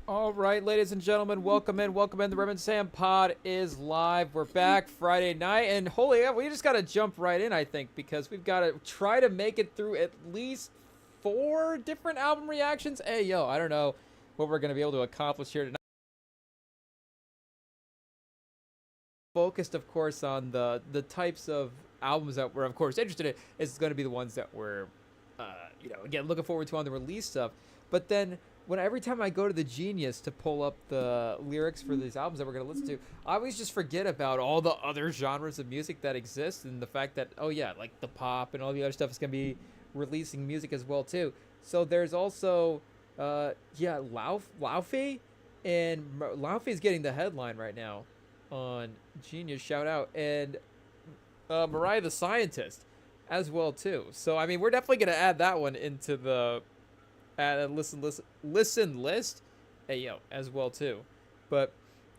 All right, ladies and gentlemen, welcome in, welcome in. The REMINGTOM pod is live. We're back Friday night, and holy, we just got to jump right in, I think, because we've got to try to make it through at least 4 different album reactions. Hey, yo, I don't know what we're going to be able to accomplish here tonight. Focused, of course, on the types of albums that we're, of course, interested in. Is going to be the ones that we're, again, looking forward to on the release stuff. But then when every time I go to the Genius to pull up the lyrics for these albums that we're gonna listen to, I always just forget about all the other genres of music that exist and the fact that like the pop and all the other stuff is gonna be releasing music as well too. So there's also Laufey, and Laufey is getting the headline right now on Genius. Shout out. And Mariah the Scientist as well too. So I mean, we're definitely gonna add that one into the listen list, hey yo, as well too. But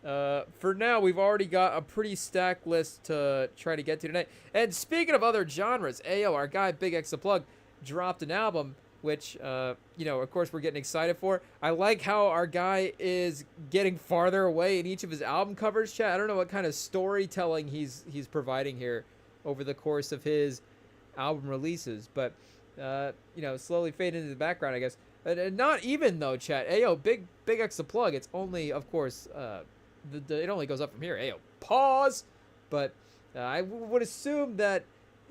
for now, we've already got a pretty stacked list to try to get to tonight. And speaking of other genres, ayo, our guy Bigxthaplug dropped an album, which of course we're getting excited for. I like how our guy is getting farther away in each of his album covers. Chat. I don't know what kind of storytelling he's providing here over the course of his album releases, but slowly fade into the background, I guess. And not even though, chat. Ayo, Bigxthaplug. It's only, of course, it only goes up from here. Ayo, pause. But I would assume that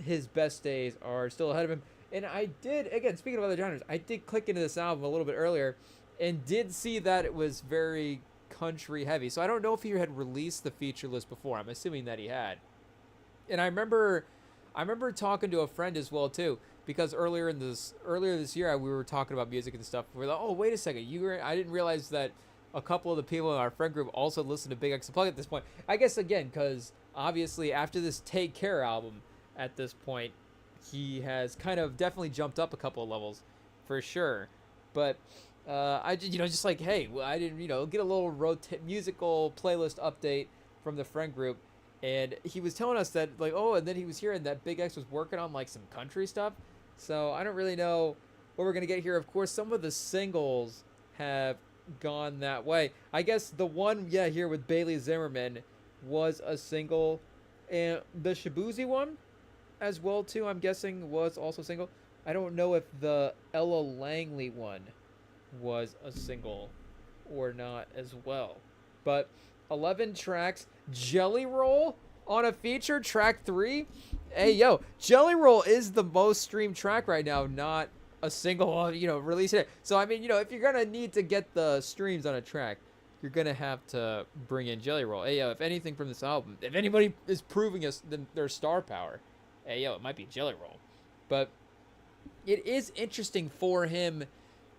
his best days are still ahead of him. And I did, again, speaking of other genres, I did click into this album a little bit earlier and did see that it was very country heavy. So I don't know if he had released the feature list before. I'm assuming that he had. And I remember talking to a friend as well too, because earlier this year we were talking about music and stuff. We're like, oh, wait a second, I didn't realize that a couple of the people in our friend group also listened to Bigxthaplug at this point. I guess again because obviously after this Take Care album, at this point he has kind of definitely jumped up a couple of levels for sure. But I just like, hey, I didn't get a little musical playlist update from the friend group. And he was telling us that, like, and then he was hearing that Big X was working on, like, some country stuff. So I don't really know what we're going to get here. Of course, some of the singles have gone that way. I guess the one, here with Bailey Zimmerman was a single. And the Shabuzi one as well, too, I'm guessing, was also single. I don't know if the Ella Langley one was a single or not as well. But 11 tracks. Jelly Roll on a feature, track 3. Hey, yo, Jelly Roll is the most streamed track right now, not a single, release it. So, I mean, if you're going to need to get the streams on a track, you're going to have to bring in Jelly Roll. Hey, yo, if anything from this album, if anybody is proving us their star power, hey, yo, it might be Jelly Roll. But it is interesting for him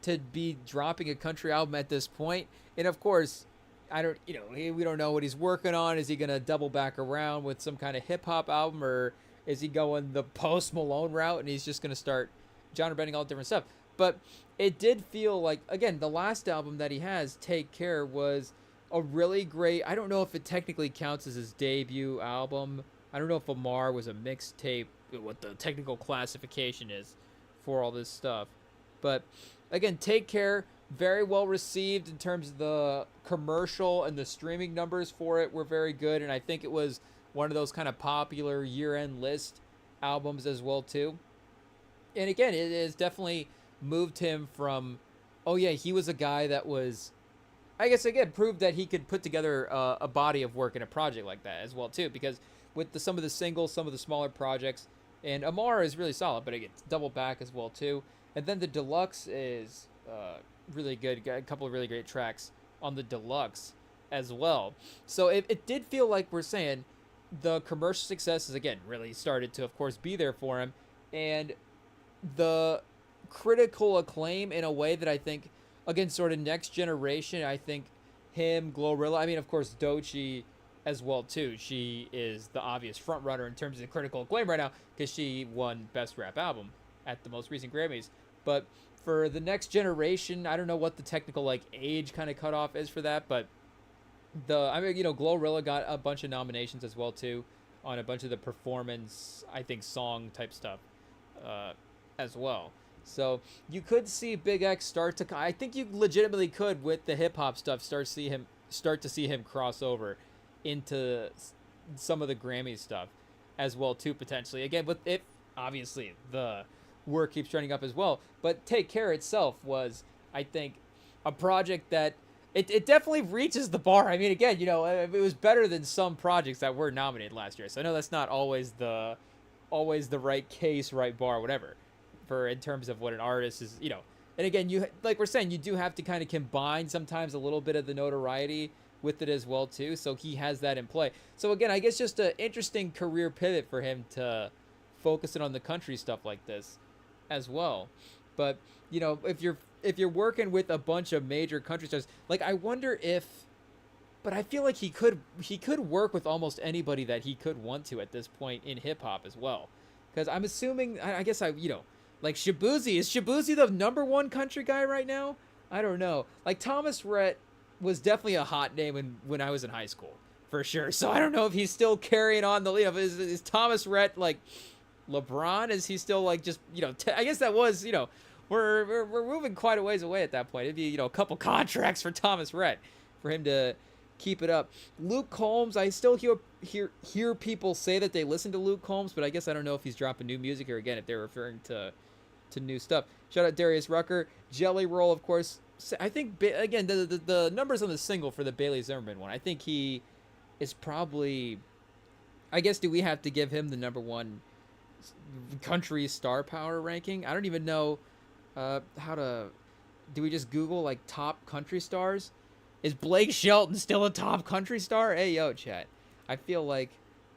to be dropping a country album at this point. And, of course, we don't know what he's working on. Is he going to double back around with some kind of hip-hop album, or is he going the Post Malone route and he's just going to start genre bending all different stuff? But it did feel like, again, the last album that he has, Take Care, was a really great, I don't know if it technically counts as his debut album. I don't know if Amar was a mixtape, what the technical classification is for all this stuff. But again, Take Care, very well received in terms of the commercial, and the streaming numbers for it were very good. And I think it was one of those kind of popular year-end list albums as well too. And again, it has definitely moved him from, he was a guy that was, I guess, again, proved that he could put together a body of work in a project like that as well too. Because with some of the singles, some of the smaller projects, and Amara is really solid, but again, double back as well too. And then the deluxe is really good. Got a couple of really great tracks on the deluxe as well. So it did feel like we're saying the commercial success is, again, really started to, of course, be there for him. And the critical acclaim in a way that I think, again, sort of next generation, I think him, Glorilla, I mean, of course, Doechii as well, too. She is the obvious front runner in terms of the critical acclaim right now because she won Best Rap Album at the most recent Grammys. But for the next generation, I don't know what the technical age kind of cutoff is for that, but Glorilla got a bunch of nominations as well too on a bunch of the performance, I think, song type stuff as well. So you could see Big X start to. I think you legitimately could with the hip hop stuff start to see him cross over into some of the Grammy stuff as well too, potentially. Again, with it obviously the work keeps trending up as well. But Take Care itself was, I think, a project that it definitely reaches the bar. I mean, again, it was better than some projects that were nominated last year. So I know that's not always the right case, right bar, whatever, for in terms of what an artist is. And again, you like we're saying, you do have to kind of combine sometimes a little bit of the notoriety with it as well too. So he has that in play. So again, I guess just an interesting career pivot for him to focus it on the country stuff like this as well. But if you're working with a bunch of major country stars, like I wonder if, but I feel like he could work with almost anybody that he could want to at this point in hip hop as well, because I'm assuming I guess like Shabuzi, is Shabuzi the #1 country guy right now? I don't know. Like Thomas Rhett was definitely a hot name when I was in high school for sure. So I don't know if he's still carrying on the lead. Is Thomas Rhett like LeBron? Is he still like just I guess that was we're moving quite a ways away at that point. It'd be a couple contracts for Thomas Rhett for him to keep it up. Luke Combs, I still hear people say that they listen to Luke Combs, but I guess I don't know if he's dropping new music or again if they're referring to new stuff. Shout out Darius Rucker, Jelly Roll, of course. I think again the numbers on the single for the Bailey Zimmerman one, I think he is probably, I guess, do we have to give him the #1 country star power ranking? I don't even know how to. Do we just Google like top country stars? Is Blake Shelton still a top country star? Hey yo, chat. I feel like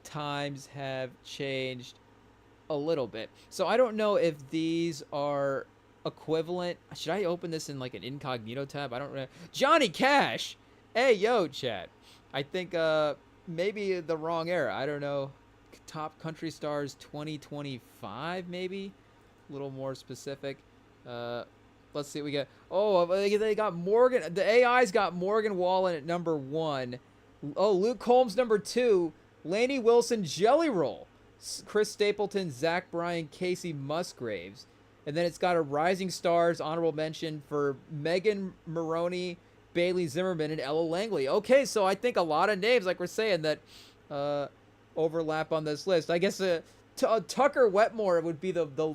times have changed a little bit. So I don't know if these are equivalent. Should I open this in like an incognito tab? I don't know. Johnny Cash. Hey yo, chat. I think maybe the wrong era. I don't know. Top country stars 2025 maybe. A little more specific. Let's see what we got. Oh, they got Morgan. The AI's got Morgan Wallen at #1. Oh, Luke Combs #2. Lainey Wilson, Jelly Roll. Chris Stapleton, Zach Bryan, Casey Musgraves. And then it's got a Rising Stars honorable mention for Megan Maroney, Bailey Zimmerman, and Ella Langley. Okay, so I think a lot of names, like we're saying, that overlap on this list. I guess Tucker Wetmore would be the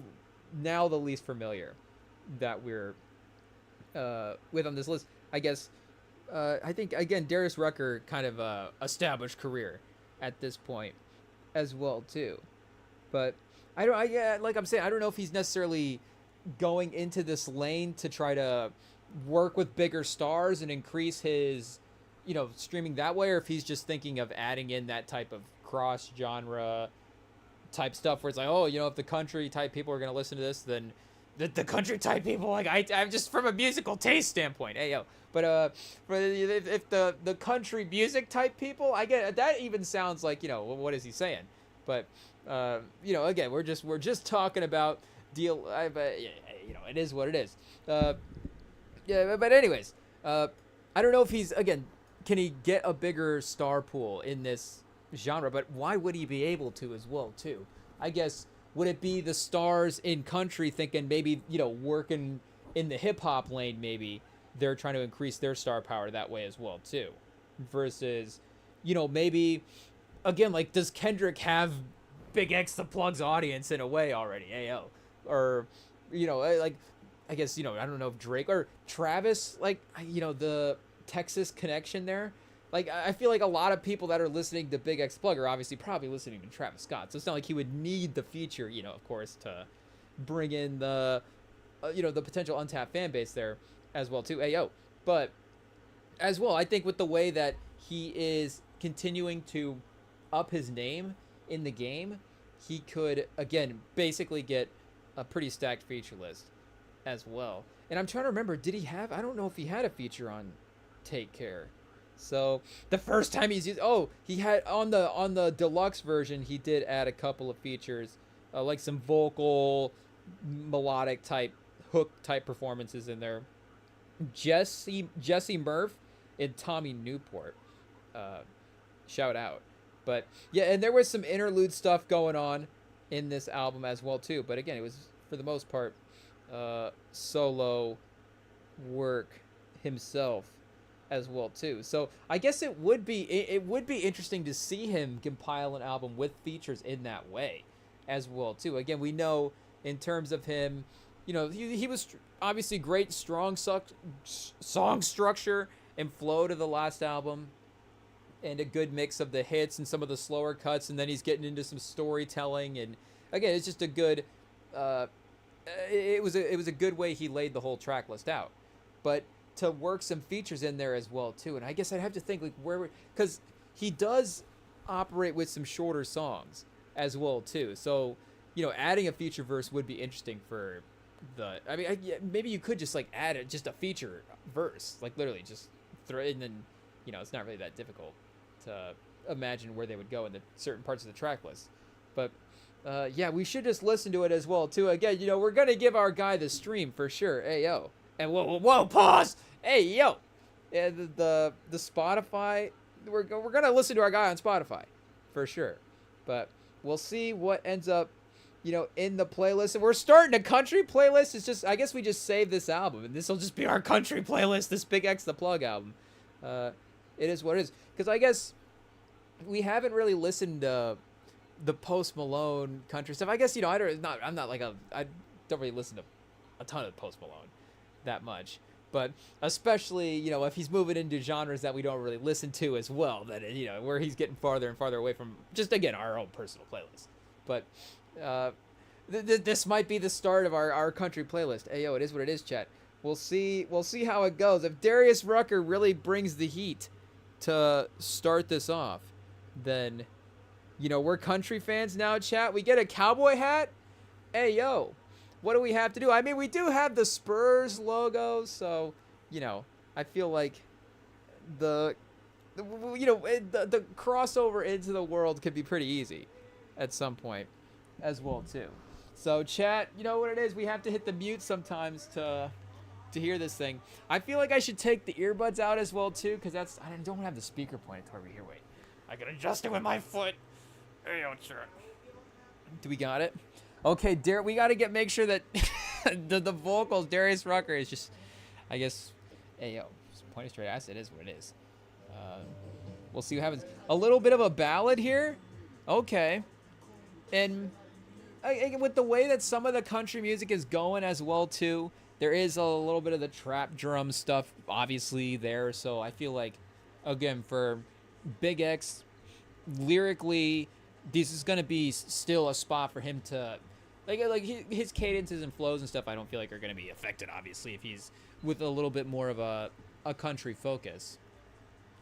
now the least familiar that we're with on this list. I guess I think again Darius Rucker kind of established career at this point as well too, but like I'm saying, I don't know if he's necessarily going into this lane to try to work with bigger stars and increase his streaming that way, or if he's just thinking of adding in that type of cross genre type stuff where it's like, oh, if the country type people are going to listen to this, then the country type people, like I'm just from a musical taste standpoint, hey yo, but if the country music type people, I get that even sounds like what is he saying? But again, we're just talking about deal. It is what it is. Yeah, but anyways, I don't know if he's can he get a bigger star pool in this genre? But why would he be able to as well too? I guess. Would it be the stars in country thinking maybe, working in the hip hop lane, maybe they're trying to increase their star power that way as well too, versus, maybe again, like, does Kendrick have Bigxthaplug's audience in a way already? Ayo, or, like, I guess, I don't know if Drake or Travis, like, the Texas connection there. Like, I feel like a lot of people that are listening to Bigxthaplug are obviously probably listening to Travis Scott. So it's not like he would need the feature, of course, to bring in the, the potential untapped fan base there as well, too. Ayo. But as well, I think with the way that he is continuing to up his name in the game, he could, again, basically get a pretty stacked feature list as well. And I'm trying to remember, did he have, I don't know if he had a feature on Take Care. So the first time he's used, he had on the deluxe version, he did add a couple of features, like some vocal, melodic type, hook type performances in there. Jesse Murph and Tommy Newport, shout out. But yeah, and there was some interlude stuff going on in this album as well too. But again, it was for the most part solo work himself as well too. So I guess it would be interesting to see him compile an album with features in that way as well too. Again, we know in terms of him, he was obviously great, strong song structure and flow to the last album, and a good mix of the hits and some of the slower cuts, and then he's getting into some storytelling, and again, it's just a good. It was a good way he laid the whole track list out, but to work some features in there as well too. And I guess I'd have to think like because he does operate with some shorter songs as well too. So adding a feature verse would be interesting for the. I mean, maybe you could just like add just a feature verse, like literally just throw it, and then it's not really that difficult to imagine where they would go in the certain parts of the track list. But yeah, we should just listen to it as well too. Again, we're gonna give our guy the stream for sure. Hey yo, and whoa, pause. Hey yo, and the Spotify. We're gonna listen to our guy on Spotify, for sure. But we'll see what ends up, in the playlist. And we're starting a country playlist. It's just I guess we just save this album, and this will just be our country playlist. This Bigxthaplug album. It is what it is. Because I guess we haven't really listened to the Post Malone country stuff. I guess I don't really listen to a ton of Post Malone that much, but especially if he's moving into genres that we don't really listen to as well, that where he's getting farther and farther away from just again our own personal playlist. But this might be the start of our country playlist. Hey yo, it is what it is, chat. We'll see how it goes. If Darius Rucker really brings the heat to start this off, then we're country fans now, chat. We get a cowboy hat. Hey yo, what do we have to do? I mean, we do have the Spurs logo, so I feel like the crossover into the world could be pretty easy at some point as well too. So chat, you know what it is. We have to hit the mute sometimes to hear this thing. I feel like I should take the earbuds out as well too, because I don't have the speaker pointed toward me here. Wait, I can adjust it with my foot. Hey yo, sure. Do we got it? Okay, we got to make sure that the vocals, Darius Rucker is just, I guess, hey, yo, point it straight ass, it is what it is. We'll see what happens. A little bit of a ballad here. Okay. And with the way that some of the country music is going as well, too, there is a little bit of the trap drum stuff, obviously, there. So I feel like, again, for Big X, lyrically, this is going to be still a spot for him to... Like his cadences and flows and stuff, I don't feel like are going to be affected, obviously, if he's with a little bit more of a country focus.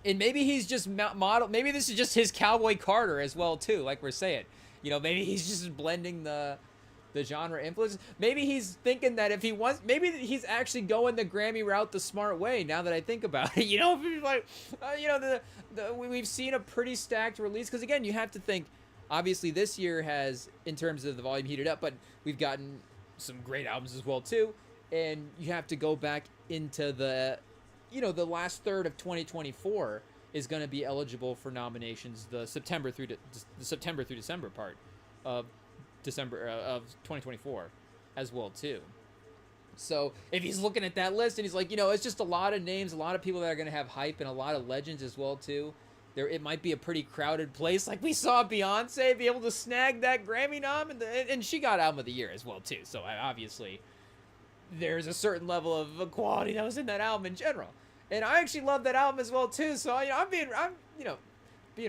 And maybe he's just maybe this is just his Cowboy Carter as well, too, like we're saying. Maybe he's just blending the genre influences. Maybe he's thinking that if he wants... Maybe he's actually going the Grammy route the smart way, now that I think about it. Like, we've seen a pretty stacked release. Because, again, you have to think... Obviously, this year has, in terms of the volume, heated up, but we've gotten some great albums as well, too. And you have to go back into the last third of 2024 is going to be eligible for nominations, the September through December part of December of 2024 as well, too. So if he's looking at that list and he's like, it's just a lot of names, a lot of people that are going to have hype, and a lot of legends as well, too. It might be a pretty crowded place. Like we saw Beyonce be able to snag that Grammy nom, and she got Album of the Year as well too. So obviously, there's a certain level of quality that was in that album in general. And I actually love that album as well too. So I'm being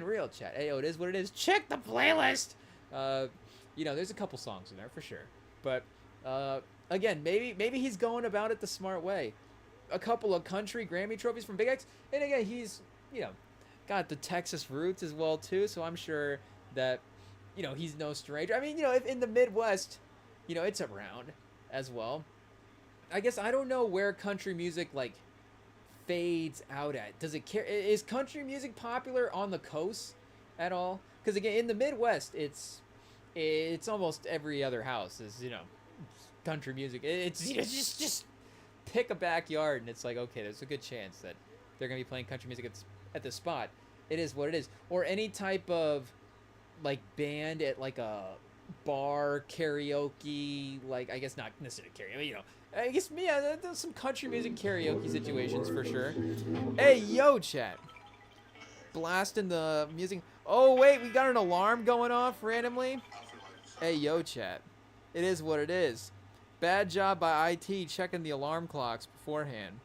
real, chat. Hey, it is what it is. Check the playlist. There's a couple songs in there for sure. But again, maybe he's going about it the smart way. A couple of country Grammy trophies from Big X, and again, he's got the Texas roots as well too, so I'm sure that he's no stranger. I mean, if in the Midwest, it's around as well. I guess I don't know where country music like fades out at. Does it care? Is country music popular on the coast at all? Because again, in the Midwest, it's almost every other house is country music. It's just pick a backyard and it's like, okay, there's a good chance that they're gonna be playing country music at this spot. It is what it is. Or any type of like band at like a bar karaoke, like, I guess not necessarily karaoke, I guess, yeah, there's some country music karaoke situations for sure. Hey, yo, chat. Blasting the music. Oh, wait, we got an alarm going off randomly. Hey, yo, chat. It is what it is. Bad job by IT checking the alarm clocks beforehand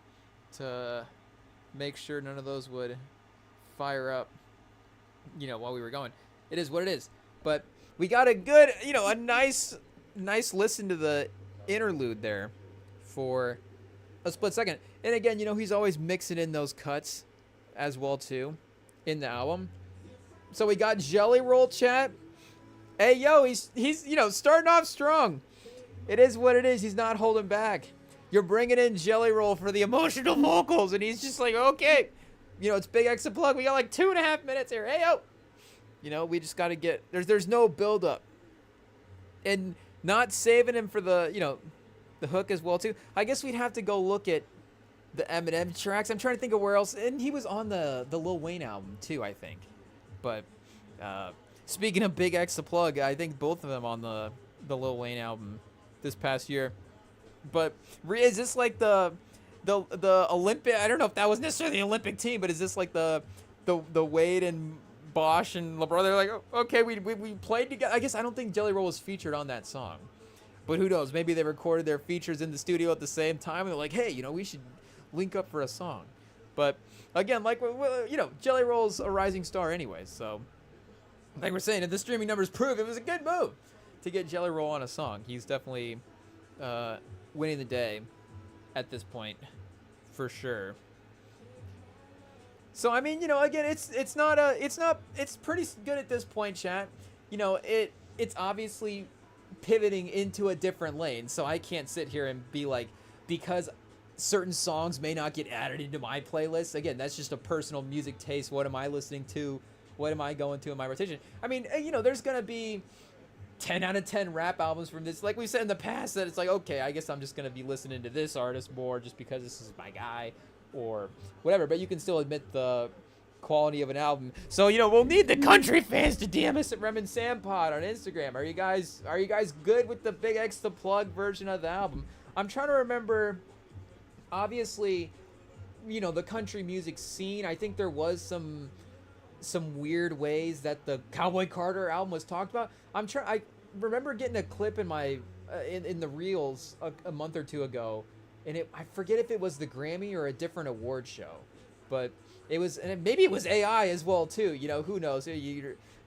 to make sure none of those would fire up, while we were going. It is what it is. But we got a good, a nice listen to the interlude there for a split second. And again, he's always mixing in those cuts as well, too, in the album. So we got Jelly Roll, chat. Hey, yo, he's starting off strong. It is what it is. He's not holding back. You're bringing in Jelly Roll for the emotional vocals, and he's just like, okay. It's Bigxthaplug. We got like 2.5 minutes here. Hey, yo. We just got to get... There's no build-up. And not saving him for the, the hook as well, too. I guess we'd have to go look at the Eminem tracks. I'm trying to think of where else. And he was on the Lil Wayne album, too, I think. But speaking of Bigxthaplug, I think both of them on the Lil Wayne album this past year. But is this like the Olympic? I don't know if that was necessarily the Olympic team, but is this like the Wade and Bosch and LeBron? They're like, oh, okay, we played together. I guess I don't think Jelly Roll was featured on that song, but who knows? Maybe they recorded their features in the studio at the same time, and they're like, hey, we should link up for a song. But again, like Jelly Roll's a rising star anyway, so like we're saying, if the streaming numbers prove it was a good move to get Jelly Roll on a song, he's definitely winning the day at this point for sure. So I mean, again, it's pretty good at this point, chat. It's obviously pivoting into a different lane, so I can't sit here and be like, because certain songs may not get added into my playlist. Again, that's just a personal music taste. What am I listening to? What am I going to in my rotation? I mean, there's gonna be 10 out of 10 rap albums from this, like we said in the past, that it's like, okay, I guess I'm just gonna be listening to this artist more just because this is my guy or whatever. But you can still admit the quality of an album. So we'll need the country fans to DM us at REMINGTOM on Instagram. Are you guys good with the Bigxthaplug version of the album? I'm trying to remember. Obviously, the country music scene, I think there was some weird ways that the Cowboy Carter album was talked about. I remember getting a clip in my in the reels a month or two ago, and I forget if it was the Grammy or a different award show, but it was, and maybe it was AI as well too. Who knows?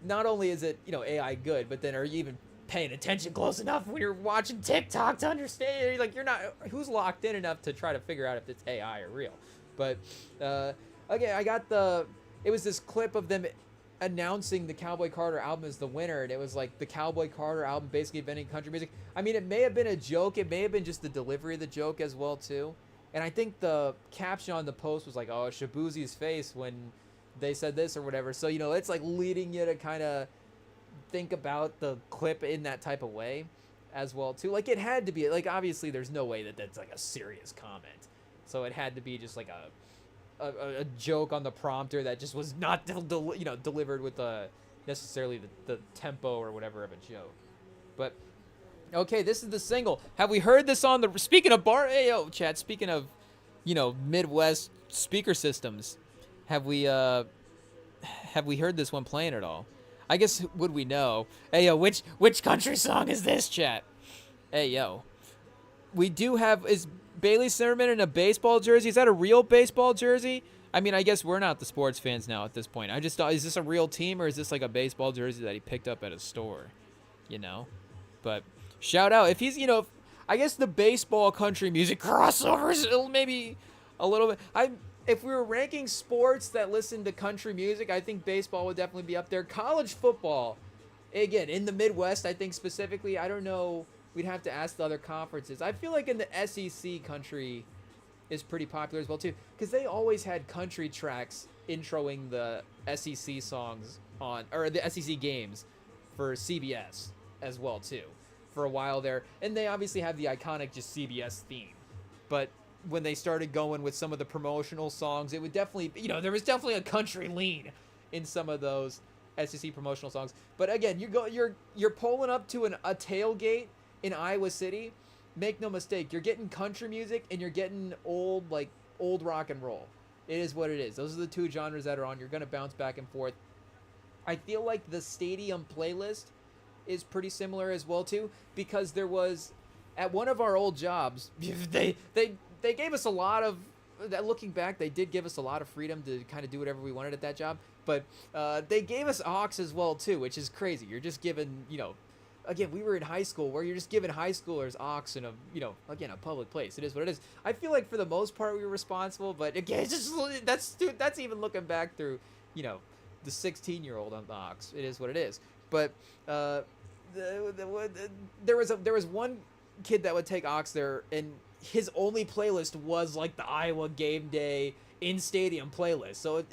Not only is it AI good, but then are you even paying attention close enough when you're watching TikTok to understand? Like, you're not, who's locked in enough to try to figure out if it's AI or real? But again, I got it was this clip of them announcing the Cowboy Carter album as the winner, and it was like the Cowboy Carter album basically inventing country music. I mean, it may have been a joke, it may have been just the delivery of the joke as well too. And I think the caption on the post was like, oh, Shabuzi's face when they said this or whatever. So it's like leading you to kind of think about the clip in that type of way as well too. Like, it had to be, like, obviously there's no way that that's like a serious comment, so it had to be just like a joke on the prompter that just was not delivered with necessarily the tempo or whatever of a joke. But okay, this is the single. Have we heard this on the, speaking of chat, speaking of Midwest speaker systems, have we heard this one playing at all? I guess, would we know? Hey, yo, which country song is this, chat? Hey, yo. We do have... Is Bailey Zimmerman in a baseball jersey? Is that a real baseball jersey? I mean, I guess we're not the sports fans now at this point. I just thought, is this a real team, or is this like a baseball jersey that he picked up at a store? But shout out. If he's, I guess the baseball country music crossovers, maybe a little bit... If we were ranking sports that listen to country music, I think baseball would definitely be up there. College football, again, in the Midwest, I think specifically, I don't know, we'd have to ask the other conferences. I feel like in the SEC, country is pretty popular as well, too, because they always had country tracks introing the SEC songs or the SEC games for CBS as well, too, for a while there. And they obviously have the iconic just CBS theme. But when they started going with some of the promotional songs, it would definitely, there was definitely a country lean in some of those SEC promotional songs. But again, you're pulling up to a tailgate in Iowa City. Make no mistake, you're getting country music and you're getting old rock and roll. It is what it is. Those are the two genres that are on. You're gonna bounce back and forth. I feel like the stadium playlist is pretty similar as well too, because there was at one of our old jobs, they gave us a lot of that. Looking back, they did give us a lot of freedom to kind of do whatever we wanted at that job, but they gave us aux as well too, which is crazy. You're just giving, again, we were in high school where you're just giving high schoolers aux in a public place. It is what it is. I feel like for the most part we were responsible, but again, it's just that's even looking back through, the 16-year-old on the aux. It is what it is. But there was one kid that would take aux there, and his only playlist was like the Iowa game day in stadium playlist. So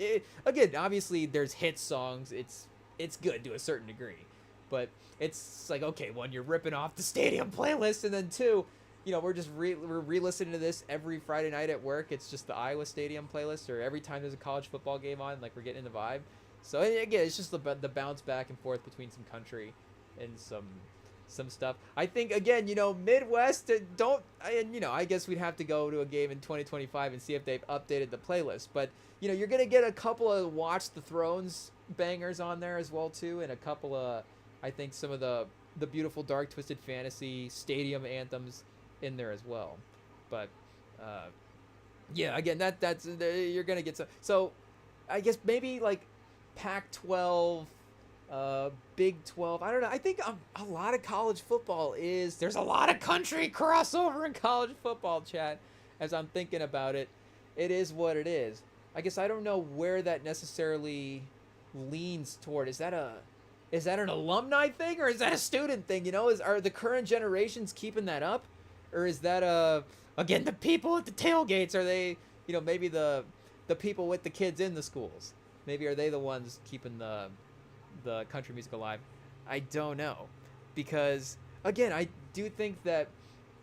again, obviously there's hit songs. It's good to a certain degree, but it's like, okay, one, you're ripping off the stadium playlist, and then two, we're just we're re-listening to this every Friday night at work. It's just the Iowa stadium playlist, or every time there's a college football game on, like we're getting in the vibe. So again, it's just the bounce back and forth between some country and some stuff. I think again, Midwest I guess we'd have to go to a game in 2025 and see if they've updated the playlist. But you're gonna get a couple of Watch the Thrones bangers on there as well too, and a couple of, I think, some of the beautiful Dark Twisted Fantasy stadium anthems in there as well. But yeah, again, that's you're gonna get some. So I guess maybe like Pac-12, Big 12. I don't know. I think a lot of college football there's a lot of country crossover in college football, chat. As I'm thinking about it, it is what it is. I guess I don't know where that necessarily leans toward. Is that an alumni thing, or is that a student thing? Are the current generations keeping that up, or is that again, the people at the tailgates? Are they maybe the people with the kids in the schools? Maybe are they the ones keeping the country music alive? I don't know, because again, I do think that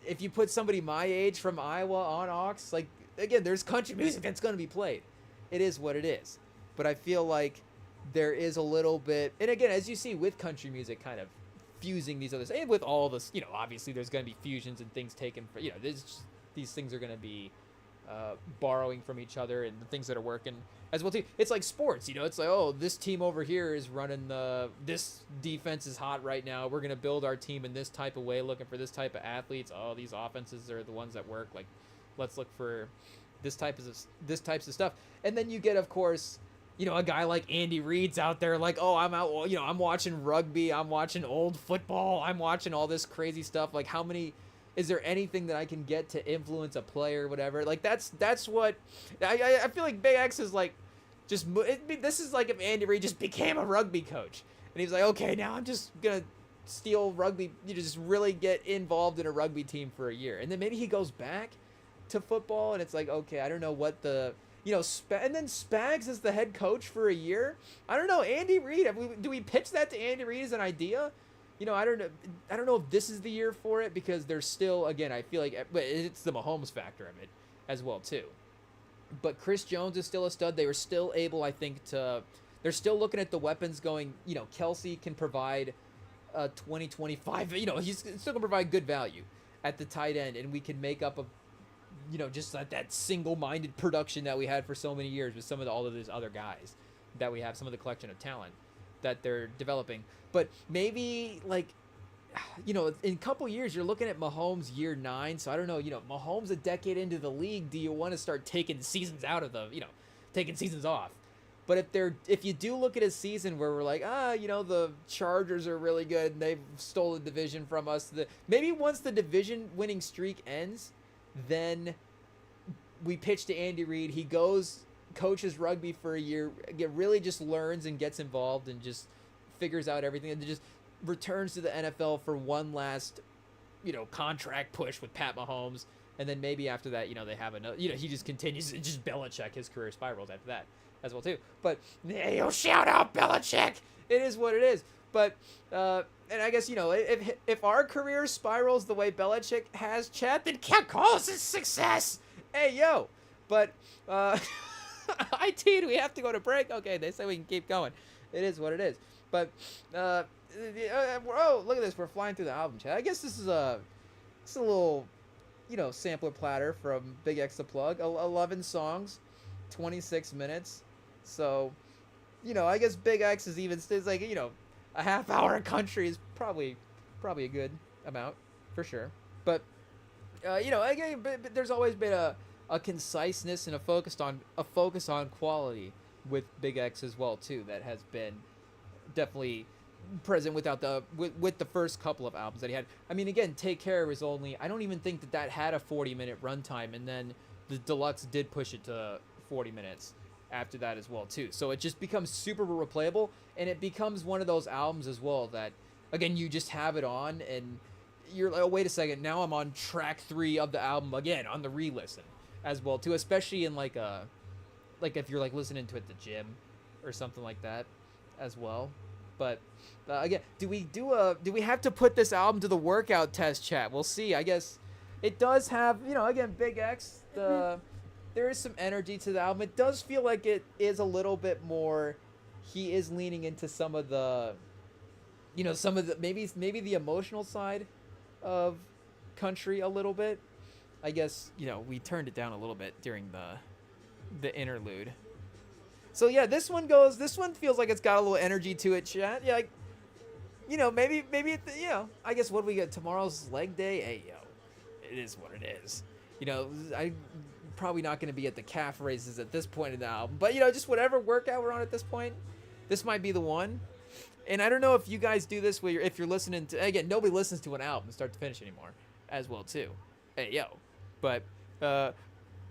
if you put somebody my age from Iowa on aux, like, again, there's country music that's going to be played. It is what it is. But I feel like there is a little bit, and again, as you see with country music kind of fusing these others, and with all this, obviously there's going to be fusions and things taken for, these things are going to be borrowing from each other, and the things that are working as well too. It's like sports, it's like, oh, this team over here is running this defense is hot right now. We're going to build our team in this type of way, looking for this type of athletes. Oh, these offenses are the ones that work. Like, let's look for this types of stuff. And then you get, of course, a guy like Andy Reid's out there like, oh, I'm out, I'm watching rugby, I'm watching old football, I'm watching all this crazy stuff. Like, is there anything that I can get to influence a player or whatever? Like, that's what I feel like Big X is like, this is like if Andy Reid just became a rugby coach and he's like, okay, now I'm just gonna steal rugby, just really get involved in a rugby team for a year, and then maybe he goes back to football, and it's like, okay, I don't know what the and then Spags is the head coach for a year. I don't know, Andy Reid. Do we pitch that to Andy Reid as an idea? I don't know if this is the year for it, because there's still, again, I feel like, but it's the Mahomes factor of it as well too. But Chris Jones is still a stud. They were still able, I think, they're still looking at the weapons going, Kelsey can provide 2025, he's still going to provide good value at the tight end, and we can make up just that single-minded production that we had for so many years with all of these other guys that we have, some of the collection of talent that they're developing. But maybe, like, in a couple years, you're looking at Mahomes year 9. So I don't know, Mahomes a decade into the league. Do you want to start taking seasons out of taking seasons off? But if you do look at a season where we're like, the Chargers are really good and they've stolen the division from us, maybe once the division winning streak ends, then we pitch to Andy Reid. He goes, coaches rugby for a year, really just learns and gets involved and just figures out everything, and just returns to the NFL for one last, contract push with Pat Mahomes, and then maybe after that, they have another, he just continues, and just Belichick, his career spirals after that as well too. But shout out Belichick. It is what it is. But and I guess if our career spirals the way Belichick has, chat, then can't call us a success. Hey yo, but IT, do we have to go to break? Okay, they say we can keep going. it is what it is. But oh, look at this, we're flying through the album chat. I guess this is a little, sampler platter from Bigxthaplug. 11 songs, 26 minutes. So, I guess Big X is even it's like, a half hour a country is probably a good amount for sure. But again, but there's always been a conciseness and a focus on quality with Big X as well too. That has been definitely present with the first couple of albums that he had. I mean, again, Take Care was only, I don't even think that had a 40-minute runtime, and then the deluxe did push it to 40 minutes after that as well too. So it just becomes super replayable, and it becomes one of those albums as well that, again, you just have it on and you're like, oh, wait a second, now I'm on track 3 of the album again on the re-listen as well too, especially in like if you're like listening to it at the gym or something like that as well. But again, do we have to put this album to the workout test, chat? We'll see. I guess it does have, again, Big X, there is some energy to the album. It does feel like it is a little bit more, he is leaning into some of the maybe the emotional side of country a little bit. I guess, we turned it down a little bit during the interlude. So yeah, this one feels like it's got a little energy to it, chat. Yeah, like, maybe I guess what do we get, tomorrow's leg day? Hey, it is what it is. I'm probably not going to be at the calf races at this point in the album, but just whatever workout we're on at this point, this might be the one. And I don't know if you guys do this if you're listening to, again, nobody listens to an album start to finish anymore as well too. Hey, but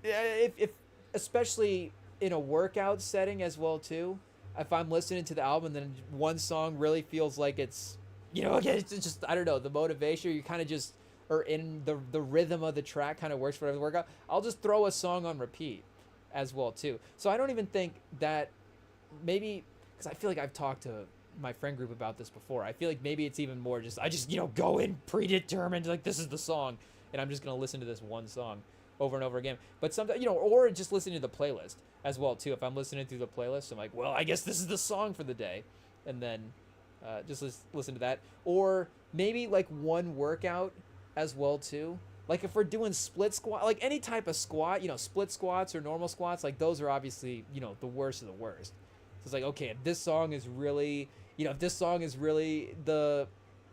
if especially in a workout setting as well too, if I'm listening to the album and then one song really feels like it's, again, it's just, I don't know, the motivation, you kind of just are in the rhythm of the track kind of works for the workout, I'll just throw a song on repeat as well too. So I don't even think that, maybe, because I feel like I've talked to my friend group about this before, I feel like maybe it's even more just, I just, go in predetermined, like this is the song, and I'm just going to listen to this one song over and over again. But sometimes, or just listening to the playlist as well too. If I'm listening through the playlist, I'm like, well, I guess this is the song for the day, and then just listen to that. Or maybe like one workout as well too. Like if we're doing split squat, like any type of squat, split squats or normal squats, like those are obviously, the worst of the worst. So it's like, okay, if this song is really, if this song is really the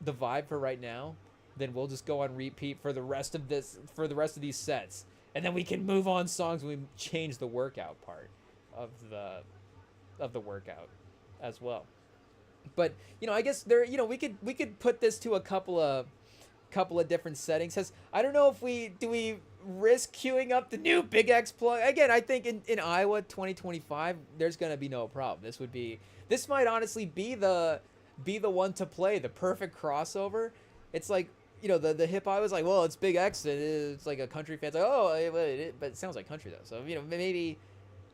vibe for right now, then we'll just go on repeat for the rest of these sets. And then we can move on songs when we change the workout part of the workout as well. But, I guess there, we could put this to a couple of different settings. I don't know if we risk queuing up the new Bigxthaplug. Again, I think in Iowa 2025, there's going to be no problem. This might honestly be the one to play, the perfect crossover. It's like, the hip hop was like, well, it's Big X, and it's like a country fan's like, oh, but it sounds like country though. So, maybe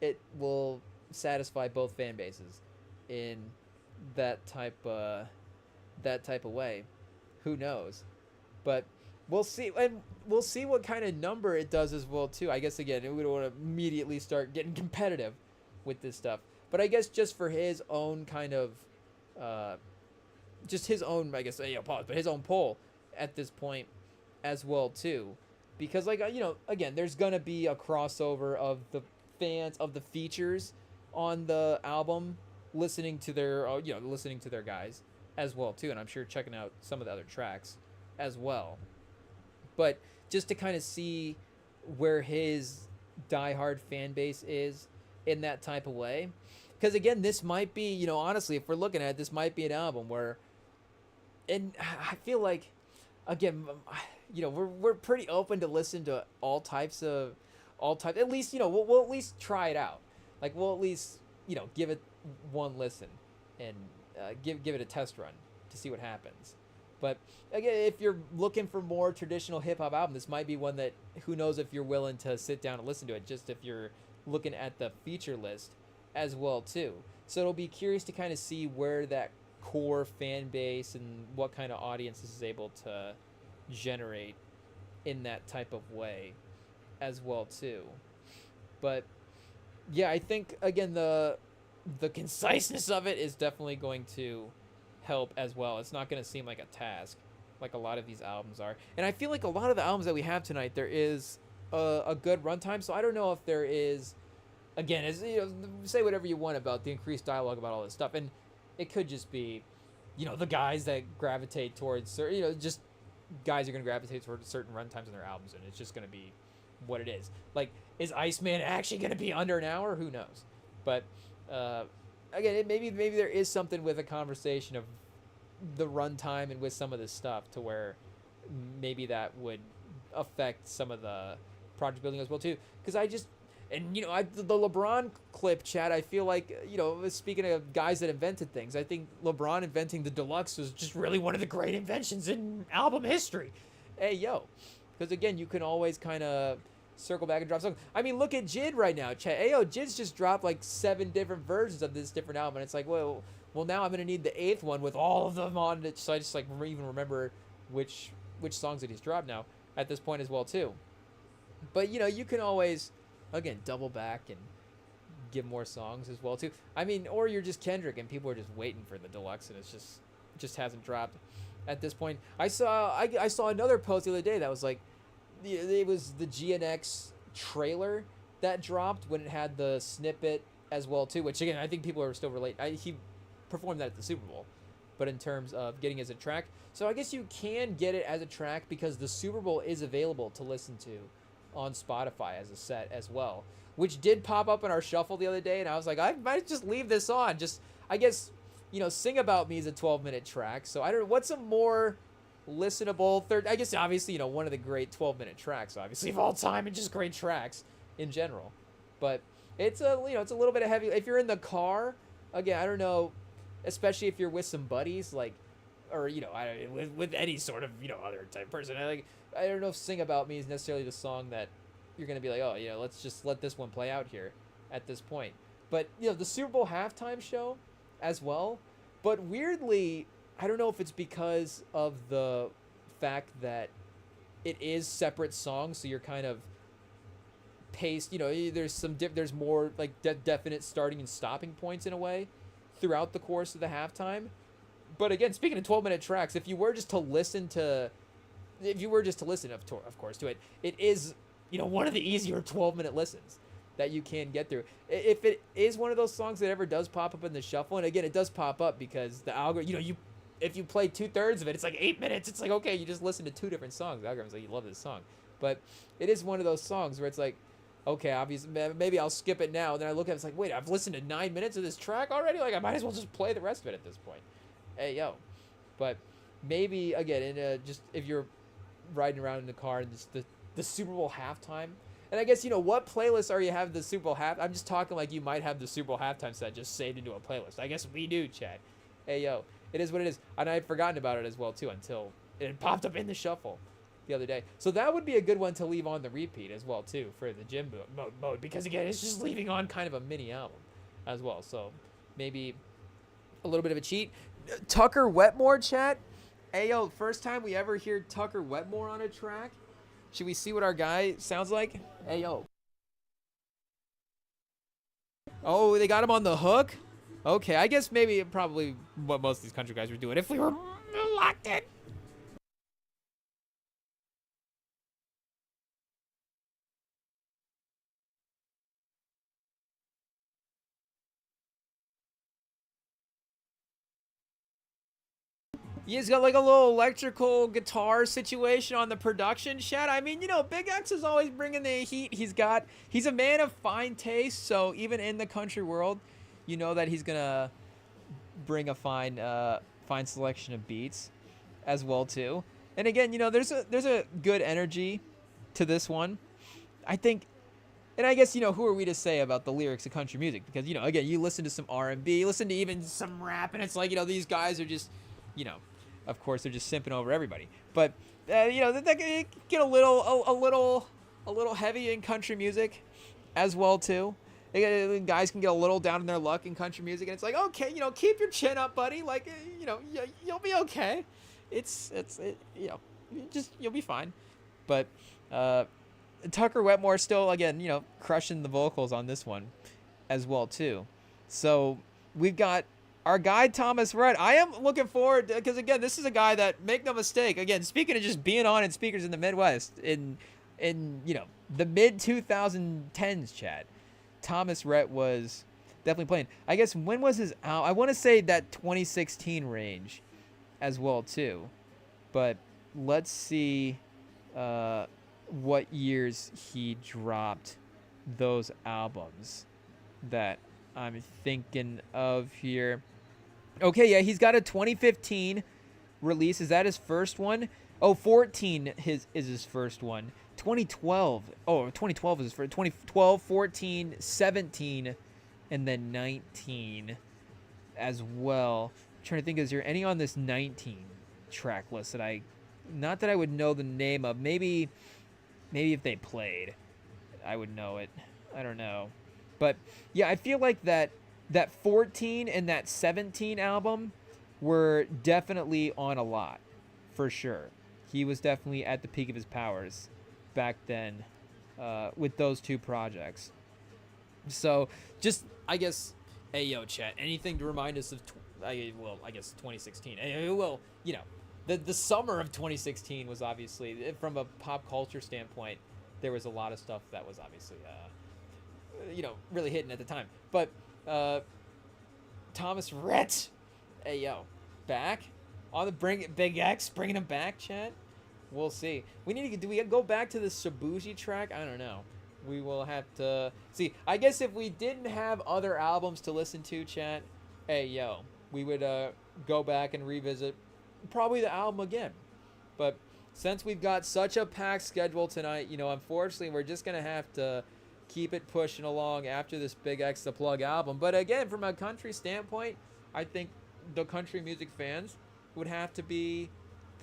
it will satisfy both fan bases in that type of way. Who knows? But we'll see, and we'll see what kind of number it does as well too. I guess again, we don't want to immediately start getting competitive with this stuff. But I guess just for his own kind of, just his own, I guess, pause, but his own poll at this point as well too, because like, again, there's gonna be a crossover of the fans of the features on the album listening to their guys as well too, and I'm sure checking out some of the other tracks as well. But just to kind of see where his diehard fan base is in that type of way, because again, this might be, honestly, if we're looking at it, this might be an album where, and I feel like, again, we're pretty open to listen to all types. At least, we'll at least try it out. Like we'll at least, give it one listen and give it a test run to see what happens. But again, if you're looking for more traditional hip hop album, this might be one that, who knows if you're willing to sit down and listen to it. Just if you're looking at the feature list as well too. So it'll be curious to kind of see where that core fan base and what kind of audience this is able to generate in that type of way as well too. But yeah, I think again the the conciseness of it is definitely going to help as well. It's not going to seem like a task like a lot of these albums are. And I feel like a lot of the albums that we have tonight, there is a good runtime. So I don't know if there is, again, as you know, say whatever you want about the increased dialogue about all this stuff, and it could just be, you know, the guys that gravitate towards, you know, just guys are going to gravitate towards certain runtimes in their albums, and it's just going to be what it is. Like, is Iceman actually going to be under an hour? Who knows? But again, maybe there is something with a conversation of the runtime and with some of this stuff to where maybe that would affect some of the project building as well too. Because I just, and you know, the LeBron clip, chat, I feel like, you know, speaking of guys that invented things, I think LeBron inventing the deluxe was just really one of the great inventions in album history. Hey yo, because again, you can always kind of circle back and drop songs. I mean, look at Jid right now, chat. Hey yo, Jid's just dropped like 7 different versions of this different album, and it's like, well, now I'm gonna need the 8th one with all of them on it. So I just like even remember which songs that he's dropped now at this point as well too. But you know, you can always, again, double back and give more songs as well too. I mean, or you're just Kendrick and people are just waiting for the deluxe and it's just hasn't dropped at this point. I saw another post the other day that was like, it was the GNX trailer that dropped when it had the snippet as well too, which again, I think people are still related. He performed that at the Super Bowl, but in terms of getting as a track, so I guess you can get it as a track because the Super Bowl is available to listen to on Spotify as a set as well, which did pop up in our shuffle the other day, and I was like, I might just leave this on. Just, I guess, you know, Sing About Me is a 12-minute track, so I don't know what's a more listenable third. I guess obviously, you know, one of the great 12-minute tracks, obviously of all time, and just great tracks in general. But it's a, you know, it's a little bit of heavy. If you're in the car, again, I don't know, especially if you're with some buddies, like, or you know, with any sort of, you know, other type person. I don't know if Sing About Me is necessarily the song that you're gonna be like, oh, you know, let's just let this one play out here at this point. But you know, the Super Bowl halftime show as well. But weirdly, I don't know if it's because of the fact that it is separate songs, so you're kind of paced. You know, there's more like definite starting and stopping points in a way throughout the course of the halftime. But again, speaking of 12-minute tracks, if you were just to listen, of course, to it, it is, you know, one of the easier 12-minute listens that you can get through. If it is one of those songs that ever does pop up in the shuffle, and again, it does pop up because the algorithm, you know, if you play 2/3 of it, it's like 8 minutes. It's like, okay, you just listen to 2 different songs. The algorithm's like, you love this song. But it is one of those songs where it's like, okay, obviously, maybe I'll skip it now. And then I look at it, it's like, wait, I've listened to 9 minutes of this track already? Like, I might as well just play the rest of it at this point. Hey, yo. But maybe, again, just if you're riding around in the car and just the Super Bowl halftime. And I guess, you know, what playlist are you having the Super Bowl I'm just talking like you might have the Super Bowl halftime set just saved into a playlist. I guess we do, Chad. Hey, yo. It is what it is. And I had forgotten about it as well, too, until it popped up in the shuffle the other day. So that would be a good one to leave on the repeat as well, too, for the gym mode. Because, again, it's just leaving on kind of a mini album as well. So maybe a little bit of a cheat. Tucker Wetmore, chat. Hey, yo, first time we ever hear Tucker Wetmore on a track. Should we see what our guy sounds like? Hey, yo. Oh, they got him on the hook? Okay, I guess maybe probably what most of these country guys were doing if we were locked in. He's got like a little electrical guitar situation on the production chat. I mean, you know, Big X is always bringing the heat. He's a man of fine taste, so even in the country world, you know that he's gonna bring a fine selection of beats as well too. And again, you know, there's a good energy to this one. I think, and I guess, you know, who are we to say about the lyrics of country music? Because, you know, again, you listen to some R&B, you listen to even some rap, and it's like, you know, these guys are just, you know, of course they're just simping over everybody. But you know, that can get a little heavy in country music as well too. Guys can get a little down in their luck in country music, and it's like, okay, you know, keep your chin up, buddy. Like, you know, you'll be okay. It's you know, you'll be fine. But Tucker Wetmore still, again, you know, crushing the vocals on this one as well too. So we've got our guy Thomas Rhett. I am looking forward because again, this is a guy that, make no mistake. Again, speaking of just being on in speakers in the Midwest in the mid 2010s, Chad. Thomas Rhett was definitely playing. I guess when was his out? I want to say that 2016 range, as well too. But let's see what years he dropped those albums that I'm thinking of here. Okay, yeah, he's got a 2015 release. Is that his first one? Oh, 14 is his first one. 2012. Oh, 2012 is his first. 2012, 14, 17, and then 19 as well. I'm trying to think, is there any on this 19 track list that not that I would know the name of. Maybe if they played, I would know it. I don't know. But yeah, I feel like that 14 and that 17 album were definitely on a lot, for sure. He was definitely at the peak of his powers back then with those two projects. So just, I guess, hey, yo, chat, anything to remind us of, I guess 2016. Well, the summer of 2016 was obviously, from a pop culture standpoint, there was a lot of stuff that was obviously, really hitting at the time. But Thomas Rhett, hey, yo, back on the Big X, bringing him back, chat. We'll see. Do we go back to the Shibuji track? I don't know. We will have to see. I guess if we didn't have other albums to listen to, chat, hey, yo, we would go back and revisit probably the album again. But since we've got such a packed schedule tonight, unfortunately, we're just going to have to keep it pushing along after this Bigxthaplug album. But again, from a country standpoint, I think the country music fans would have to be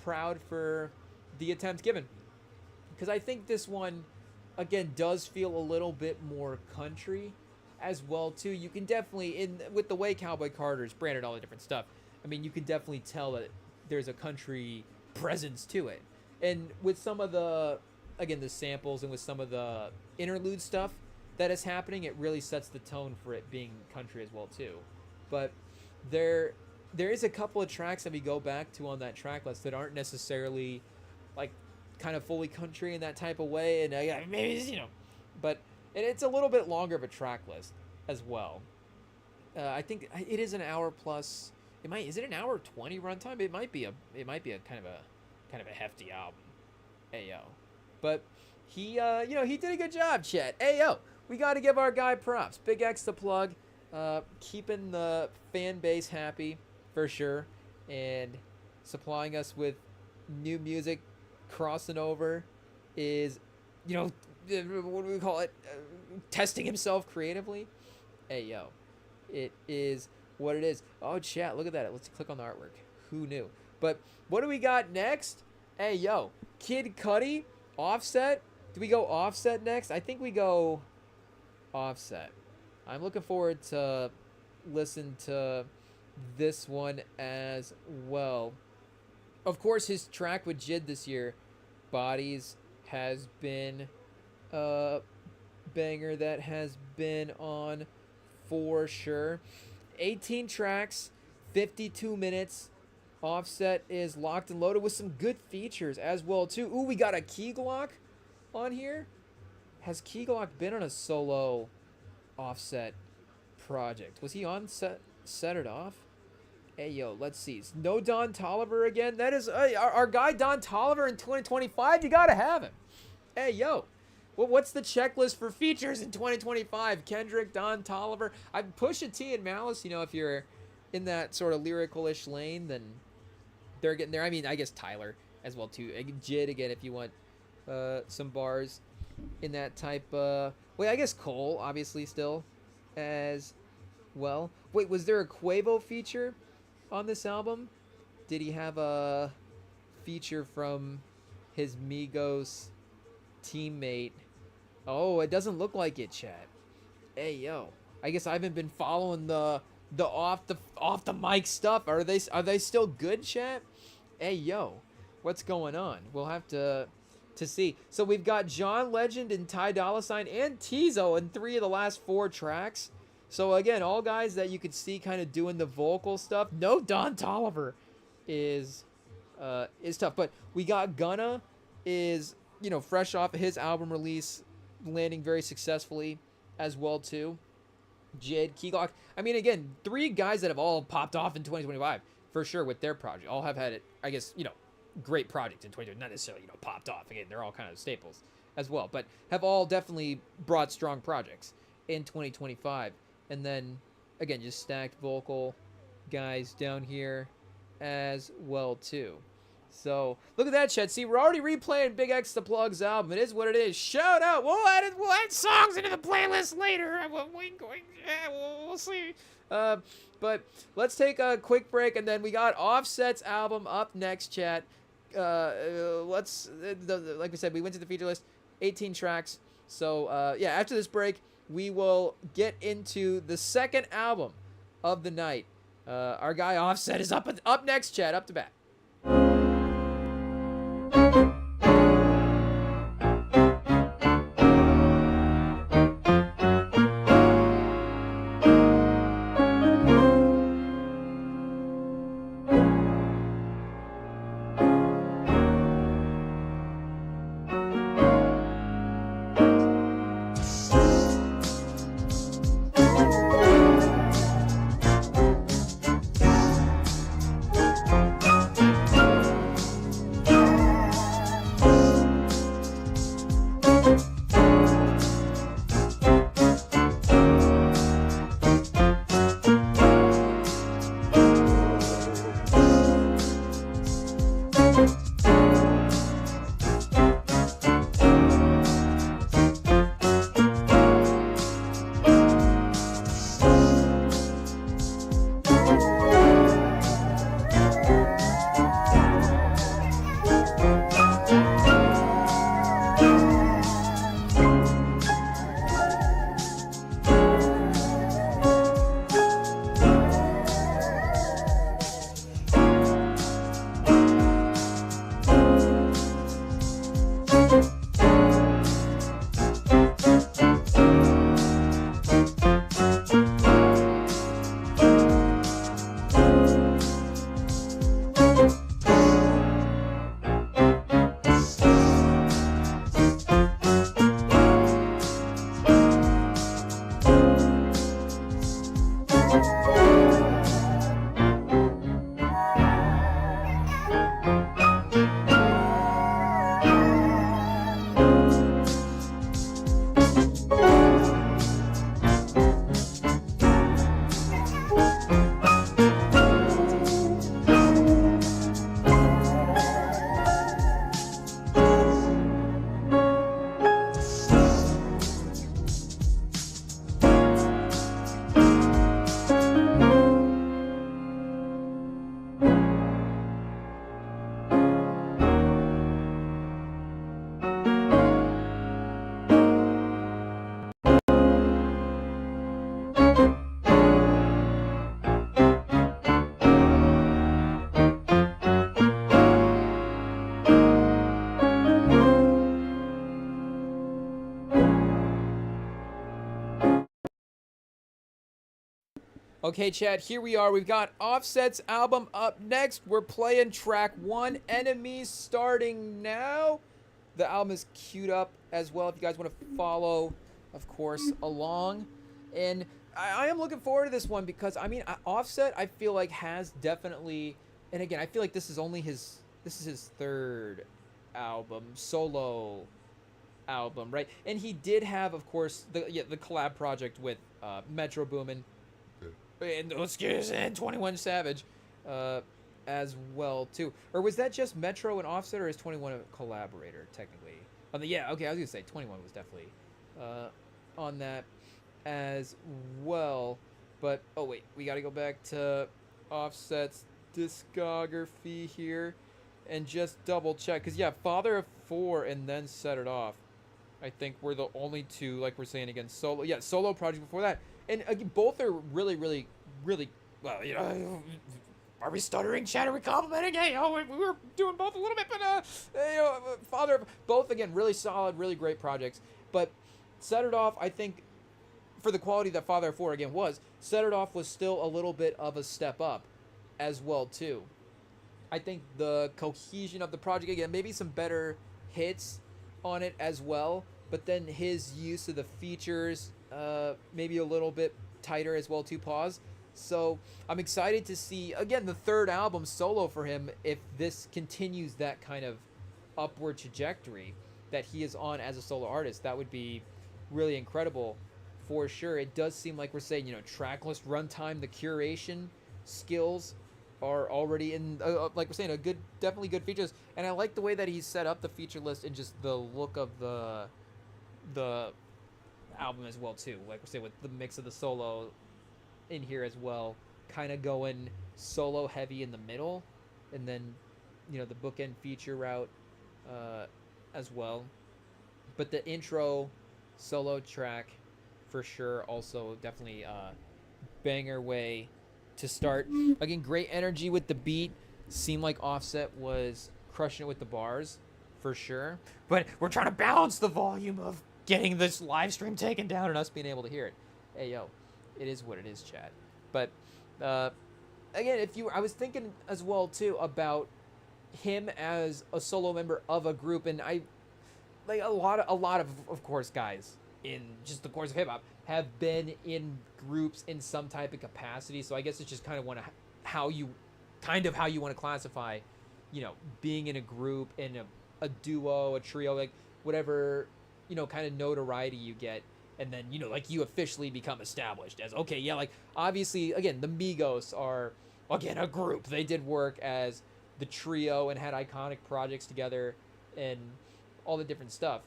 proud for the attempt given. Because I think this one, again, does feel a little bit more country as well, too. You can definitely, with the way Cowboy Carter's branded all the different stuff, I mean, you can definitely tell that there's a country presence to it. And with some of the samples and with some of the interlude stuff that is happening, it really sets the tone for it being country as well, too. But there is a couple of tracks that we go back to on that track list that aren't necessarily like kind of fully country in that type of way, and maybe but it's a little bit longer of a track list as well. I think it is an hour plus. Is it an hour 20 runtime? It might be a kind of a hefty album. Ayo, but he he did a good job, Chet. Ayo, we got to give our guy props. Bigxthaplug, keeping the fan base happy for sure, and supplying us with new music. Crossing over is, what do we call it? Testing himself creatively. Hey, yo, it is what it is. Oh, chat, look at that. Let's click on the artwork. Who knew? But what do we got next? Hey, yo, Kid Cudi, Offset. Do we go Offset next? I think we go Offset. I'm looking forward to listen to this one as well. Of course, his track with Jid this year, Bodies, has been a banger that has been on for sure. 18 tracks, 52 minutes. Offset is locked and loaded with some good features as well, too. Ooh, we got a Key Glock on here. Has Key Glock been on a solo Offset project? Was he on Set It Off? Hey, yo, let's see. No Don Toliver again. That is our guy Don Toliver in 2025. You got to have him. Hey, yo. Well, what's the checklist for features in 2025? Kendrick, Don Toliver. I'd push a T and Malice. If you're in that sort of lyrical-ish lane, then they're getting there. I mean, I guess Tyler as well, too. Jid, again, if you want some bars in that type. Wait, I guess Cole, obviously, still as well. Wait, was there a Quavo feature on this album? Did he have a feature from his Migos teammate? Oh, it doesn't look like it, chat. Hey, yo, I guess I haven't been following the off the mic stuff. Are they still good, chat? Hey, yo, what's going on? We'll have to see. So we've got John Legend and Ty Dolla $ign and Tizo in 3 of the last 4 tracks. So again, all guys that you could see kind of doing the vocal stuff. No Don Tolliver is tough, but we got Gunna is, you know, fresh off his album release, landing very successfully as well too. Jid, Keylock. I mean, again, 3 guys that have all popped off in 2025 for sure with their project. All have had it, I guess, you know, great projects in 2020. Not necessarily, you know, popped off. Again, they're all kind of staples as well, but have all definitely brought strong projects in 2025. And then, again, just stacked vocal guys down here as well too. So look at that, Chet. See, we're already replaying Bigxthaplug's album. It is what it is. Shout out. We'll add songs into the playlist later. We'll see. But let's take a quick break, and then we got Offset's album up next, chat. Like we said, we went to the feature list, 18 tracks. So yeah, after this break, we will get into the second album of the night. Our guy Offset is up next, chat. Up to bat. Okay, Chad, here we are. We've got Offset's album up next. We're playing track 1, Enemies, starting now. The album is queued up as well if you guys want to follow, of course, along. And I am looking forward to this one because, I mean, Offset, I feel like, has definitely... And again, I feel like this is his 3rd album, solo album, right? And he did have, of course, the collab project with Metro Boomin and 21 Savage as well too. Or was that just Metro and Offset, or is 21 a collaborator technically? Yeah, okay, I was gonna say 21 was definitely on that as well. But oh wait, we gotta go back to Offset's discography here and just double check, because yeah, Father of 4 and then Set It Off, I think we're the only 2, like we're saying again, solo project before that. And again, both are really, really, really, well, you know, are we stuttering, Chad? Are we complimenting? Hey, we were doing both a little bit, but, you know, Father, both, again, really solid, really great projects. But Set It Off, I think, for the quality that Father 4 again was, Set It Off was still a little bit of a step up as well too. I think the cohesion of the project, again, maybe some better hits on it as well, but then his use of the features, maybe a little bit tighter as well too. Pause. So I'm excited to see, again, the third album solo for him, if this continues that kind of upward trajectory that he is on as a solo artist. That would be really incredible for sure. It does seem like we're saying, track list runtime, the curation skills are already in, like we're saying, definitely good features. And I like the way that he's set up the feature list and just the look of the album as well too. Like we're saying, with the mix of the solo in here as well, kind of going solo heavy in the middle, and then the bookend feature route as well. But the intro solo track for sure, also definitely banger way to start. Again, great energy with the beat. Seemed like Offset was crushing it with the bars for sure, but we're trying to balance the volume of getting this live stream taken down and us being able to hear it. Hey yo, it is what it is, chat. But again, I was thinking as well too about him as a solo member of a group, and I like a lot of course, guys in just the course of hip hop have been in groups in some type of capacity. So I guess it's just kind of how you want to classify, being in a group, in a duo, a trio, like whatever, kind of notoriety you get. And then, like you officially become established as, okay, yeah, like obviously, again, the Migos are, again, a group. They did work as the trio and had iconic projects together and all the different stuff.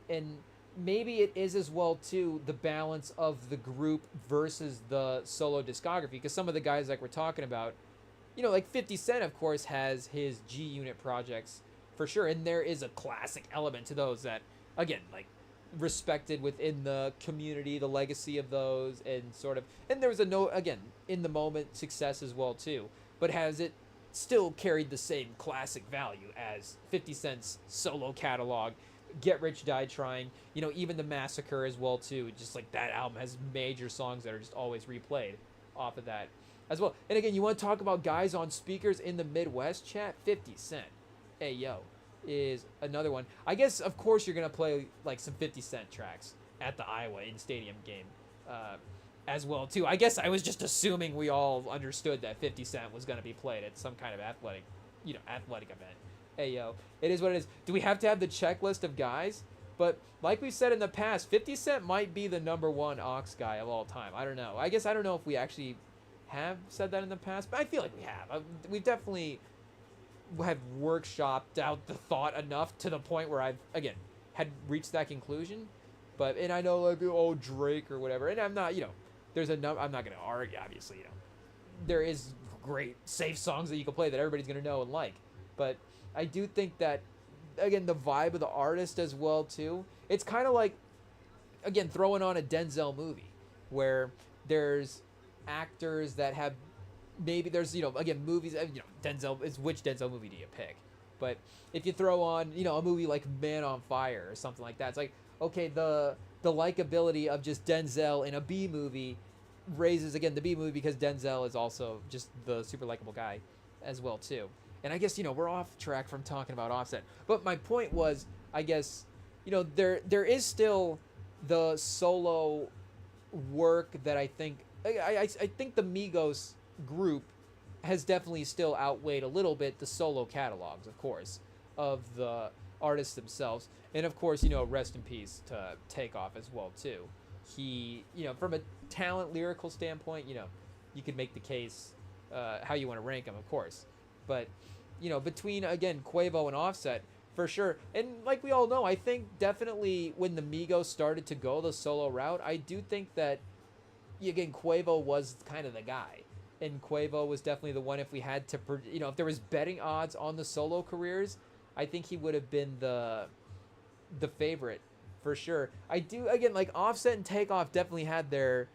And maybe it is as well, too, the balance of the group versus the solo discography. Because some of the guys like we're talking about, like 50 Cent, of course, has his G-Unit projects for sure. And there is a classic element to those that, again, like, respected within the community, the legacy of those, and sort of, and there was again, in the moment success as well too, but has it still carried the same classic value as 50 Cent's solo catalog, Get Rich Die Trying, even the Massacre as well too. Just like that album has major songs that are just always replayed off of that as well. And again, you want to talk about guys on speakers in the Midwest, chat? 50 Cent, hey yo, is another one. I guess, of course, you're going to play like some 50 Cent tracks at the Iowa in-stadium game as well, too. I guess I was just assuming we all understood that 50 Cent was going to be played at some kind of athletic event. Hey, yo, it is what it is. Do we have to have the checklist of guys? But like we've said in the past, 50 Cent might be the #1 aux guy of all time. I don't know. I guess I don't know if we actually have said that in the past, but I feel like we have. We've definitely have workshopped out the thought enough to the point where I've, again, had reached that conclusion. But, and I know, like, oh, Drake or whatever, and I'm not, there's I'm not going to argue, obviously, there is great safe songs that you can play that everybody's going to know and like. But I do think that, again, the vibe of the artist as well, too, it's kind of like, again, throwing on a Denzel movie where there's actors that have, maybe there's, again, movies, Denzel, is which Denzel movie do you pick? But if you throw on, a movie like Man on Fire or something like that, it's like, okay, the likability of just Denzel in a B movie raises, again, the B movie because Denzel is also just the super likable guy as well, too. And I guess, we're off track from talking about Offset. But my point was, I guess, there is still the solo work that I think, I think the Migos group has definitely still outweighed a little bit the solo catalogs, of course, of the artists themselves. And of course, rest in peace to Takeoff as well too. He, from a talent lyrical standpoint, you could make the case how you want to rank him, of course. But, between, again, Quavo and Offset, for sure. And like we all know, I think definitely when the Migos started to go the solo route, I do think that, again, Quavo was kind of the guy. And Quavo was definitely the one, if we had to, if there was betting odds on the solo careers, I think he would have been the favorite for sure. I do, again, like Offset and Takeoff definitely had their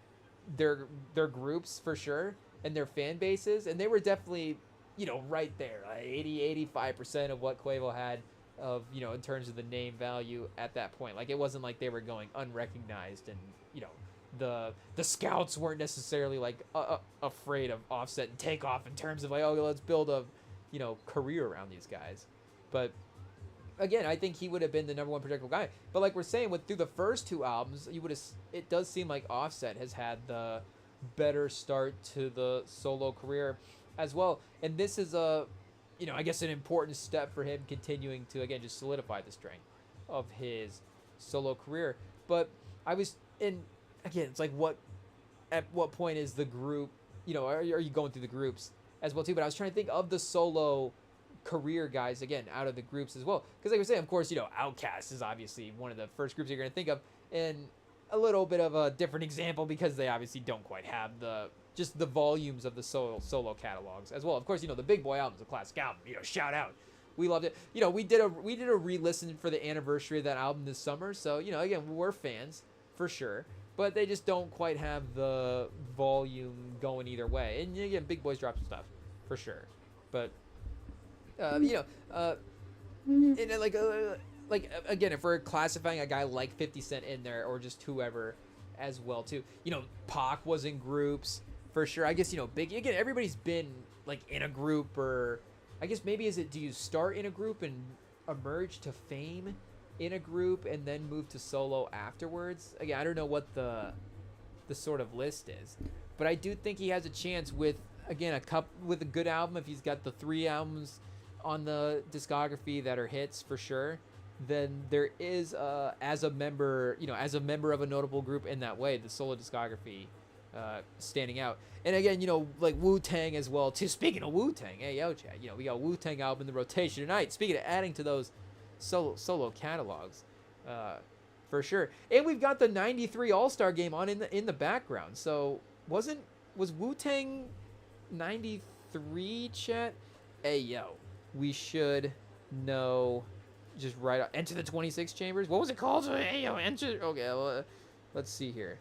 groups for sure and their fan bases, and they were definitely, right there, like 80-85% of what Quavo had of, in terms of the name value at that point. Like, it wasn't like they were going unrecognized and, the scouts weren't necessarily like afraid of Offset and Takeoff in terms of like, oh, let's build a, career around these guys. But again, I think he would have been the number one projectable guy. But like we're saying, through the first two albums, it does seem like Offset has had the better start to the solo career as well. And this is I guess an important step for him, continuing to again just solidify the strength of his solo career. But it's like at what point is the group, are you going through the groups as well too? But I was trying to think of the solo career guys again out of the groups as well, because like I was saying, of course, Outkast is obviously one of the first groups you're going to think of, and a little bit of a different example because they obviously don't quite have the volumes of the solo catalogs as well. Of course, the Big Boy album is a classic album. Shout out, we loved it. We did a re-listen for the anniversary of that album this summer, so again, we're fans for sure, but they just don't quite have the volume going either way. And again, Big Boy's dropped some stuff for sure, but and like again, if we're classifying a guy like 50 Cent in there, or just whoever as well too, Pac was in groups for sure. I guess Biggie, again, everybody's been like in a group, or I guess maybe do you start in a group and emerge to fame in a group and then move to solo afterwards? Again, I don't know what the sort of list is, but I do think he has a chance with again with a good album. If he's got the 3 albums on the discography that are hits for sure, then there is as a member of a notable group in that way, the solo discography standing out. And again, like Wu-Tang as well too. Speaking of Wu-Tang, hey yo chat, we got Wu-Tang album in the rotation tonight. Speaking of adding to those solo catalogs, for sure. And we've got the '93 All-Star Game on in the background. So was Wu-Tang '93 chat? Hey yo, we should know just right out. Enter the 26 Chambers. What was it called? Hey yo, enter. Okay, well, let's see here.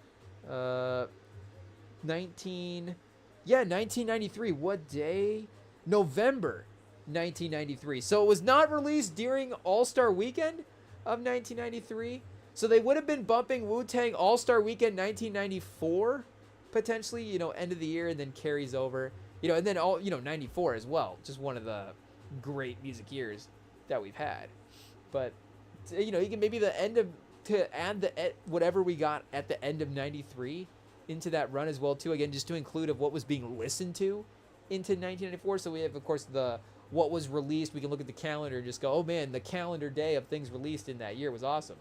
1993. What day? November 1993. So it was not released during All-Star Weekend of 1993. So they would have been bumping Wu-Tang All-Star Weekend 1994 potentially, end of the year, and then carries over, and then 94 as well. Just one of the great music years that we've had. But you can maybe to add whatever we got at the end of 93 into that run as well too, again just to include of what was being listened to into 1994. So we have, of course, what was released. We can look at the calendar and just go, oh man, the calendar day of things released in that year was awesome.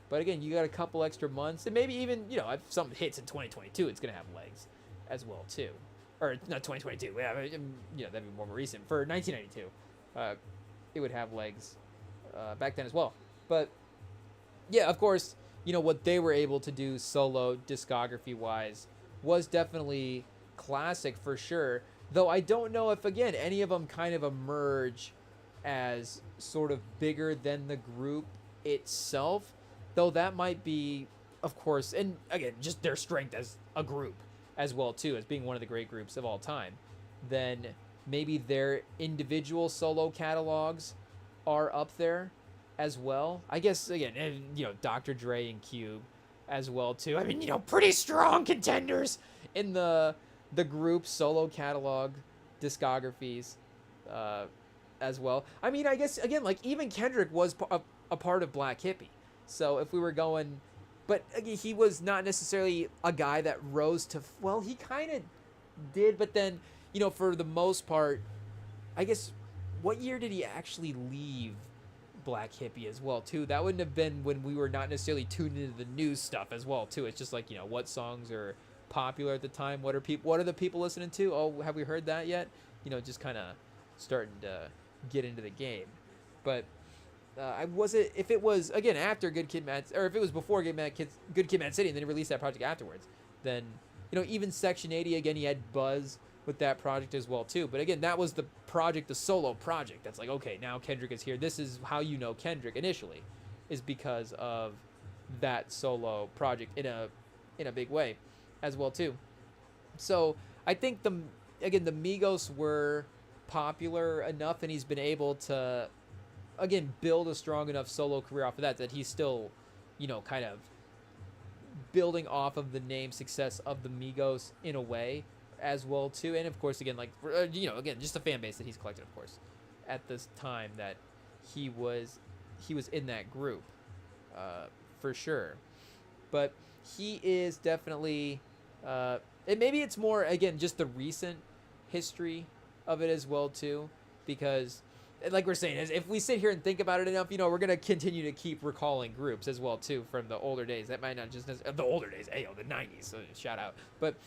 But again, you got a couple extra months, and maybe even if something hits in 2022, it's gonna have legs as well too. Or not 2022, that'd be more recent. For 1992 it would have legs back then as well. But yeah, of course, what they were able to do solo discography wise was definitely classic for sure. Though I don't know if, again, any of them kind of emerge as sort of bigger than the group itself. Though that might be, of course, and again, just their strength as a group as well too, as being one of the great groups of all time. Then maybe their individual solo catalogs are up there as well. I guess, again, Dr. Dre and Cube as well too. I mean, pretty strong contenders in the group solo catalog discographies as well. I mean, I guess, again, like even Kendrick was a part of Black Hippie. So if we were going, but again, he was not necessarily a guy that rose to, well, he kind of did, but then, for the most part, I guess, what year did he actually leave Black Hippie as well too? That wouldn't have been when we were not necessarily tuned into the news stuff as well too. It's just like, what songs are popular at the time? What are the people listening to? Oh, have we heard that yet? Just kind of starting to get into the game. But if it was again after Good Kid, Mad, or if it was before Good Kid, Mad City, and then he released that project afterwards, then even Section 80, again, he had buzz with that project as well too. But again, that was the solo project. That's like, okay, now Kendrick is here. This is how Kendrick initially, is because of that solo project in a big way as well too. So I think the Migos were popular enough, and he's been able to again build a strong enough solo career off of that he's still kind of building off of the name success of the Migos in a way as well too, and of course again like again just the fan base that he's collected, of course, at this time that he was in that group, for sure. But he is definitely, and maybe it's more again just the recent history of it as well too, because like we're saying, if we sit here and think about it enough, we're gonna continue to keep recalling groups as well too from the older days. That might not just the older days, the '90s. So shout out, but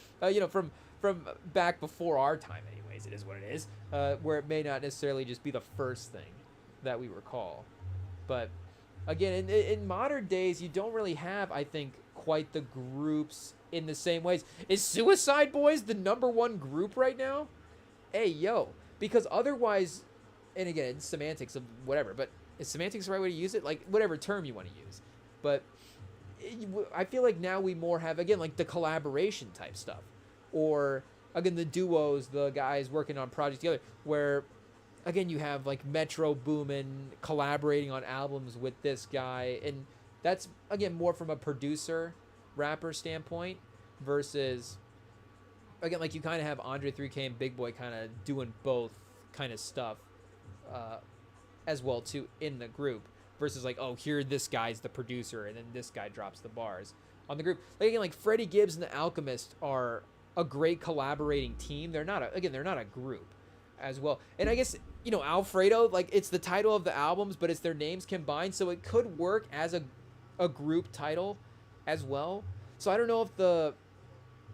from back before our time, anyways, it is what it is. Where it may not necessarily just be the first thing that we recall, but again, in modern days, you don't really have, I think, quite the groups in the same ways. Is Suicide Boys the #1 group right now? Hey yo, because otherwise. And again, it's semantics of whatever, but is semantics the right way to use it? Like, whatever term you want to use. But I feel like now we more have, again, like the collaboration type stuff. Or, again, the duos, the guys working on projects together, where, again, you have, like, Metro Boomin collaborating on albums with this guy. And that's, again, more from a producer, rapper standpoint versus, again, like, you kind of have Andre 3K and Big Boy kind of doing both kind of stuff. As well too in the group versus like, oh, here this guy's the producer and then this guy drops the bars on the group. Like again, like Freddie Gibbs and the Alchemist are a great collaborating team. They're not a group as well. And I guess Alfredo, like it's the title of the albums, but it's their names combined, so it could work as a group title as well. So I don't know if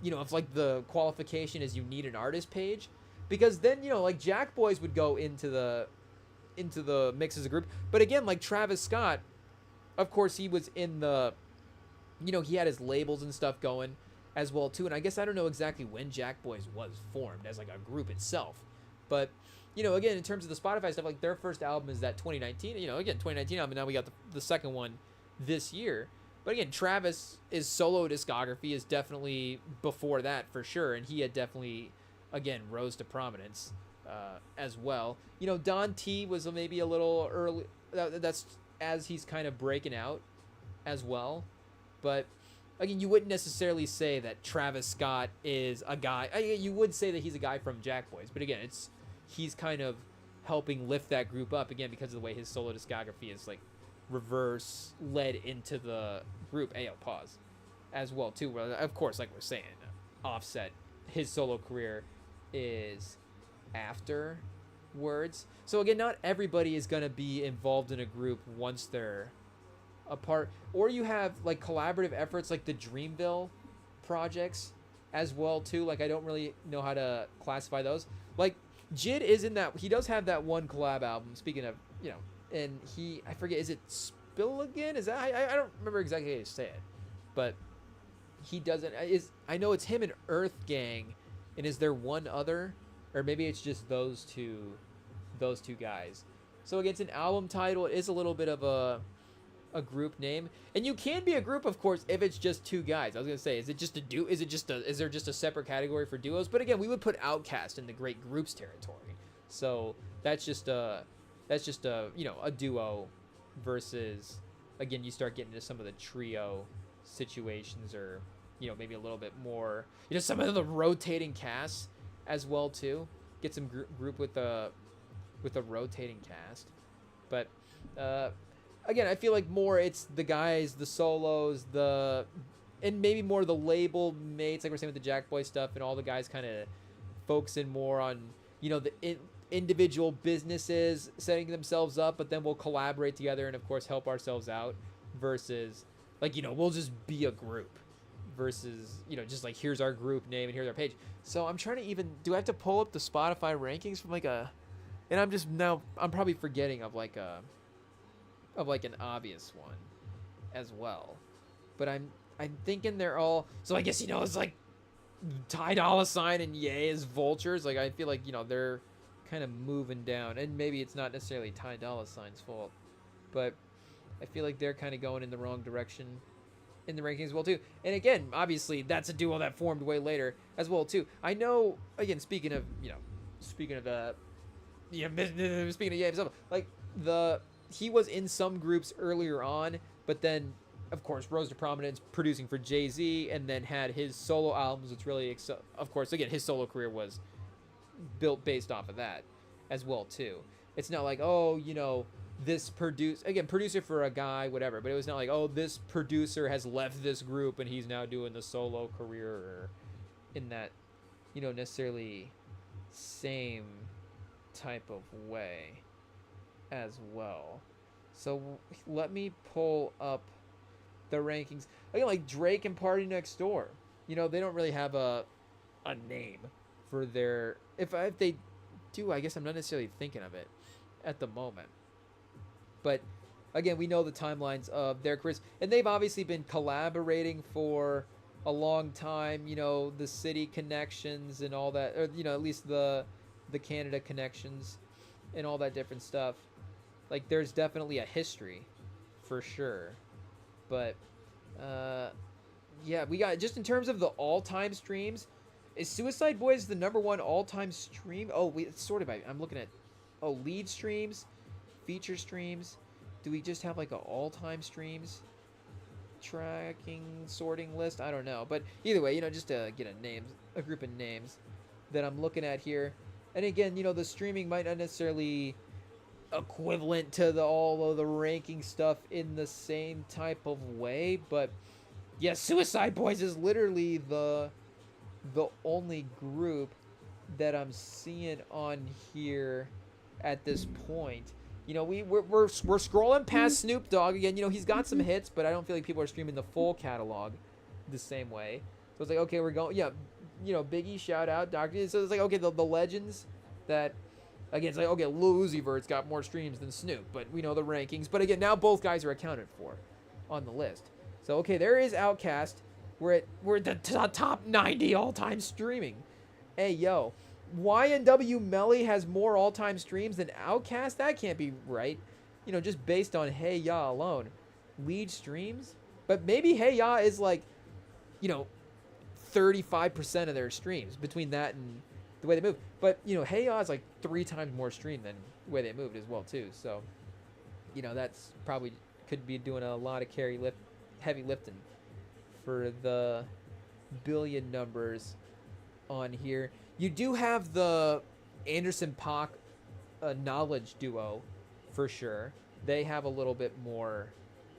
if like the qualification is you need an artist page, because then like Jack Boys would go into the mix as a group. But again, like Travis Scott, of course he was in the he had his labels and stuff going as well too. And I guess I don't know exactly when Jack Boys was formed as like a group itself. But again, in terms of the Spotify stuff, like their first album is that 2019, again 2019 album, and now we got the second one this year. But again, Travis's solo discography is definitely before that for sure, and he had definitely again rose to prominence as well. Don T was maybe a little early. That's as he's kind of breaking out as well. But again, you wouldn't necessarily say that Travis Scott is a guy. You would say that he's a guy from Jack Boys, but again, he's kind of helping lift that group up again because of the way his solo discography is like reverse led into the group. Pause as well too. Where of course, like we're saying, Offset, his solo career is afterwards. So again, not everybody is going to be involved in a group once they're apart. Or you have like collaborative efforts like the Dreamville projects as well too. Like I don't really know how to classify those. Like Jid is in that. He does have that one collab album. Speaking of, and I forget, is it Spill Again? Is that I don't remember exactly how to say it, but he doesn't. I know it's him and Earth Gang. And is there one other, or maybe it's just those two guys? So again, it's an album title. It is a little bit of a group name, and you can be a group, of course, if it's just two guys. I was gonna say, is there just a separate category for duos? But again, we would put Outkast in the great groups territory. So that's just a duo versus, again, you start getting into some of the trio situations, or maybe a little bit more, some of the rotating casts as well too. Get some group with a rotating cast. But again, I feel like more it's the guys, the solos, and maybe more the label mates, like we're saying with the Jack Boy stuff, and all the guys kind of focusing more on the individual businesses setting themselves up, but then we'll collaborate together and of course help ourselves out, versus like we'll just be a group. Versus, just like here's our group name and here's our page. So I'm trying to do I have to pull up the Spotify rankings from and I'm probably forgetting of an obvious one as well. But I'm thinking they're all, so I guess it's like Ty Dolla $ign and Ye as vultures. Like I feel like they're kind of moving down, and maybe it's not necessarily Ty Dolla $ign's fault, but I feel like they're kind of going in the wrong direction in the rankings as well too. And again, obviously that's a duo that formed way later as well too. I know, again, speaking of Ye himself, like he was in some groups earlier on, but then of course, rose to prominence producing for Jay-Z, and then had his solo albums, which really, of course, again, his solo career was built based off of that as well, too. It's not like, oh, you know, this producer for a guy, whatever, but it was not like, oh, this producer has left this group and he's now doing the solo career, or in that, you know, necessarily same type of way as well. So let me pull up the rankings. Again, like Drake and Party Next Door, you know, they don't really have a name for their, if they do, I guess I'm not necessarily thinking of it at the moment. But again, we know the timelines of their careers, and they've obviously been collaborating for a long time. You know, the city connections and all that, or you know, at least the Canada connections and all that different stuff. Like, there's definitely a history, for sure. But yeah, we got, just in terms of the all-time streams, is Suicide Boys the #1 all-time stream? Oh, it's sorted by, I'm looking at, lead streams, feature streams. Do we just have like a all-time streams tracking sorting list? I don't know, but either way, you know, just to get a group of names that I'm looking at here. And again, you know, the streaming might not necessarily equivalent to all of the ranking stuff in the same type of way, but yeah, Suicide Boys is literally the only group that I'm seeing on here at this point. You know, we're scrolling past Snoop Dogg again. You know, he's got some hits, but I don't feel like people are streaming the full catalog the same way. So it's like, okay, we're going, yeah, you know, Biggie, shout out, Dr. So it's like, okay, the legends that, again, it's like, okay, Lil Uzi Vert's got more streams than Snoop, but we know the rankings. But again, now both guys are accounted for on the list. So, okay, there is Outkast. We're at the top 90 all-time streaming. Hey, yo. YNW Melly has more all-time streams than Outkast? That can't be right. You know, just based on Hey Ya alone. Lead streams? But maybe Hey Ya is like, you know, 35% of their streams between that and the way they move. But, you know, Hey Ya is like 3 times more stream than the way they moved as well, too. So, you know, that's probably could be doing a lot of heavy lifting for the billion numbers on here. You do have the Anderson .Pac knowledge duo for sure. They have a little bit more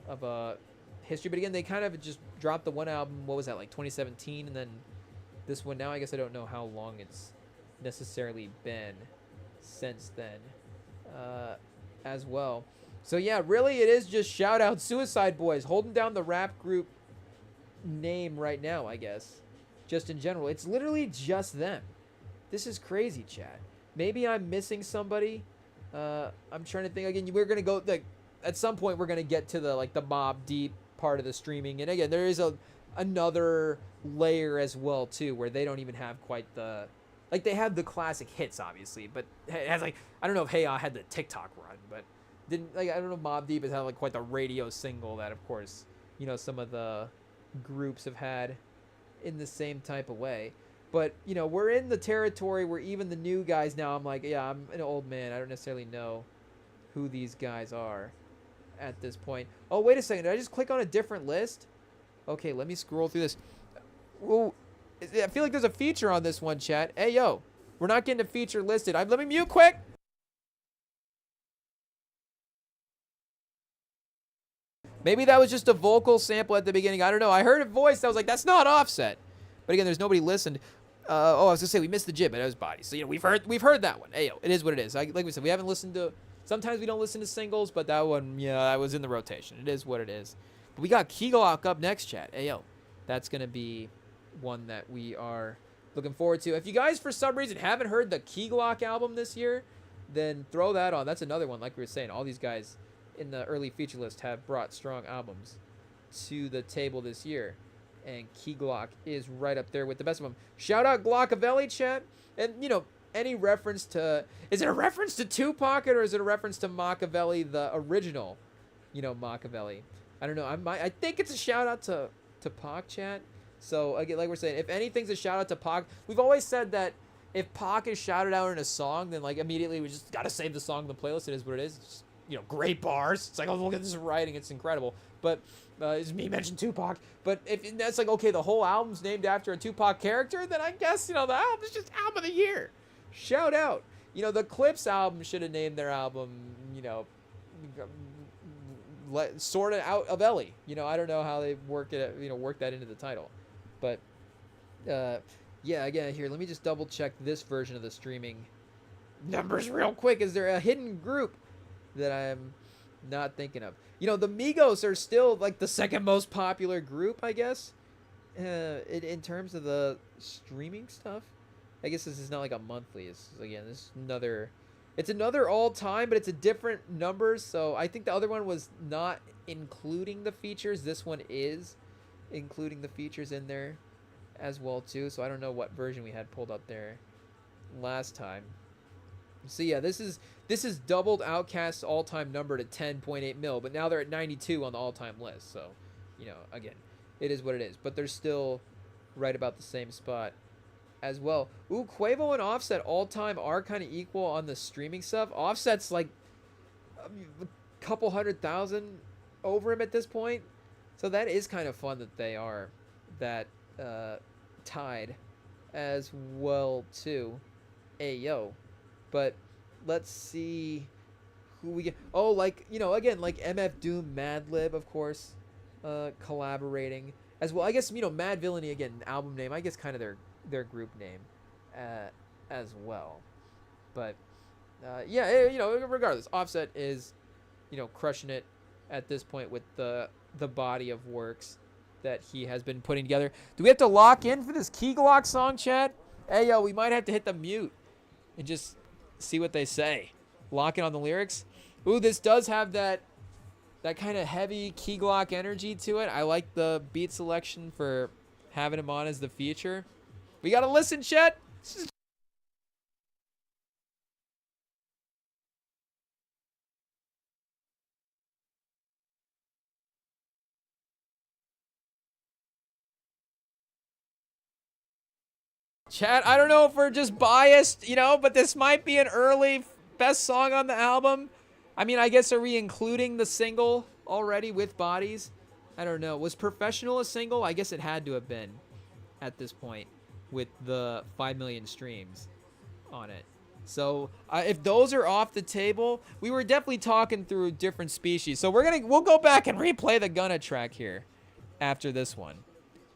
of a history, but again, they kind of just dropped the one album. What was that, like 2017, and then this one now? I guess I don't know how long it's necessarily been since then as well. So yeah, really it is just shout out Suicide Boys holding down the rap group name right now, I guess. Just in general, it's literally just them. This is crazy, chat. Maybe I'm missing somebody. I'm trying to think. Again, we're gonna go like at some point we're gonna get to the Mobb Deep part of the streaming, and again there is another layer as well too, where they don't even have quite the, like, they have the classic hits obviously, but it has like, I don't know if Hey Ya had the TikTok run, but didn't, like, I don't know if Mobb Deep has had like quite the radio single that of course, you know, some of the groups have had in the same type of way. But, you know, we're in the territory where even the new guys now, I'm like, yeah, I'm an old man. I don't necessarily know who these guys are at this point. Oh, wait a second. Did I just click on a different list? Okay, let me scroll through this. Ooh, I feel like there's a feature on this one, chat. Hey, yo, we're not getting a feature listed. Let me mute quick. Maybe that was just a vocal sample at the beginning. I don't know. I heard a voice. I was like, that's not Offset. But again, there's nobody listened. I was gonna say we missed the Jib, but it was Body. So, you know, we've heard that one. Hey, yo, it is what it is. Like we said, we haven't listened to. Sometimes we don't listen to singles, but that one, yeah, that was in the rotation. It is what it is. But we got Key Glock up next, chat. Hey, yo, that's gonna be one that we are looking forward to. If you guys for some reason haven't heard the Key Glock album this year, then throw that on. That's another one. Like we were saying, all these guys in the early feature list have brought strong albums to the table this year. And Key Glock is right up there with the best of them. Shout out Glockavelli, chat. And, you know, any reference to... Is it a reference to Tupac, or is it a reference to Machiavelli, the original, you know, Machiavelli? I don't know. I think it's a shout out to Pac, chat. So, again, like we're saying, if anything's a shout out to Pac, we've always said that if Pac is shouted out in a song, then, like, immediately we just got to save the song in the playlist. It is what it is. It's just, you know, great bars. It's like, oh, look at this writing. It's incredible. But Is me mentioned Tupac, but if that's like, okay, the whole album's named after a Tupac character, then I guess, the album is just album of the year. Shout out. The Clips album should have named their album, sort of out of Ellie. I don't know how they work that into the title, but yeah, again, here, let me just double check this version of the streaming numbers real quick. Is there a hidden group that I'm not thinking of? The Migos are still like the second most popular group, I guess, in terms of the streaming stuff. I guess this is not like a monthly. This is another all time, but it's a different number. So I think the other one was not including the features. This one is including the features in there as well too. So I don't know what version we had pulled up there last time. So yeah, this is doubled Outkast's all-time number to 10.8 mil, but now they're at 92 on the all-time list. So, again, it is what it is. But they're still right about the same spot as well. Ooh, Quavo and Offset all-time are kind of equal on the streaming stuff. Offset's like a couple 100,000 over him at this point. So that is kind of fun that they are that tied as well too. Ayo. But let's see who we get. Oh, again, like MF Doom, Madlib, of course, collaborating as well. I guess, Mad Villainy, again, album name. I guess kind of their group name as well. But, yeah, regardless, Offset is, crushing it at this point with the body of works that he has been putting together. Do we have to lock in for this Key Glock song, chat? Hey, yo, we might have to hit the mute and just see what they say. Lock in on the lyrics. Ooh, this does have that kind of heavy Key Glock energy to it. I like the beat selection for having him on as the feature. We gotta listen, chat. Chat, I don't know if we're just biased, but this might be an early best song on the album. I mean, I guess, are we including the single already with Bodies? I don't know. Was Professional a single? I guess it had to have been at this point with the 5 million streams on it. So if those are off the table, we were definitely talking through different species. So we'll go back and replay the Gunna track here after this one.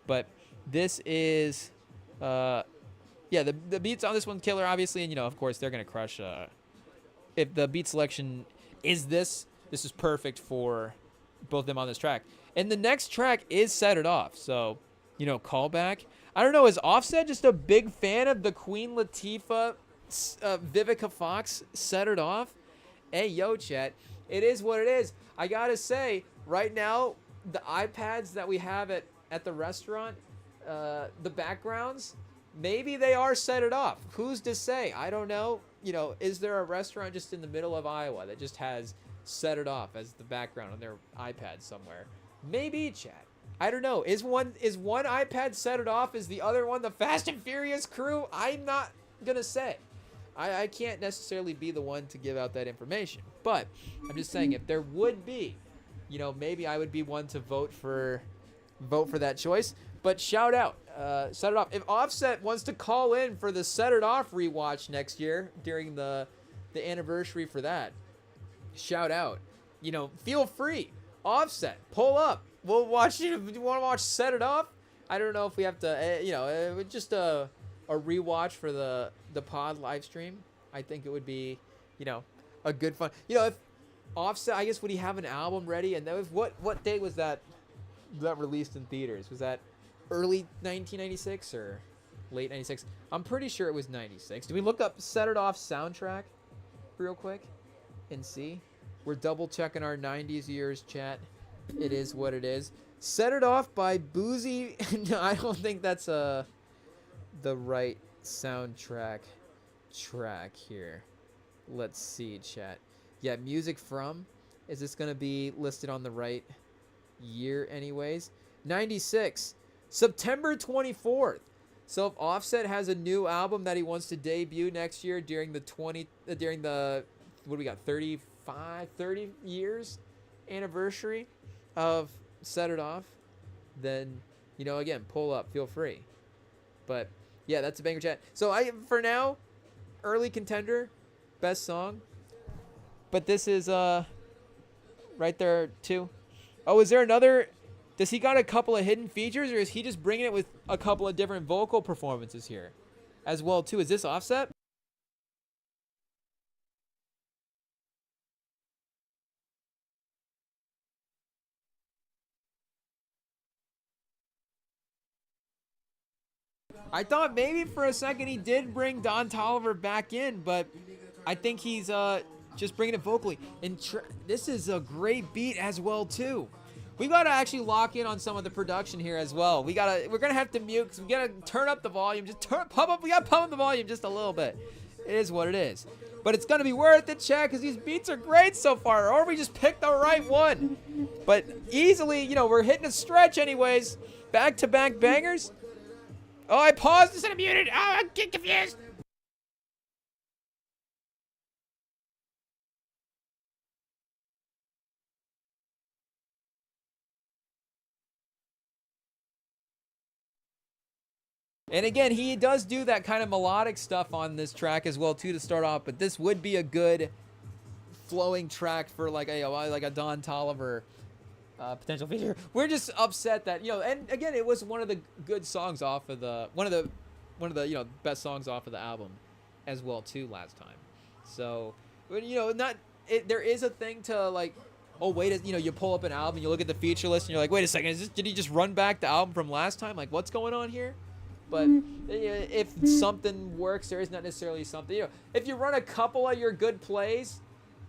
But this is yeah, the beats on this one's killer, obviously, and of course they're gonna crush. If the beat selection is this is perfect for both of them on this track. And the next track is Set It Off. So, callback. I don't know, is Offset just a big fan of the Queen Latifah, Vivica Fox Set It Off? Hey, yo, chat. It is what it is. I gotta say, right now, the iPads that we have at the restaurant, the backgrounds, maybe they are Set It Off. Who's to say? I don't know. Is there a restaurant just in the middle of Iowa that just has Set It Off as the background on their iPad somewhere? Maybe, chat. I don't know. Is one iPad Set It Off? Is the other one the Fast and Furious crew? I'm not gonna say. I can't necessarily be the one to give out that information. But I'm just saying, if there would be, maybe I would be one to vote for that choice. But shout out, Set It Off. If Offset wants to call in for the Set It Off rewatch next year during the anniversary for that, shout out. Feel free. Offset, pull up. We'll watch it. If you want to watch Set It Off, I don't know if we have to, just a rewatch for the pod live stream. I think it would be, a good fun. If Offset, I guess, would he have an album ready? And that was what date was that released in theaters? Was that early 1996 or late 96? I'm pretty sure it was 96. Do we look up Set It Off soundtrack real quick and see? We're double checking our 90s years, chat. It is what it is. Set It Off by Boozy. No, I don't think that's the right soundtrack track here. Let's see, chat. Yeah, music from. Is this going to be listed on the right year anyways? 96. September 24th. So if Offset has a new album that he wants to debut next year during the what do we got, 30 years anniversary of Set It Off, then, you know, again, pull up, feel free. But yeah, that's a banger, chat. So for now, early contender, best song. But this is right there too. Oh, is there another? Does he got a couple of hidden features, or is he just bringing it with a couple of different vocal performances here, as well too? Is this Offset? I thought maybe for a second he did bring Don Toliver back in, but I think he's just bringing it vocally. And this is a great beat as well too. We gotta actually lock in on some of the production here as well. We're gonna have to mute because we gotta turn up the volume. We gotta pump up the volume just a little bit. It is what it is. But it's gonna be worth it, chat, because these beats are great so far. Or we just picked the right one. But easily, you know, we're hitting a stretch anyways. Back-to-back bangers. Oh, I paused instead of muted. Oh, I get confused. And again, he does do that kind of melodic stuff on this track as well too to start off. But this would be a good flowing track for like a Don Toliver potential feature. We're just upset that, you know, and again, it was one of the good songs off of the one of the you know, best songs off of the album as well too last time. So, you know, there is a thing to like, oh wait, you know, you pull up an album, you look at the feature list, and you're like, wait a second, did he just run back the album from last time? Like, what's going on here? But if something works, there is not necessarily something. You know, if you run a couple of your good plays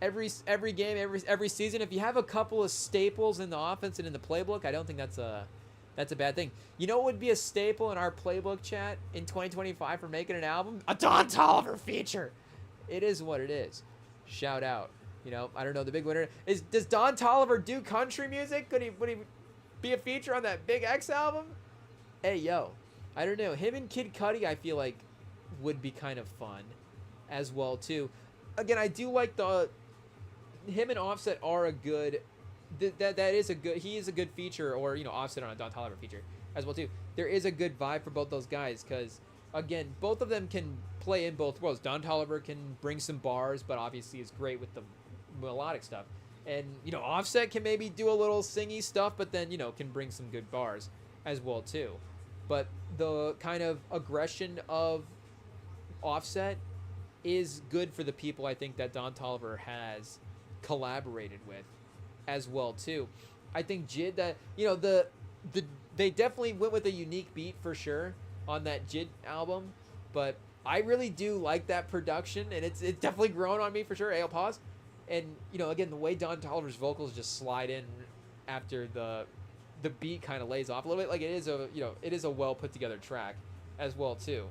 every game, every season, if you have a couple of staples in the offense and in the playbook, I don't think that's a bad thing. You know what would be a staple in our playbook, chat, in 2025 for making an album? A Don Toliver feature. It is what it is. Shout out. You know, I don't know. The big winner does Don Toliver do country music? Would he be a feature on that Big X album? Hey yo. I don't know. Him and Kid Cudi, I feel like, would be kind of fun as well, too. Again, I do like him and Offset are a good... He is a good feature, or, you know, Offset on a Don Toliver feature as well, too. There is a good vibe for both those guys, because, again, both of them can play in both worlds. Don Toliver can bring some bars, but obviously is great with the melodic stuff. And, you know, Offset can maybe do a little singy stuff, but then, you know, can bring some good bars as well, too. But the kind of aggression of Offset is good for the people, I think, that Don Toliver has collaborated with as well too. I think Jid, that, you know, they definitely went with a unique beat for sure on that Jid album, but I really do like that production, and it's definitely grown on me for sure. Pause. And, you know, again, the way Don Toliver's vocals just slide in after the beat kind of lays off a little bit, like it is a well put together track as well too.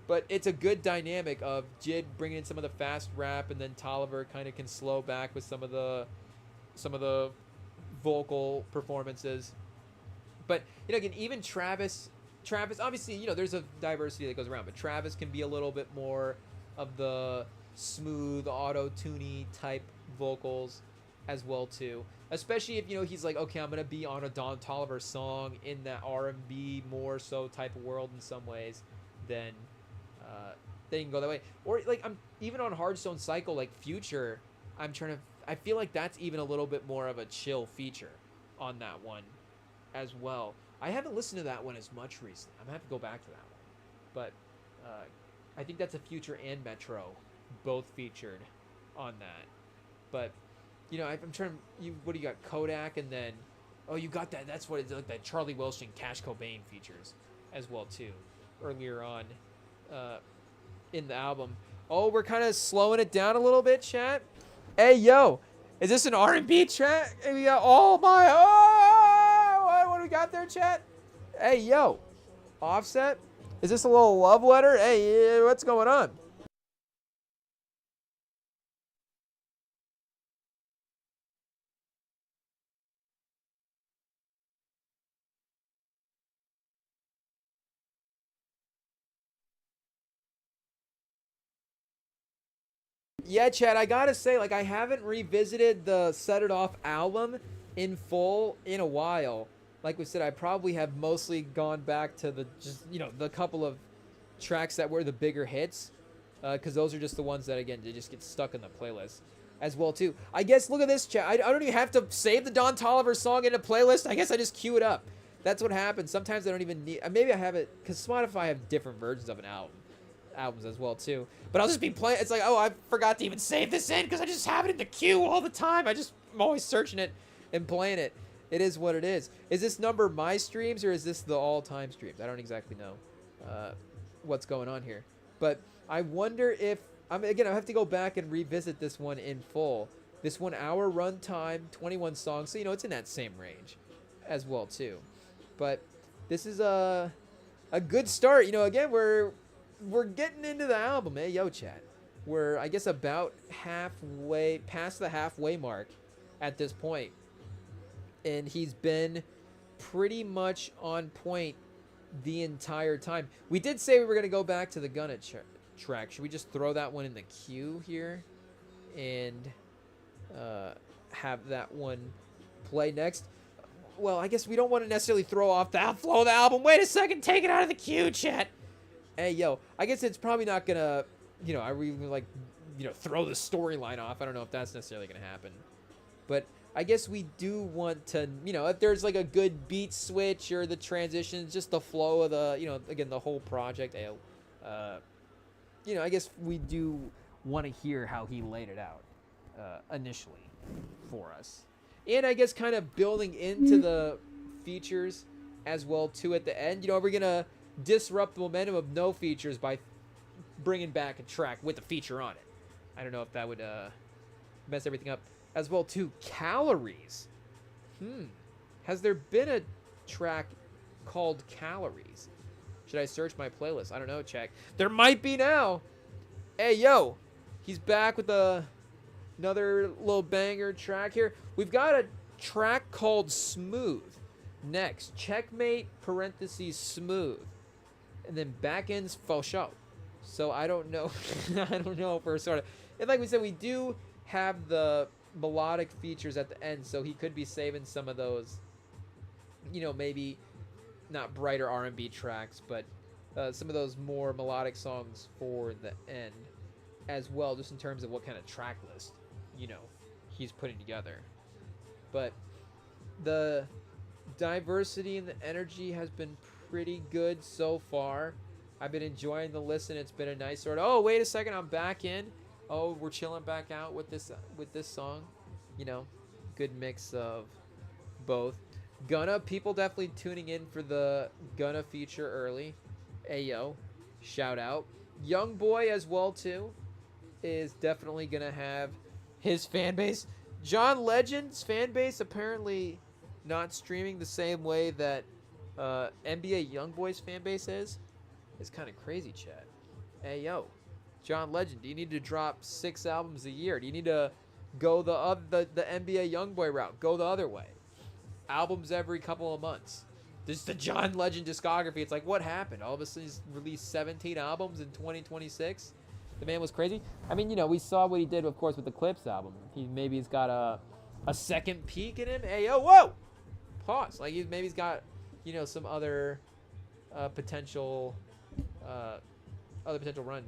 But it's a good dynamic of Jid bringing in some of the fast rap, and then Toliver kind of can slow back with some of the vocal performances. But, you know, again, even Travis, obviously, you know, there's a diversity that goes around, but Travis can be a little bit more of the smooth auto-tuney type vocals as well too. Especially if, you know, he's like, okay, I'm gonna be on a Don Toliver song in that R&B more so type of world in some ways, then they can go that way. Or like, I'm even on Hardstone Cycle, like Future, I feel like that's even a little bit more of a chill feature on that one as well. I haven't listened to that one as much recently. I'm gonna have to go back to that one. But I think that's a Future and Metro both featured on that. But, you know, I'm trying to... What do you got? Kodak, and then... Oh, you got that. That's what it's like, that Charlie Wilson and Cash Cobain features as well, too. Earlier on in the album. Oh, we're kind of slowing it down a little bit, chat. Hey, yo. Is this an R&B track? And we got what do we got there, chat? Hey, yo. Offset? Is this a little love letter? Hey, what's going on? Yeah, Chad, I gotta say, like, I haven't revisited the Set It Off album in full in a while. Like we said, I probably have mostly gone back to the just the couple of tracks that were the bigger hits, because those are just the ones that again they just get stuck in the playlist as well too. I guess look at this chat. I don't even have to save the Don Toliver song in a playlist. I guess I just queue it up. That's what happens. Sometimes I don't even need. Maybe I have it because Spotify have different versions of an albums as well too. But I'll just be playing. It's like, oh, I forgot to even save this in because I just have it in the queue all the time. I'm always searching it and playing it. It is what it is. Is this number my streams or is this the all-time streams? I don't exactly know what's going on here. But I wonder if again, I have to go back and revisit this one in full. This 1 hour runtime, 21 songs. So it's in that same range as well too. But this is a good start. Again, we're getting into the album. Hey, yo, chat. We're, I guess, about halfway, past the halfway mark at this point. And he's been pretty much on point the entire time. We did say we were going to go back to the Gunna track. Should we just throw that one in the queue here and have that one play next? Well, I guess we don't want to necessarily throw off the flow of the album. Wait a second, take it out of the queue, chat. Hey, yo, I guess it's probably not going to, I really like, throw the storyline off. I don't know if that's necessarily going to happen. But I guess we do want to, if there's like a good beat switch or the transitions, just the flow of the, again, the whole project. I guess we do want to hear how he laid it out initially for us. And I guess kind of building into the features as well, too, at the end. We're going to disrupt the momentum of no features by bringing back a track with a feature on it. I don't know if that would mess everything up. As well, too, Calories. Has there been a track called Calories? Should I search my playlist? I don't know, check. There might be now. Hey, yo. He's back with another little banger track here. We've got a track called Smooth. Next, Checkmate, parentheses, Smooth. And then back end's Faux Show. So I don't know. I don't know if we're sort of... And like we said, we do have the melodic features at the end, so he could be saving some of those, maybe not brighter R&B tracks, but some of those more melodic songs for the end as well, just in terms of what kind of track list, he's putting together. But the diversity and the energy has been pretty good so far. I've been enjoying the listen. It's been a nice sort of, oh, wait a second, I'm back in. Oh, we're chilling back out with this song. Good mix of both. Gunna, people definitely tuning in for the Gunna feature early. Ayo, shout out. Young Boy as well too is definitely gonna have his fan base. John Legend's fan base apparently not streaming the same way that NBA YoungBoy's fan base is. It's kind of crazy, Chad. Hey, yo. John Legend, do you need to drop 6 albums a year? Do you need to go the NBA YoungBoy route? Go the other way. Albums every couple of months. This is the John Legend discography. It's like, what happened? All of a sudden, he's released 17 albums in 2026. The man was crazy. I mean, we saw what he did, of course, with the Clips album. He's got a second peak in him. Hey, yo, whoa! Pause. Like, he's got, some other potential run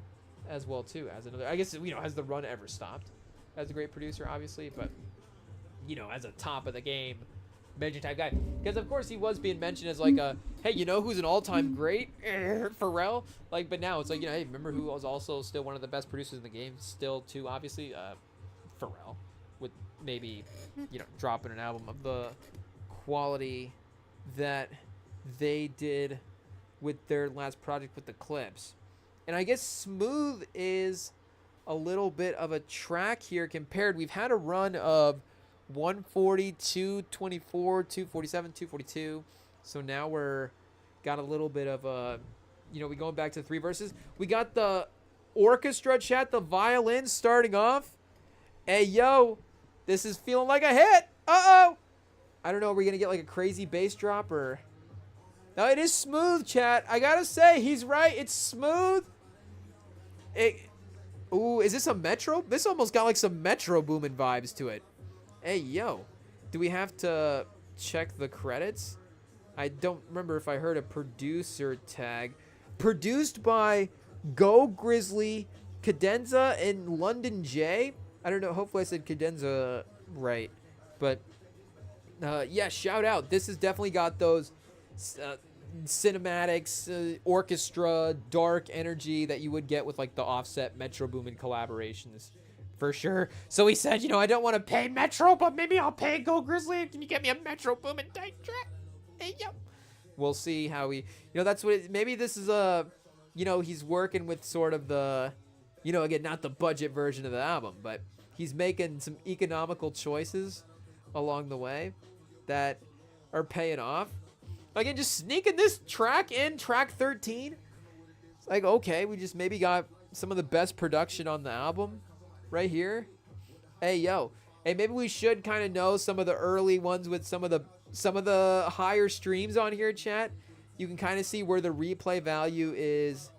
as well too, as another, I guess, has the run ever stopped as a great producer, obviously, but as a top of the game mention type guy, because of course he was being mentioned as like a, hey, who's an all-time great? Pharrell. Like, but now it's like, hey, remember who was also still one of the best producers in the game still too, obviously? Pharrell, with maybe dropping an album of the quality that they did with their last project with the Clips. And I guess Smooth is a little bit of a track here compared. We've had a run of 140, 224, 247, 242. So now we're got a little bit of a, we going back to 3 verses. We got the orchestra chat, the violin starting off. Hey, yo, this is feeling like a hit. Uh-oh. I don't know. Are we going to get like a crazy bass drop or... No, it is smooth, chat. I gotta say, he's right. It's smooth. Ooh, is this a Metro? This almost got like some Metro Boomin vibes to it. Hey, yo. do we have to check the credits? I don't remember if I heard a producer tag. Produced by Go Grizzly, Cadenza, and London J. I don't know. Hopefully I said Cadenza right. But, yeah, shout out. This has definitely got those cinematics, orchestra, dark energy that you would get with, like, the Offset Metro Boomin collaborations. For sure. So he said, you know, I don't want to pay Metro, but maybe I'll pay Go Grizzly. Can you get me a Metro Boomin type track? Hey, yo. We'll see how he, you know, that's what, maybe this is you know, he's working with sort of the, you know, again, not the budget version of the album, but he's making some economical choices along the way that are paying off. Again, just sneaking this track in, track 13. It's like, okay, we just maybe got some of the best production on the album right here. Hey, yo. Hey, maybe we should kind of know some of the early ones with some of the higher streams on here, chat. You can kind of see where the replay value is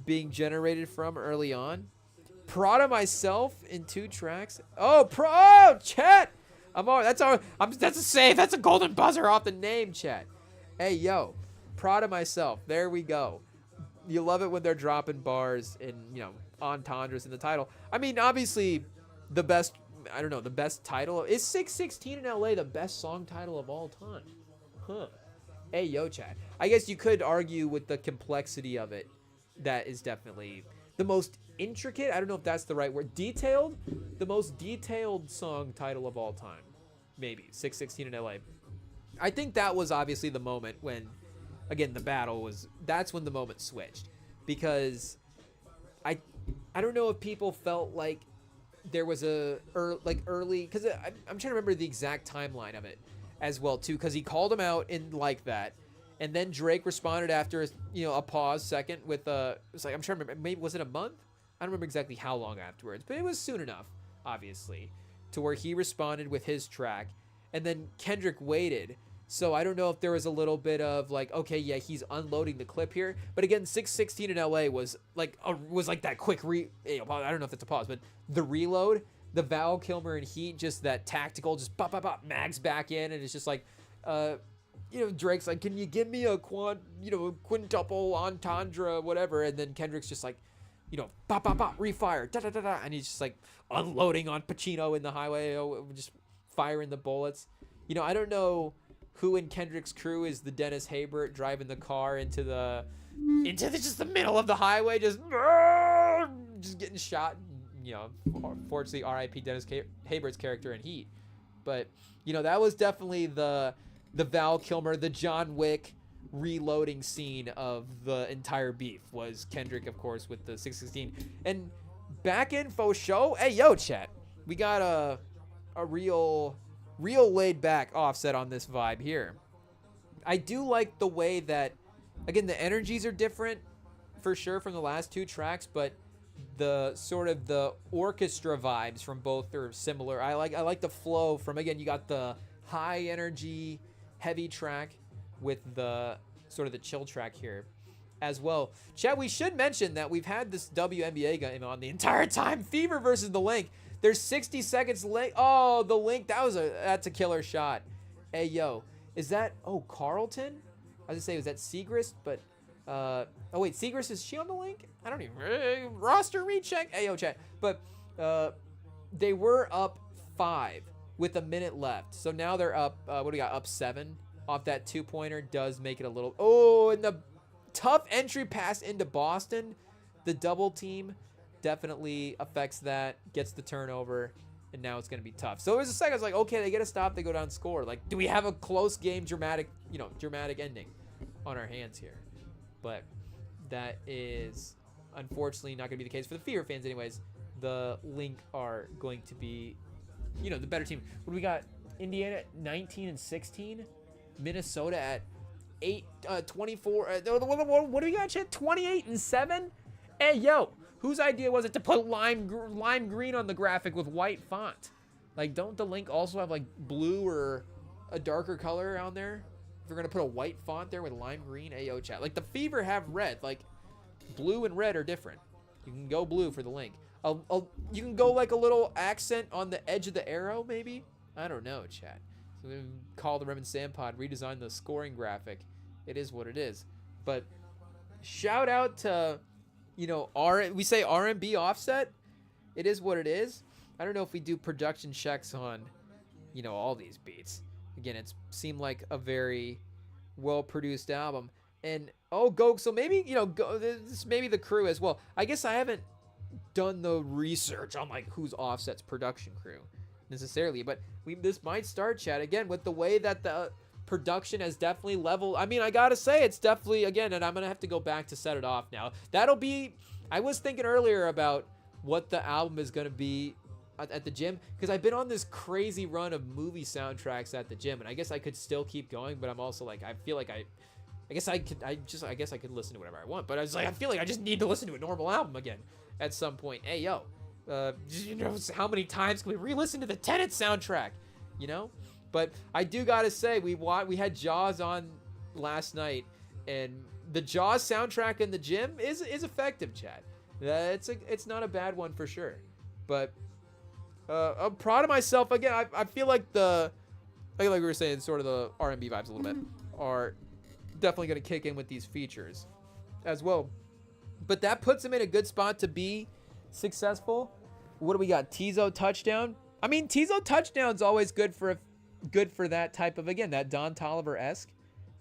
being generated from early on. Proud of myself in 2 tracks. Oh, chat. That's a save. That's a golden buzzer off the name, chat. Hey, yo. Proud of myself. There we go. You love it when they're dropping bars and, you know, entendres in the title. I mean, obviously, the best title. Is 616 in LA the best song title of all time? Huh. Hey, yo, chat. I guess you could argue with the complexity of it. That is definitely the most intricate. I don't know if that's the right word. Detailed? The most detailed song title of all time. Maybe. 616 in LA. I think that was obviously the moment when, again, the battle was, that's when the moment switched. Because I don't know if people felt like there was a early, because I'm trying to remember the exact timeline of it as well too, because he called him out in like that, and then Drake responded after, you know, a pause second with it's like, I'm trying to remember, maybe was it a month? I don't remember exactly how long afterwards, but it was soon enough, obviously, to where he responded with his track, and then Kendrick waited. So I don't know if there was a little bit of like, okay, yeah, he's unloading the clip here. But again, 616 in LA was like that quick I don't know if that's a pause, but the reload, the Val Kilmer and Heat, just that tactical, just pop, Mags back in, and it's just like, you know, Drake's like, can you give me a quintuple entendre, whatever, and then Kendrick's just like, you know, pop, refire, da, and he's just like unloading on Pacino in the highway, just firing the bullets. You know, I don't know who in Kendrick's crew is the Dennis Haybert driving the car into just the middle of the highway, just getting shot. You know, fortunately, R.I.P. Dennis Haybert's character in Heat. But, you know, that was definitely the Val Kilmer, the John Wick reloading scene of the entire beef was Kendrick, of course, with the 616. And back info show, hey, yo, chat. We got a real laid back Offset on this vibe here. I do like the way that, again, the energies are different for sure from the last 2 tracks, but the sort of the orchestra vibes from both are similar. I like the flow from, again, you got the high energy heavy track with the sort of the chill track here as well. Chat, we should mention that we've had this WNBA game on the entire time. Fever versus the Link. There's 60 seconds late. Oh, the Link. That's a killer shot. Hey, yo. Is that, Carlton? I was going to say, was that Segrist? But, oh, wait, Segrist, is she on the Link? I don't even, roster recheck. Hey, yo, chat. But, they were up 5 with a minute left. So now they're up, what do we got? Up 7 off that 2-pointer. Does make it a little, and the tough entry pass into Boston. The double team definitely affects that, gets the turnover, and now it's going to be tough. So it was a second, I was like, okay, they get a stop, they go down score. Like, do we have a close game, dramatic ending on our hands here? But that is unfortunately not going to be the case for the Fever fans anyways. The Link are going to be, the better team. What do we got? Indiana at 19 and 16, Minnesota at 24. What do we got, Chet? 28 and 7. Hey, yo. Whose idea was it to put lime green on the graphic with white font? Like, don't the Link also have, like, blue or a darker color on there? If you're going to put a white font there with lime green, AO chat. Like, the Fever have red. Like, blue and red are different. You can go blue for the Link. You can go, like, a little accent on the edge of the arrow, maybe? I don't know, chat. Call the REMINGTOM pod, redesign the scoring graphic. It is what it is. But shout out to, we say R&B offset. It is what it is. I don't know if we do production checks on, all these beats. Again, it seemed like a very well-produced album. And, so maybe, this maybe the crew as well. I guess I haven't done the research on, who's Offset's production crew necessarily. But this might start, Chad, again, with the way that the production has definitely leveled. I mean, I gotta say, it's definitely, again, and I'm gonna have to go back to set it off now. That'll be, I was thinking earlier about what the album is gonna be at the gym, because I've been on this crazy run of movie soundtracks at the gym, and I guess I could still keep going, but I'm also like, I feel like I guess I could listen to whatever I want, but I was like, I feel like I just need to listen to a normal album again at some point. Hey, yo, how many times can we re-listen to the Tenet soundtrack, But I do gotta say, we had Jaws on last night, and the Jaws soundtrack in the gym is effective, Chad. It's not a bad one for sure. But I'm proud of myself. Again, I feel like like we were saying, sort of the R&B vibes a little bit are definitely gonna kick in with these features as well. But that puts him in a good spot to be successful. What do we got? Tizo touchdown. I mean, Tizo touchdown's always good for that type of, again, that Don Toliver-esque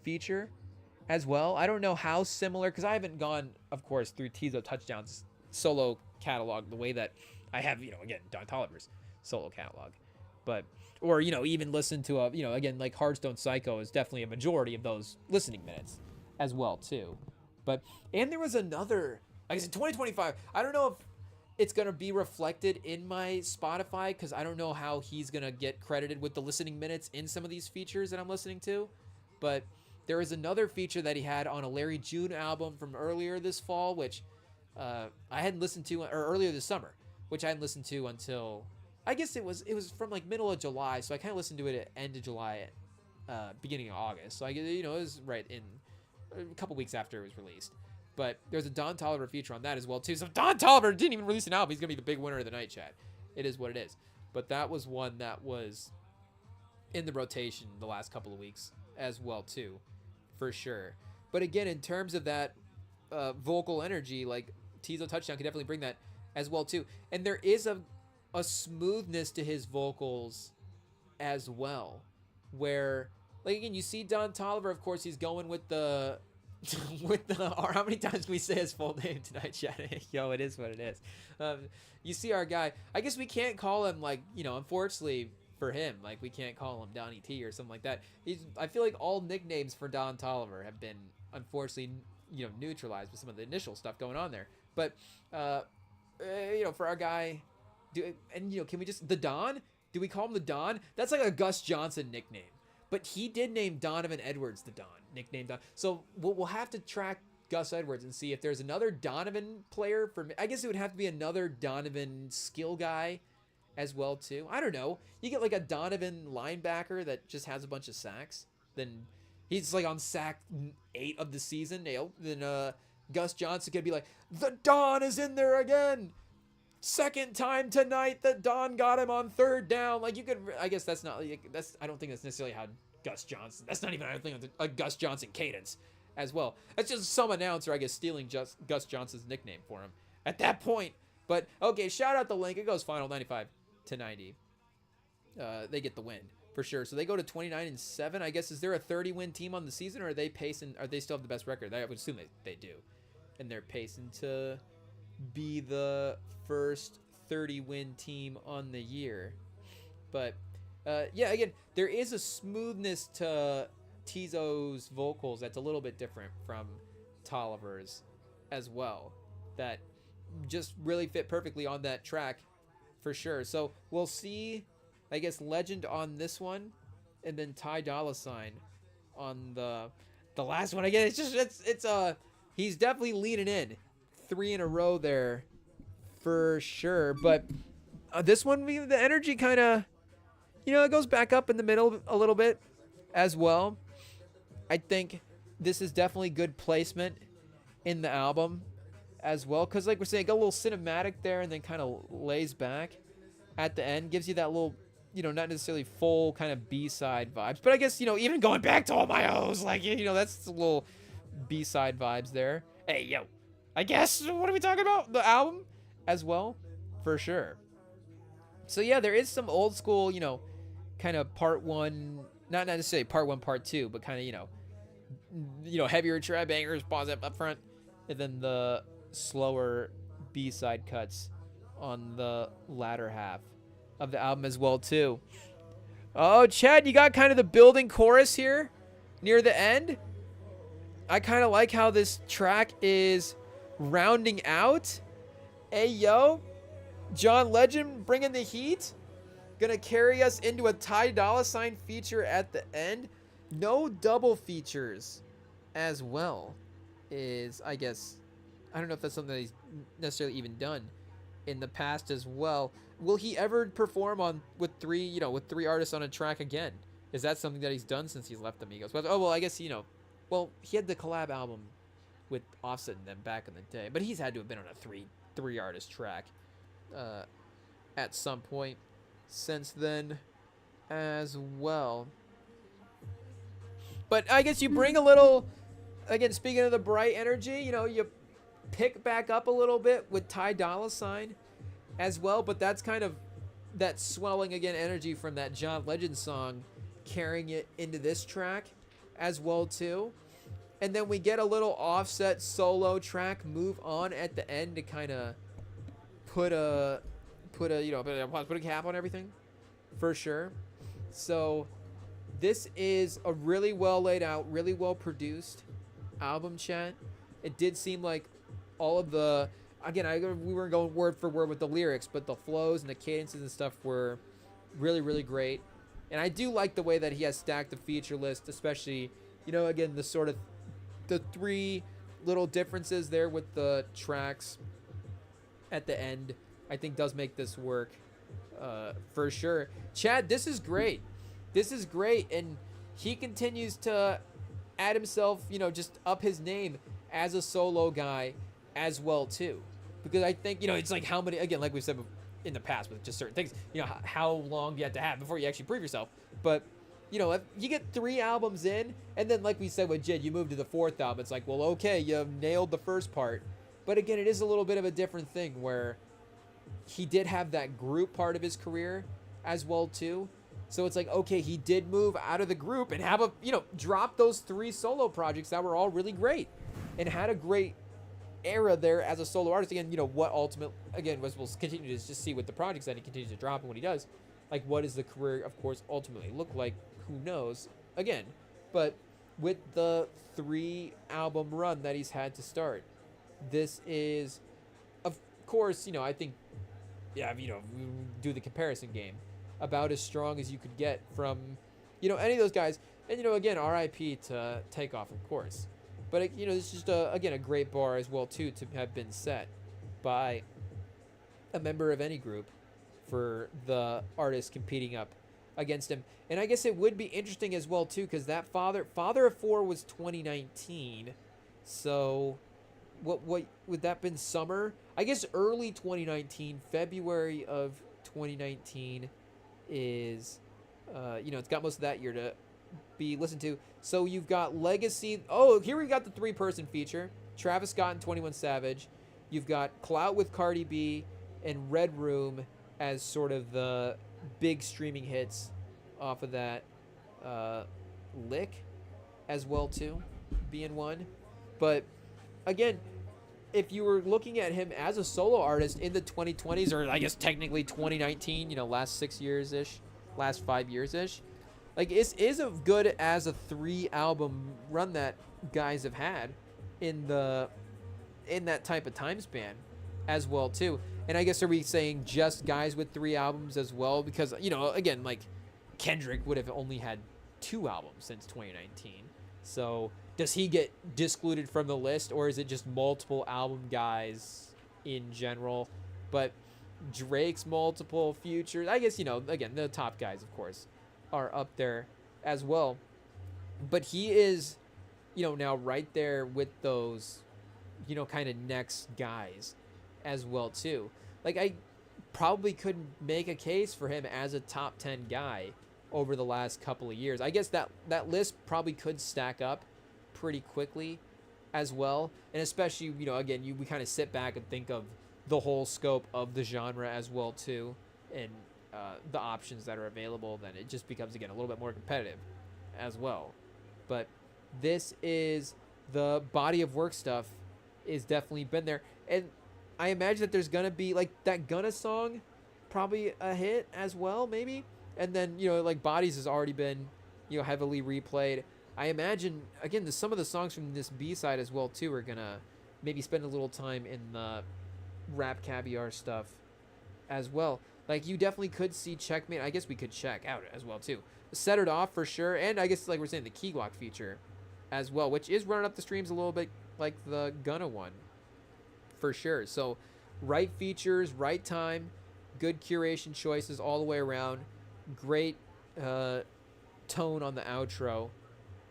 feature as well. I don't know how similar, because I haven't gone, of course, through Tizo touchdown's solo catalog the way that I have, again, Don Toliver's solo catalog. But, or, even listen to again, like Hearthstone Psycho is definitely a majority of those listening minutes as well, too. But, and there was another, like I said, 2025, I don't know if it's going to be reflected in my Spotify, because I don't know how he's going to get credited with the listening minutes in some of these features that I'm listening to. But there is another feature that he had on a Larry June album from earlier this fall, which I hadn't listened to, or earlier this summer, which I hadn't listened to until, I guess it was from middle of July, so I kind of listened to it at end of July, beginning of August. So I guess, it was right in a couple weeks after it was released. But there's a Don Toliver feature on that as well, too. So if Don Toliver didn't even release an album, he's going to be the big winner of the night, Chad. It is what it is. But that was one that was in the rotation the last couple of weeks as well, too, for sure. But again, in terms of that vocal energy, like Tizo Touchdown can definitely bring that as well, too. And there is a smoothness to his vocals as well, where, like, again, you see Don Toliver, of course, he's going with the or how many times can we say his full name tonight, Chad? Yo, it is what it is. You see our guy, I guess we can't call him, unfortunately for him, we can't call him Donnie T or something like that. I feel like all nicknames for Don Toliver have been, unfortunately, neutralized with some of the initial stuff going on there. But, for our guy, can we just, the Don? Do we call him the Don? That's like a Gus Johnson nickname. But he did name Donovan Edwards the Don, nicknamed Don. So we'll have to track Gus Edwards and see if there's another Donovan player for me. I guess it would have to be another Donovan skill guy as well, too. I don't know. You get a Donovan linebacker that just has a bunch of sacks. Then he's on sack 8 of the season. Then Gus Johnson could be like, the Don is in there again. Second time tonight that Don got him on 3rd down. You could, I guess that's not, I don't think that's necessarily how Gus Johnson, that's not even, I don't think, a Gus Johnson cadence as well. That's just some announcer, I guess, stealing Gus Johnson's nickname for him at that point. But, okay, shout out the link. It goes final 95-90. They get the win for sure. So they go to 29-7. I guess, is there a 30-win team on the season, or are they still have the best record? I would assume they do. And they're pacing to be the first 30-win team on the year. But yeah, again, there is a smoothness to Tizo's vocals that's a little bit different from Toliver's as well, that just really fit perfectly on that track for sure. So we'll see, I guess, Legend on this one, and then Ty Dolla $ign on the last one. Again, it's he's definitely leaning in 3 in a row there for sure. But this one, the energy kind of, it goes back up in the middle a little bit as well. I think this is definitely good placement in the album as well, because like we're saying, it got a little cinematic there and then kind of lays back at the end, gives you that little not necessarily full kind of B-side vibes, but I guess, even going back to all my O's, like, that's a little B-side vibes there. Hey, yo, I guess, what are we talking about? The album as well, for sure. So yeah, there is some old school, kind of part one, not necessarily part one, part two, but kind of, heavier trap bangers, pause up front, and then the slower B-side cuts on the latter half of the album as well too. Oh, Chad, you got kind of the building chorus here near the end. I kind of like how this track is rounding out. Hey, yo, John Legend bringing the heat. Gonna carry us into a Ty Dolla $ign feature at the end. No double features as well is, I guess, I don't know if that's something that he's necessarily even done in the past as well. Will he ever perform with three artists on a track again? Is that something that he's done since he's left Amigos? Oh, well, I guess, he had the collab album with Offset and them back in the day, but he's had to have been on a three artist track at some point since then as well. But I guess you bring a little, again, speaking of the bright energy, you pick back up a little bit with Ty Dolla $ign as well, but that's kind of that swelling again energy from that John Legend song carrying it into this track as well too. And then we get a little Offset solo track Move On at the end to kind of put a cap on everything for sure. So this is a really well laid out, really well produced album, chat. It did seem like all of the, again, we weren't going word for word with the lyrics, but the flows and the cadences and stuff were really, really great. And I do like the way that he has stacked the feature list, especially, again, the three little differences there with the tracks at the end, I think does make this work for sure. Chad, this is great. This is great. And he continues to add himself, just up his name as a solo guy as well too. Because I think, it's like how many, again, like we've said in the past with just certain things, how long do you have to have before you actually prove yourself? But, if you get 3 albums in, and then like we said with Jid, you move to the 4th album, it's like, well, okay, you nailed the first part. But again, it is a little bit of a different thing where he did have that group part of his career as well too. So it's like, okay, he did move out of the group and have drop those 3 solo projects that were all really great and had a great era there as a solo artist. Again, what ultimate, again, we'll continue to just see with the projects that he continues to drop and what he does. Like, what does the career, of course, ultimately look like? Who knows? Again, but with the 3 album run that he's had to start, this is, of course, I think, yeah, we do the comparison game, about as strong as you could get from, any of those guys. And, again, RIP to Takeoff, of course. But, it's just, again, a great bar as well, too, to have been set by a member of any group for the artist competing up against him. And I guess it would be interesting as well, too, because that Father of 4 was 2019. So what would that been summer? I guess early 2019, February of 2019 is, it's got most of that year to be listened to. So you've got Legacy. Oh, here we got the 3-person feature. Travis Scott and 21 Savage. You've got Clout with Cardi B and Red Room as sort of the big streaming hits off of that lick as well too, being one. But again, if you were looking at him as a solo artist in the 2020s, or I guess technically 2019, last 6 years-ish, last 5 years-ish, like, it is as good as a 3-album run that guys have had in that type of time span as well too. And I guess, are we saying just guys with 3 albums as well? Because, again, like, Kendrick would have only had 2 albums since 2019. So does he get discluded from the list, or is it just multiple album guys in general? But Drake's multiple, Future, I guess, again, the top guys, of course, are up there as well. But he is, now right there with those, kind of next guys as well too. Like, I probably could make a case for him as a top 10 guy over the last couple of years. I guess that list probably could stack up pretty quickly as well. And especially, again, we kind of sit back and think of the whole scope of the genre as well too, and the options that are available, then it just becomes, again, a little bit more competitive as well. But this is the body of work stuff is definitely been there. And I imagine that there's going to be, like, that Gunna song, probably a hit as well, maybe. And then, like, Bodies has already been, heavily replayed. I imagine, again, some of the songs from this B-side as well, too, are going to maybe spend a little time in the Rap Caviar stuff as well. Like, you definitely could see Checkmate. I guess we could check out as well, too. Set It Off for sure. And I guess, like we're saying, the Key Glock feature as well, which is running up the streams a little bit like the Gunna one for sure. So, right features, right time, good curation choices all the way around. Great tone on the outro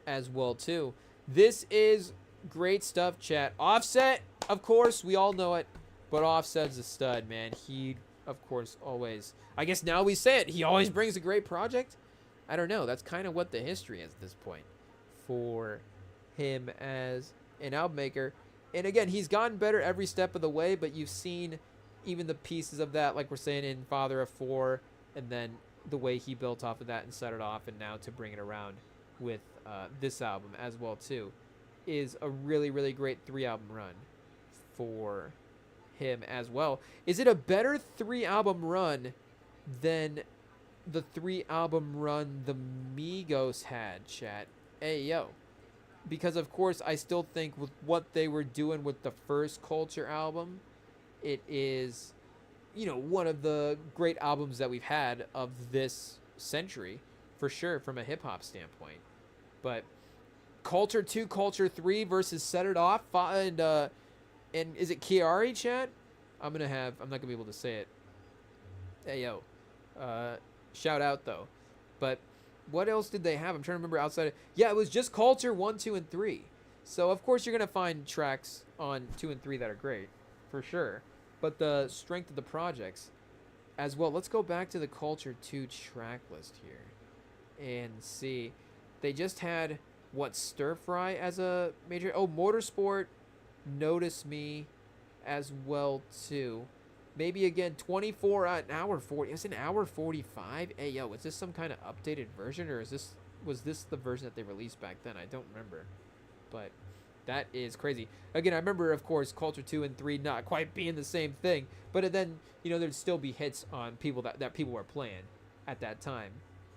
as well, too. This is great stuff, chat. Offset, of course, we all know it, but Offset's a stud, man. He, of course, always, I guess now we say it, he always brings a great project. I don't know. That's kind of what the history is at this point for him as an album maker. And again, he's gotten better every step of the way, but you've seen even the pieces of that, like we're saying in Father of Four, and then the way he built off of that and set it off, and now to bring it around with this album as well too, is a really, really great 3-album run for him as well. Is it a better 3-album run than the 3-album run the Migos had, chat? Hey, yo. Because, of course, I still think with what they were doing with the first Culture album, it is, one of the great albums that we've had of this century, for sure, from a hip-hop standpoint. But Culture 2, Culture 3 versus Set It Off, and is it Kiari, chat? I'm not going to be able to say it. Hey, yo. Shout out, though. But what else did they have? I'm trying to remember outside of... Yeah, it was just Culture 1, 2, and 3. So, of course, you're going to find tracks on 2 and 3 that are great, for sure. But the strength of the projects as well. Let's go back to the Culture 2 track list here and see. They just had, Stir Fry as a major... Oh, Motorsport, Notice Me as well, too. Maybe, again, 24 an hour 40. It's an hour 45. Hey, yo, is this some kind of updated version, or was this the version that they released back then? I don't remember. But that is crazy. Again, I remember, of course, Culture 2 and 3 not quite being the same thing. But then, there'd still be hits on people that people were playing at that time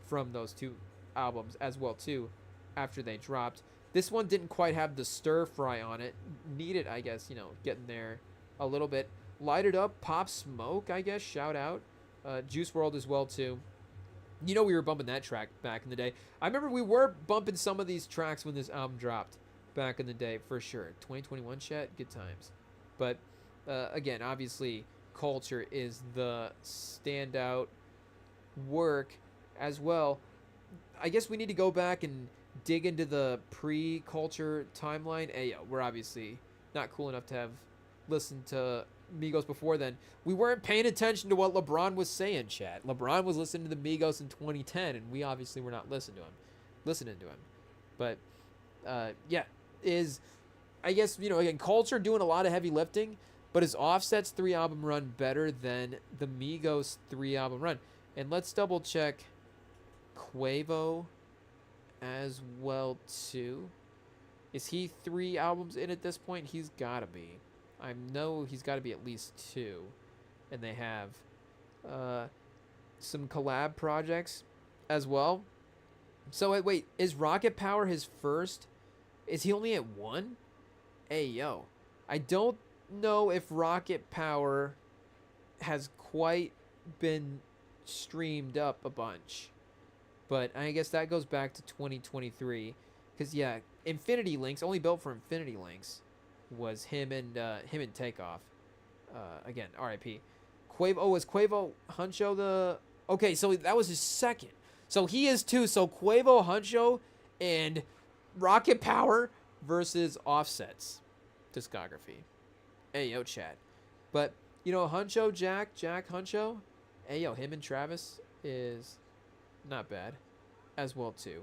from those 2 albums as well, too, after they dropped. This one didn't quite have the Stir Fry on it. Needed, I guess, getting there a little bit. Light It Up, Pop Smoke, I guess, shout out. Juice WRLD as well, too. We were bumping that track back in the day. I remember we were bumping some of these tracks when this album dropped back in the day, for sure. 2021 chat, good times. But, again, obviously, Culture is the standout work as well. I guess we need to go back and dig into the pre-Culture timeline. Hey, yo, we're obviously not cool enough to have listened to Migos before then. We weren't paying attention to what LeBron was saying, chat. LeBron was listening to the Migos in 2010, and we obviously were not listening to him. But yeah, I guess, again, Culture doing a lot of heavy lifting, but is Offset's 3-album run better than the Migos 3-album run? And let's double check Quavo as well too. Is he 3 albums in at this point? He's gotta be. I know he's got to be at least 2. And they have some collab projects as well. So, wait, is Rocket Power his first? Is he only at 1? Hey, yo. I don't know if Rocket Power has quite been streamed up a bunch. But I guess that goes back to 2023. Because, yeah, Infinity Links, only built for Infinity Links, was him and Takeoff. Again, R.I.P. Quavo. Was Quavo Huncho the... Okay, so that was his second. So he is 2. So Quavo, Huncho, and Rocket Power versus Offset's discography. Hey, yo, chat. But, You know, Huncho Jack Huncho. Hey, yo, him and Travis is not bad as well, too,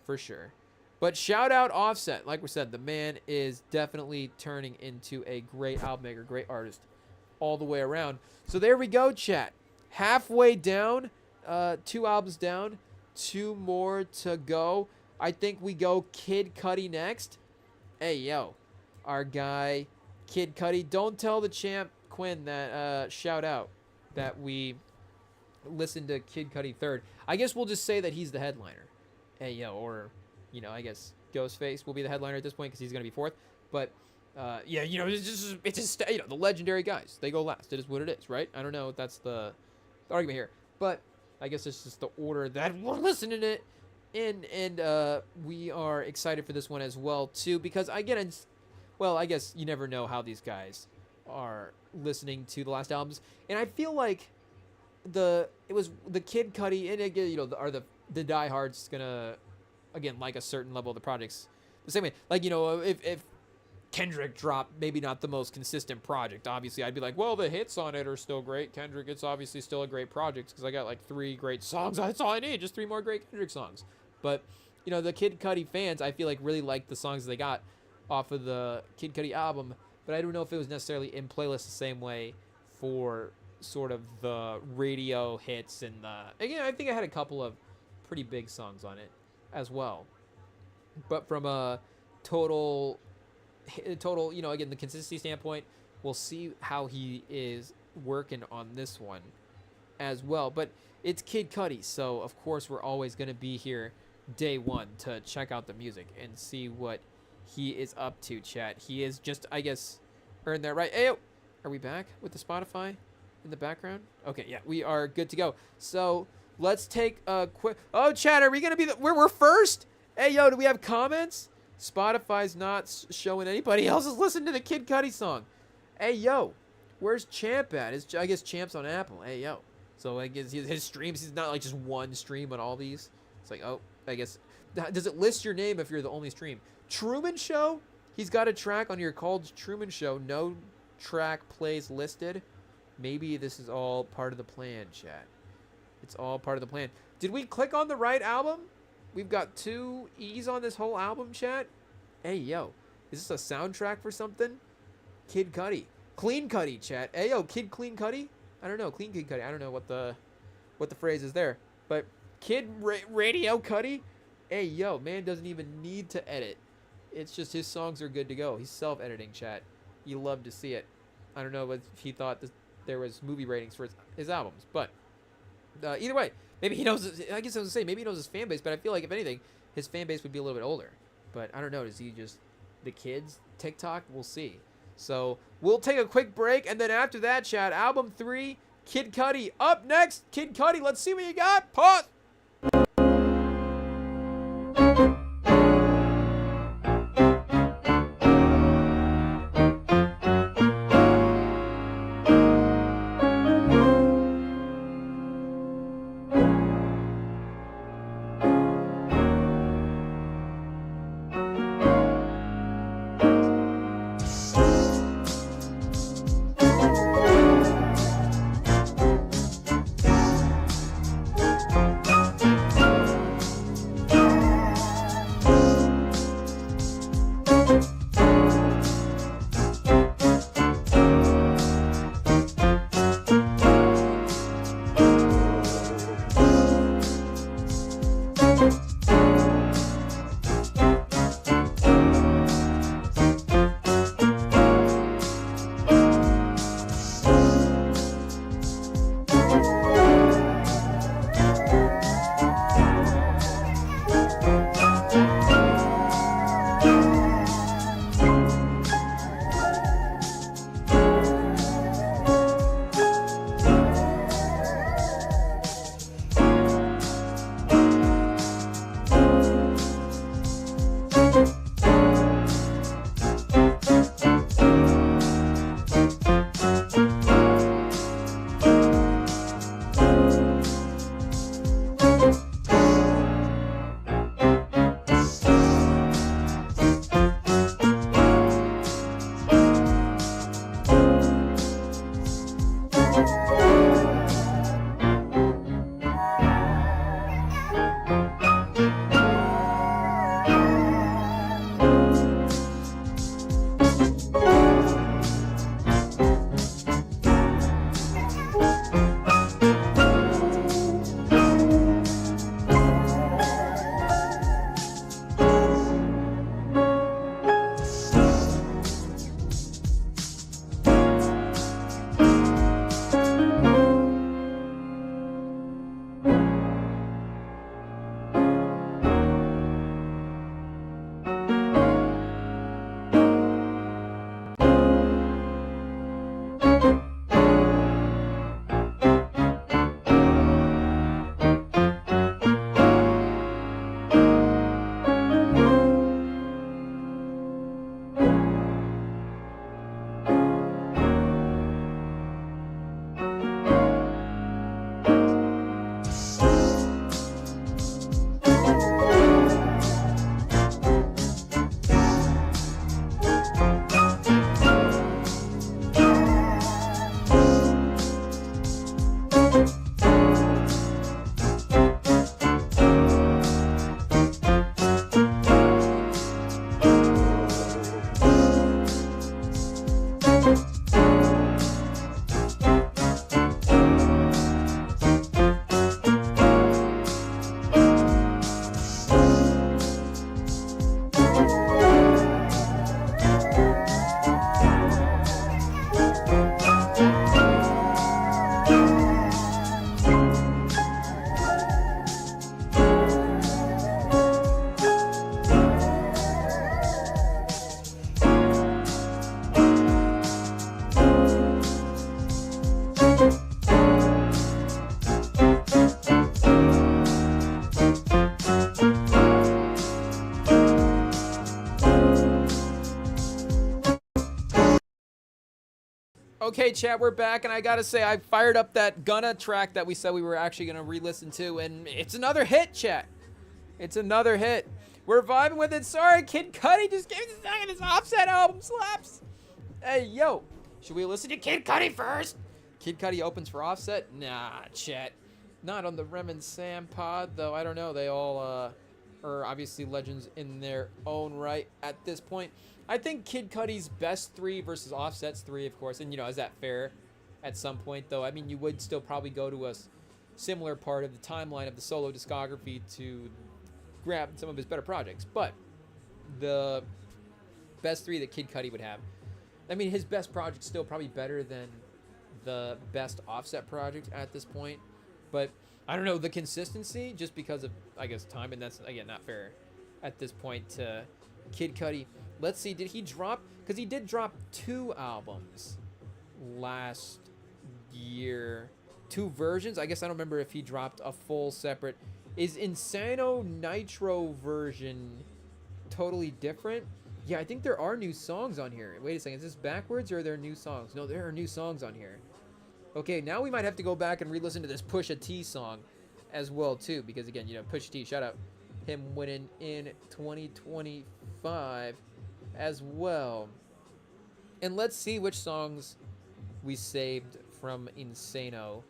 for sure. But shout out Offset. Like we said, the man is definitely turning into a great album maker, great artist all the way around. So there we go, chat. Halfway down, 2 albums down, 2 more to go. I think we go Kid Cudi next. Hey, yo, our guy, Kid Cudi. Don't tell the champ, Quinn, that shout out that we listened to Kid Cudi third. I guess we'll just say that he's the headliner. Hey, yo, or, you know, I guess Ghostface will be the headliner at this point because he's going to be 4th. But, yeah, you know, it's just, you know, the legendary guys. They go last. It is what it is, right? I don't know if that's the argument here. But I guess it's just the order that we're listening to it in. And we are excited for this one as well, too. Because, again, well, I guess you never know how these guys are listening to the last albums. And I feel like it was the Kid Cudi, and again, you know, are the diehards gonna, again, like a certain level of the projects the same way. Like, you know, if Kendrick dropped maybe not the most consistent project, obviously I'd be like, well, the hits on it are still great. Kendrick, it's obviously still a great project because I got like 3 great songs. That's all I need, just 3 more great Kendrick songs. But, you know, the Kid Cudi fans, I feel like really liked the songs they got off of the Kid Cudi album, but I don't know if it was necessarily in playlist the same way for sort of the radio hits. And again, I think I had a couple of pretty big songs on it as well. But from a total, you know, again, the consistency standpoint, we'll see how he is working on this one as well. But it's Kid Cudi, so of course we're always going to be here day one to check out the music and see what he is up to, chat. He is just, I guess, earned that right. Hey, are we back with the Spotify in the background? Okay, yeah, we are good to go. So let's take a quick. Oh, chat, are we gonna be we're first? Hey, yo, do we have comments? Spotify's not showing anybody else is listening to the Kid Cudi song. Hey, yo, where's Champ at? I guess Champ's on Apple. Hey, yo. So I guess his streams, he's not like just one stream on all these. It's like, oh, I guess. Does it list your name if you're the only stream? Truman Show? He's got a track on your called Truman Show. No track plays listed. Maybe this is all part of the plan, chat. It's all part of the plan. Did we click on the right album? We've got 2 E's on this whole album, chat. Hey, yo. Is this a soundtrack for something? Kid Cudi. Clean Cudi, chat. Hey, yo, Kid Clean Cudi? I don't know. Clean Kid Cudi. I don't know what the phrase is there. But Kid Radio Cudi? Hey, yo, man doesn't even need to edit. It's just his songs are good to go. He's self-editing, chat. You love to see it. I don't know if he thought there was movie ratings for his albums, but either way, maybe he knows. I guess I was gonna say maybe he knows his fan base, but I feel like if anything, his fan base would be a little bit older. But I don't know. Does he just the kids TikTok? We'll see. So we'll take a quick break, and then after that, chat, album 3, Kid Cudi up next. Kid Cudi, let's see what you got. Pause. Okay, chat, we're back, and I gotta say, I fired up that Gunna track that we said we were actually gonna re-listen to, and it's another hit, chat. It's another hit. We're vibing with it. Sorry, Kid Cudi just gave us a second. His Offset album slaps. Hey, yo. Should we listen to Kid Cudi first? Kid Cudi opens for Offset? Nah, chat. Not on the Rem and Sam pod, though. I don't know. They all are obviously legends in their own right at this point. I think Kid Cudi's best 3 versus Offset's 3, of course. And, you know, is that fair at some point, though? I mean, you would still probably go to a similar part of the timeline of the solo discography to grab some of his better projects. But the best 3 that Kid Cudi would have, I mean, his best project's still probably better than the best Offset project at this point. But I don't know, the consistency, just because of, I guess, time, and that's, again, not fair at this point to Kid Cudi. Let's see, did he drop? Because he did drop 2 albums last year. 2 versions. I guess I don't remember if he dropped a full separate. Is Insano Nitro version totally different? Yeah, I think there are new songs on here. Wait a second, is this backwards or are there new songs? No, there are new songs on here. Okay, now we might have to go back and re-listen to this Pusha T song as well, too. Because, again, you know, Pusha T, shout out him winning in 2025 as well. And let's see which songs we saved from Insano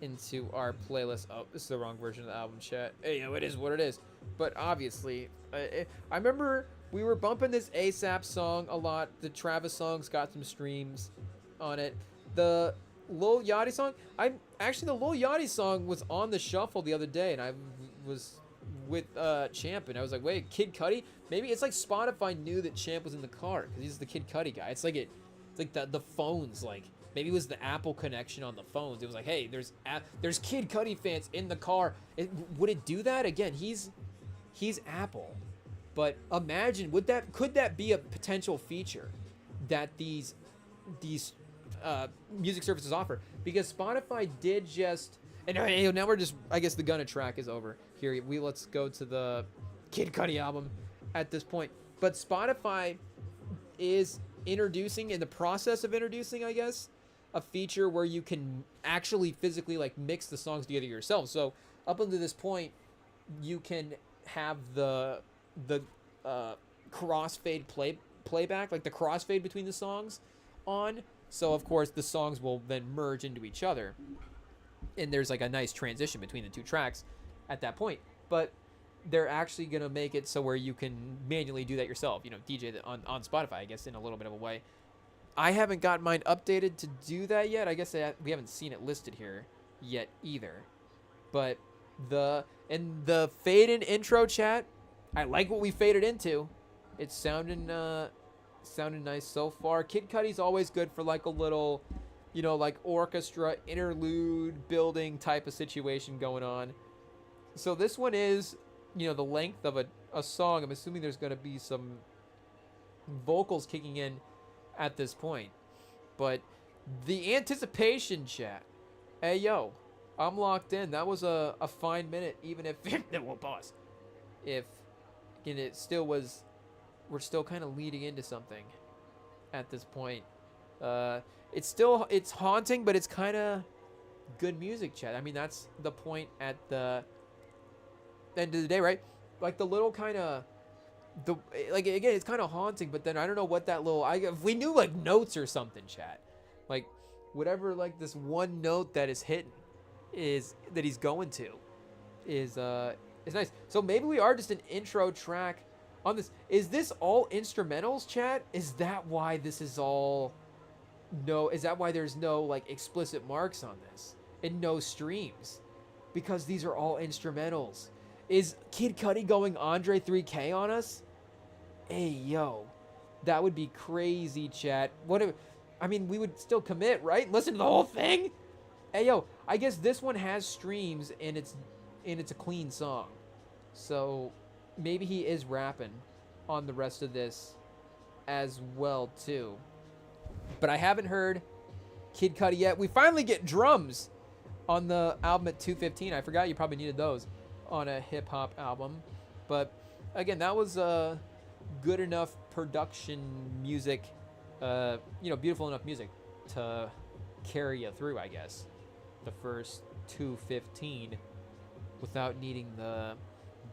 into our playlist. Oh, this is the wrong version of the album, chat. Hey, you know, it is what it is. But obviously, I remember we were bumping this ASAP song a lot. The Travis songs got some streams on it. The Lil Yachty song, the Lil Yachty song was on the shuffle the other day, and I was with Champ, and I was like, wait, Kid Cudi? Maybe it's like Spotify knew that Champ was in the car because he's the Kid Cudi guy. It's like the phones, like maybe it was the Apple connection on the phones. It was like, hey, there's Kid Cudi fans in the car. Would it do that again? He's Apple, but imagine could that be a potential feature that these music services offer? Because Spotify did just, and hey, now we're just, I guess the Gunna track is over here. Let's go to the Kid Cudi album at this point. But Spotify is in the process of introducing, I guess, a feature where you can actually physically like mix the songs together yourself. So up until this point, you can have the crossfade playback, like the crossfade between the songs on. So of course the songs will then merge into each other, and there's like a nice transition between the 2 tracks at that point. But they're actually gonna make it so where you can manually do that yourself, you know, DJ on Spotify, I guess, in a little bit of a way. I haven't got mine updated to do that yet. I guess we haven't seen it listed here yet either. But the fade in intro, chat, I like what we faded into. It's sounding nice so far. Kid Cudi's always good for like a little, you know, like orchestra interlude building type of situation going on. So this one is, you know, the length of a song. I'm assuming there's going to be some vocals kicking in at this point. But the anticipation, chat. Hey, yo, I'm locked in. That was a fine minute, even if it won't pause. If, again, it still was, we're still kind of leading into something at this point. It's haunting, but it's kind of good music, chat. I mean, that's the point at the end of the day, right? Like the little kind of like, again, it's kind of haunting, but then I don't know what that little, if we knew like notes or something, chat, like whatever, like this one note that is hidden that he's going to is nice. So maybe we are just an intro track on this. Is this all instrumentals, chat? Is that why this is all is that why there's no like explicit marks on this and no streams? Because these are all instrumentals. Is Kid Cudi going Andre 3K on us? Hey, yo, that would be crazy, chat. I mean, we would still commit, right? Listen to the whole thing? Hey, yo, I guess this one has streams and it's a clean song. So maybe he is rapping on the rest of this as well, too. But I haven't heard Kid Cudi yet. We finally get drums on the album at 2:15. I forgot you probably needed those on a hip-hop album. But again, that was good enough production music, you know, beautiful enough music to carry you through, I guess. The first 2:15 without needing the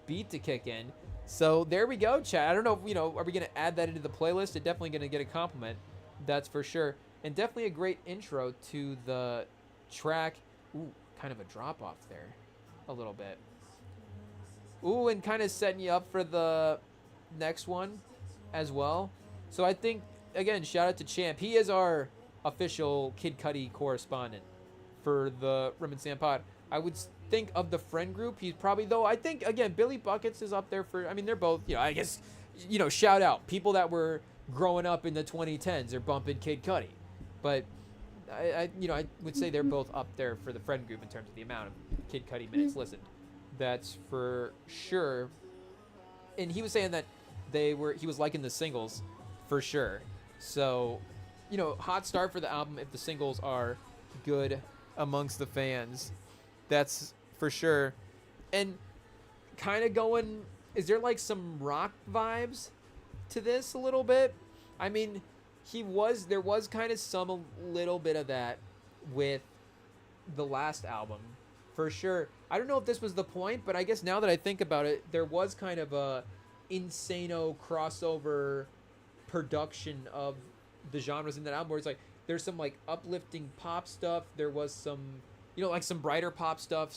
beat to kick in. So there we go, chat. I don't know if, are we going to add that into the playlist? It's definitely going to get a compliment. That's for sure. And definitely a great intro to the track. Ooh, kind of a drop off there. A little bit. Ooh, and kind of setting you up for the next one as well. So I think, again, shout out to Champ. He is our official Kid Cudi correspondent for the Remington Pod. I would think of the friend group, he's probably, though, I think, again, Billy Buckets is up there for, I mean, they're both, I guess, shout out. People that were growing up in the 2010s are bumping Kid Cudi. But, I would say they're both up there for the friend group in terms of the amount of Kid Cudi minutes listened. That's for sure. And he was saying that he was liking the singles for sure. So, hot start for the album if the singles are good amongst the fans. That's for sure. And kind of going, is there like some rock vibes to this a little bit? I mean, there was kind of a little bit of that with the last album, for sure. I don't know if this was the point, but I guess now that I think about it, there was kind of a insano crossover production of the genres in that album where it's like, there's some like uplifting pop stuff. There was some, like some brighter pop stuff,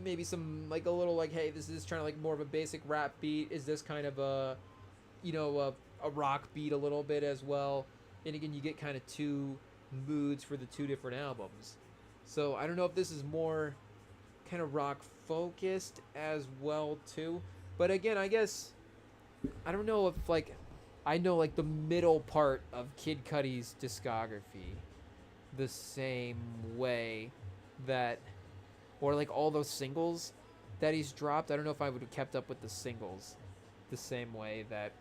maybe some like a little like, hey, this is trying to like more of a basic rap beat. Is this kind of a rock beat a little bit as well? And again, you get kind of two moods for the two different albums. So I don't know if this is more kind of rock focused as well too. But again, I guess, I don't know if like, I know like the middle part of Kid Cudi's discography the same way that, or like all those singles that he's dropped. I don't know if I would have kept up with the singles the same way that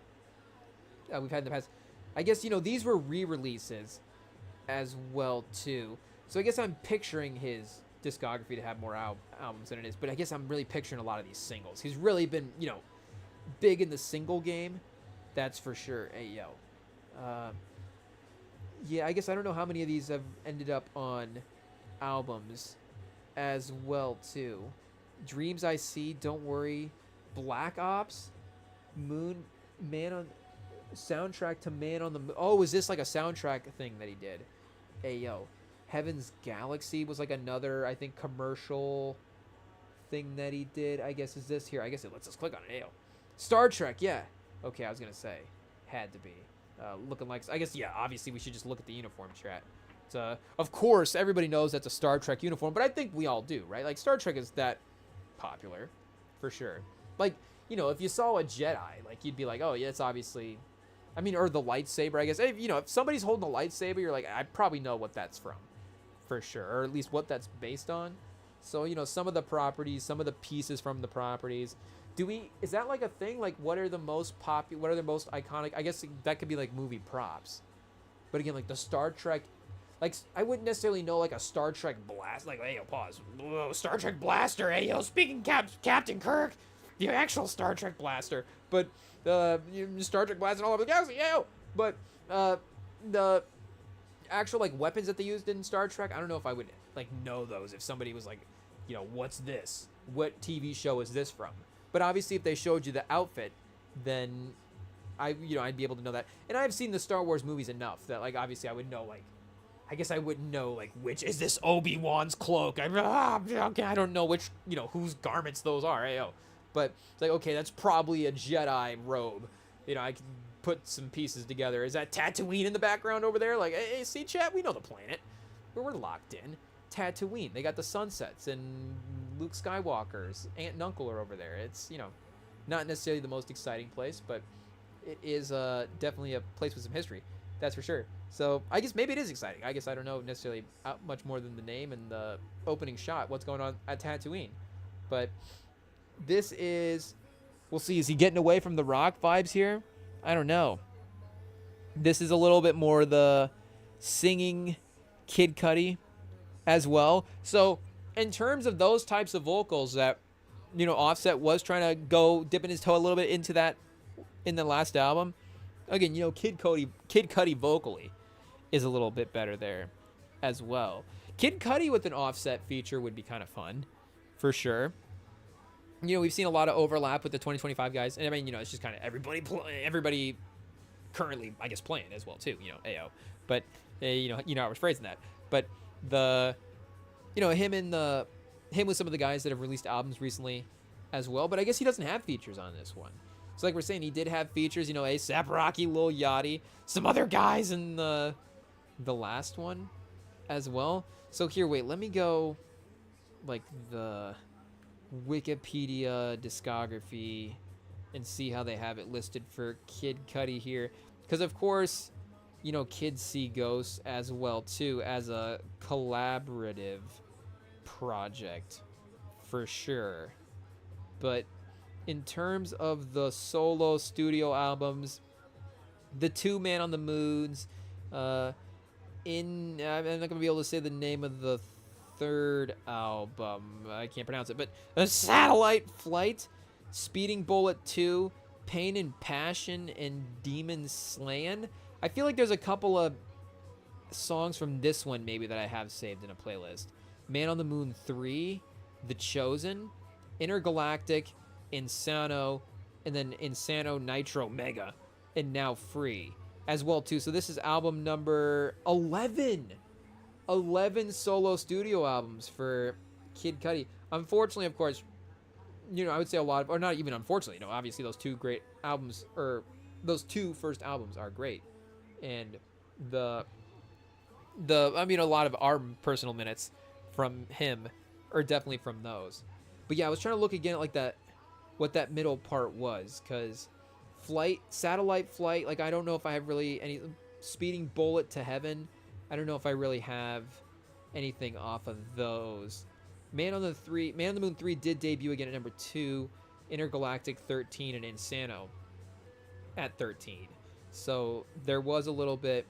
we've had in the past. I guess, these were re-releases as well too. So I guess I'm picturing his discography to have more albums than it is. But I guess I'm really picturing a lot of these singles. He's really been, big in the single game. That's for sure. Hey, yo. Yeah, I guess I don't know how many of these have ended up on albums as well too. Dreams I See, Don't Worry, Black Ops, soundtrack to Man on the Moon. Oh, is this like a soundtrack thing that he did? Hey, yo. Heaven's Galaxy was like another, I think, commercial thing that he did. I guess is this here. I guess it lets us click on it. Hey, yo. Star Trek, yeah. Okay, I was going to say. Had to be. Looking like, I guess, yeah, obviously we should just look at the uniform, chat. Of course, everybody knows that's a Star Trek uniform, but I think we all do, right? Like, Star Trek is that popular, for sure. Like, if you saw a Jedi, like, you'd be like, oh, yeah, it's obviously, I mean, or the lightsaber, I guess. If, if somebody's holding a lightsaber, you're like, I probably know what that's from, for sure, or at least what that's based on. So, some of the properties, some of the pieces from the properties. Is that like a thing? Like, what are the most popular, what are the most iconic? I guess that could be like movie props. But again, like the Star Trek, like, I wouldn't necessarily know like a Star Trek blast. Like, hey, yo, pause. Whoa, Star Trek blaster. Hey, yo, speaking Captain Kirk, the actual Star Trek blaster. But Star Trek blasting all over the galaxy. Yo, but the actual like weapons that they used in Star Trek, I don't know if I would like know those if somebody was like, what's this? What TV show is this from? But obviously, if they showed you the outfit, then I'd be able to know that. And I've seen the Star Wars movies enough that, like, obviously, I would know, like, I guess I wouldn't know, like, which is this Obi-Wan's cloak? Okay, I don't know which, whose garments those are. Hey, but it's like, okay, that's probably a Jedi robe. I can put some pieces together. Is that Tatooine in the background over there? Like, hey, see, chat, we know the planet. We're locked in. Tatooine. They got the sunsets and Luke Skywalker's aunt and uncle are over there. It's, not necessarily the most exciting place, but it is definitely a place with some history. That's for sure. So I guess maybe it is exciting. I guess I don't know necessarily much more than the name and the opening shot, what's going on at Tatooine. But this is, we'll see. Is he getting away from the rock vibes here? I don't know. This is a little bit more the singing Kid Cudi as well. So in terms of those types of vocals that, Offset was trying to go dipping his toe a little bit into that in the last album. Again, Kid Cudi vocally is a little bit better there as well. Kid Cudi with an Offset feature would be kind of fun, for sure. You know, we've seen a lot of overlap with the 2025 guys, and I mean, you know, it's just kind of everybody currently, I guess, playing as well too. You know, AO, but you know, I was phrasing that, but him with some of the guys that have released albums recently as well, but I guess he doesn't have features on this one. So like we're saying, he did have features, you know, A$AP Rocky, Lil Yachty, some other guys in the last one as well. So here, wait, let me go like the Wikipedia discography and see how they have it listed for Kid Cudi here. Because of course, you know, Kids See Ghosts as well too, as a collaborative project for sure. But in terms of the solo studio albums, the two Man on the Moons, I'm not gonna be able to say the name of the third album. I can't pronounce it, but Satellite Flight, Speeding Bullet 2, Pain and Passion, and Demon Slayin'. I feel like there's a couple of songs from this one maybe that I have saved in a playlist. Man on the Moon 3, The Chosen, Intergalactic, Insano, and then Insano Nitro Mega, and now Free as well too. So this is album number 11. 11 solo studio albums for Kid Cudi. Unfortunately, of course, you know, I would say a lot of, or not even unfortunately, you know, obviously those two great albums, or those two first albums are great. And I mean, a lot of our personal minutes from him are definitely from those. But yeah, I was trying to look again at like that, what that middle part was, because Satellite Flight, like I don't know if I have really any, Speeding Bullet to Heaven, I don't know if I really have anything off of those. Man on the Moon 3 did debut again at number 2, Intergalactic 13, and Insano at 13. So there was a little bit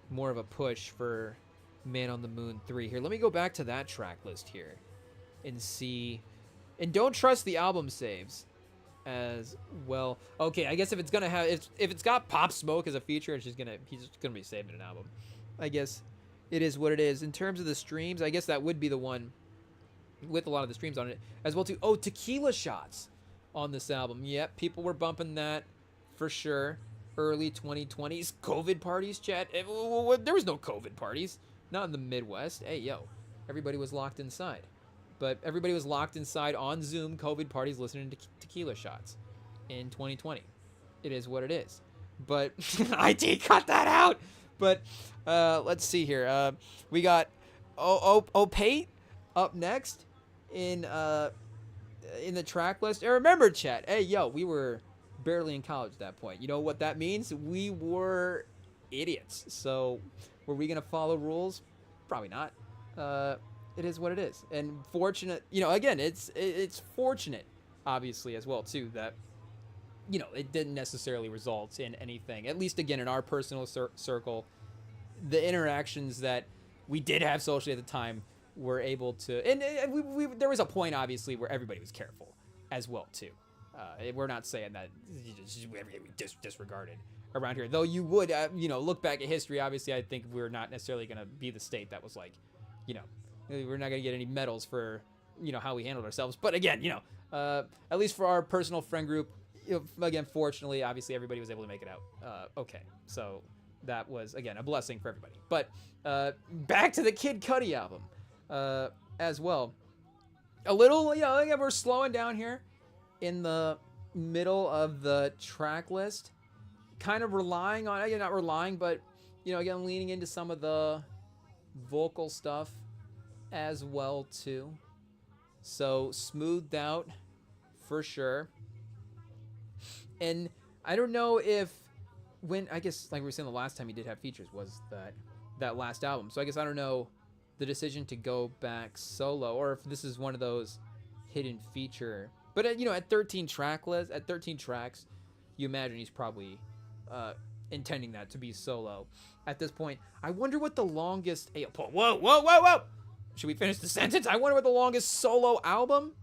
more of a push for Man on the Moon 3 here. Let me go back to that track list here and see. And don't trust the album saves as well. Okay, I guess if it's gonna have, if it's got Pop Smoke as a feature, he's just gonna be saving an album. I guess it is what it is. In terms of the streams, I guess that would be the one with a lot of the streams on it as well too. Oh, Tequila Shots on this album. Yep, people were bumping that for sure. Early 2020s COVID parties, chat. There was no COVID parties, not in the Midwest. Hey, yo, everybody was locked inside. But everybody was locked inside on Zoom, COVID parties, listening to Tequila Shots in 2020. It is what it is. But IT cut that out. But let's see here. We got Opate up next in the track list. And remember, chat. Hey, yo, we were barely in college at that point. You know what that means? We were idiots. So were we gonna follow rules? Probably not. It is what it is. And fortunate, you know, again, it's fortunate, obviously, as well too, that, you know, it didn't necessarily result in anything. At least, again, in our personal circle, the interactions that we did have socially at the time were able to, and we there was a point, obviously, where everybody was careful as well too. We're not saying that we disregarded around here, though. You would, you know, look back at history. Obviously, I think we're not necessarily going to be the state that was like, you know, we're not going to get any medals for, you know, how we handled ourselves. But again, you know, at least for our personal friend group, you know, again, fortunately, obviously, everybody was able to make it out. Okay, so that was, again, a blessing for everybody. But back to the Kid Cudi album as well. A little, you know, again, we're slowing down here in the middle of the track list, kind of relying on, again, not relying, but, you know, again, leaning into some of the vocal stuff as well too. So smoothed out for sure. And I don't know if I guess, like we were saying, the last time he did have features was that last album. So I guess I don't know the decision to go back solo, or if this is one of those hidden feature. But you know, at 13 tracks, you imagine he's probably intending that to be solo at this point. I wonder what the longest. Hey, whoa! Should we finish the sentence? I wonder what the longest solo album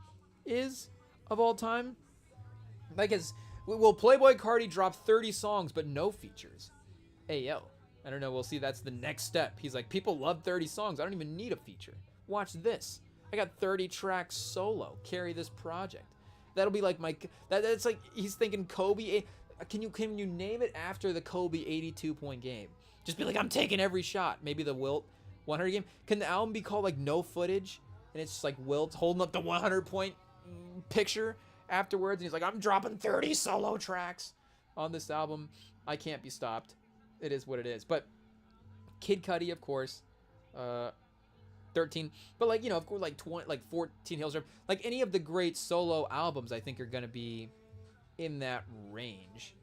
is of all time. Like, will Playboi Carti drop 30 songs but no features? Hey, yo. I don't know. We'll see. That's the next step. He's like, people love 30 songs. I don't even need a feature. Watch this. I got 30 tracks solo. Carry this project. That'll be like my. That's like he's thinking Kobe. Can you name it after the Kobe 82-point game? Just be like, I'm taking every shot. Maybe the Wilt 100 game. Can the album be called like No Footage? And it's just like Wilt holding up the 100-point picture afterwards. And he's like, I'm dropping 30 solo tracks on this album. I can't be stopped. It is what it is. But Kid Cudi, of course. 13. But like, you know, of course, like 20, like 14 Hills. Like any of the great solo albums, I think are going to be in that range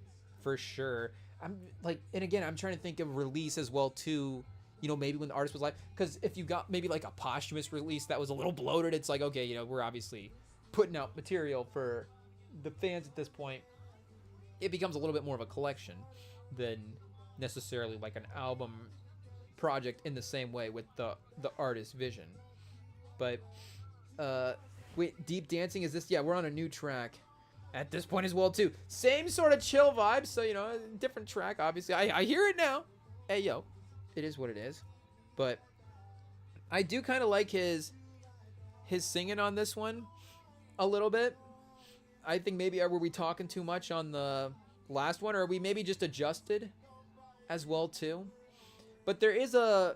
for sure. I'm like, and again, I'm trying to think of release as well too, you know, maybe when the artist was live, because if you got maybe like a posthumous release that was a little bloated, it's like, okay, you know, we're obviously putting out material for the fans at this point. It becomes a little bit more of a collection than necessarily like an album project in the same way with the artist's vision. But wait, Deep Dancing, is this? Yeah, we're on a new track at this point as well too. Same sort of chill vibes, so you know, different track obviously. I hear it now. Hey yo, it is what it is. But I do kind of like his singing on this one a little bit. I think maybe were we talking too much on the last one, or are we maybe just adjusted as well too? But there is a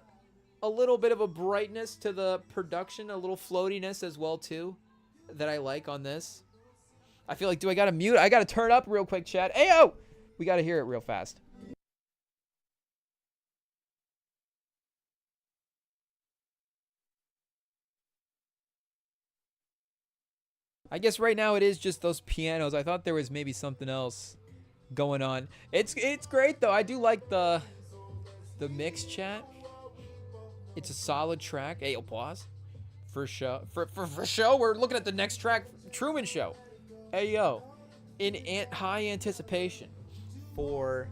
little bit of a brightness to the production, a little floatiness as well too, that I like on this. I feel like, do I gotta mute? I gotta turn up real quick, chat. Ayo! We gotta hear it real fast. I guess right now it is just those pianos. I thought there was maybe something else going on. It's great though. I do like the mix, chat. It's a solid track. Hey, pause. For show. For show, we're looking at the next track, Truman Show. Hey yo, in high anticipation for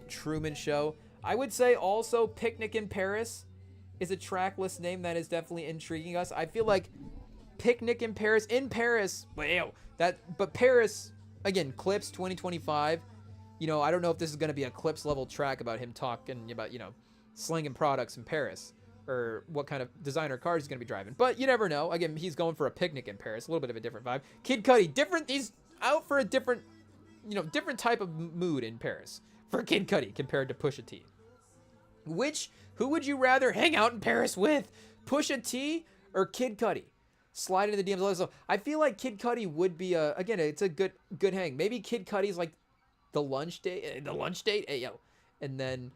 Truman Show. I would say also Picnic in Paris is a track list name that is definitely intriguing us. I feel like Picnic in Paris, but Paris, again, Clips 2025. You know, I don't know if this is going to be a Clips level track about him talking about, you know, slinging products in Paris, or what kind of designer cars he's going to be driving. But you never know. Again, he's going for a picnic in Paris. A little bit of a different vibe. Kid Cudi, different. He's out for a different, you know, different type of mood in Paris for Kid Cudi compared to Pusha T. Who would you rather hang out in Paris with? Pusha T or Kid Cudi? Slide into the DMs. Also, I feel like Kid Cudi would be again, it's a good hang. Maybe Kid Cudi's like the lunch date. Hey yo, and then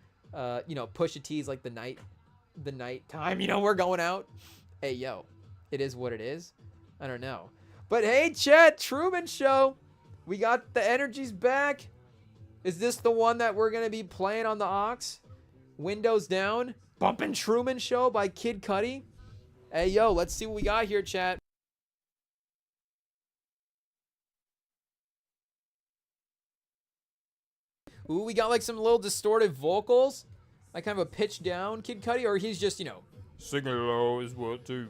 you know, Pusha T's like the night time, you know, we're going out. Hey yo, it is what it is. I don't know, but hey chat, Truman Show, we got the energies back. Is this the one that we're gonna be playing on the aux? Windows down, bumping Truman Show by Kid Cudi. Hey yo, let's see what we got here, chat. Ooh, we got like some little distorted vocals. Like kind of a pitch down Kid Cudi, or he's just, you know, singing low as well too.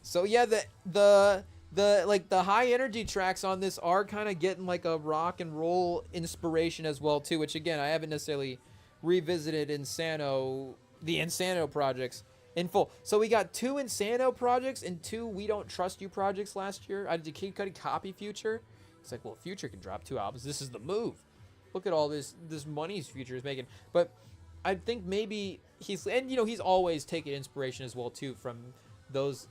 So yeah, the like the high energy tracks on this are kind of getting like a rock and roll inspiration as well too, which again, I haven't necessarily revisited the Insano projects in full. So we got 2 Insano projects and 2 We Don't Trust You projects last year. Did Kid Cudi copy Future? It's like, well, Future can drop 2 albums. This is the move. Look at all this money Future is making. But I think maybe he's always taken inspiration as well too from those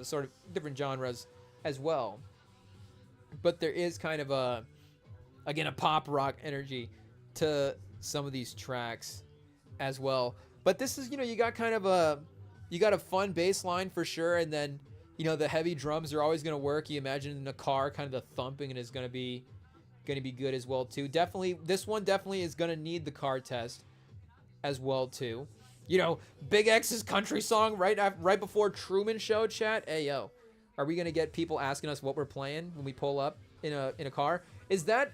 sort of different genres as well. But there is kind of a pop rock energy to some of these tracks as well. But this is, you know, you got a fun bass line for sure, and then, you know, the heavy drums are always going to work. You imagine in a car, kind of the thumping, and is going to be good as well too. Definitely, this one definitely is going to need the car test as well too. You know, Big X's country song right before Truman Show, chat. Hey yo, are we going to get people asking us what we're playing when we pull up in a car? Is that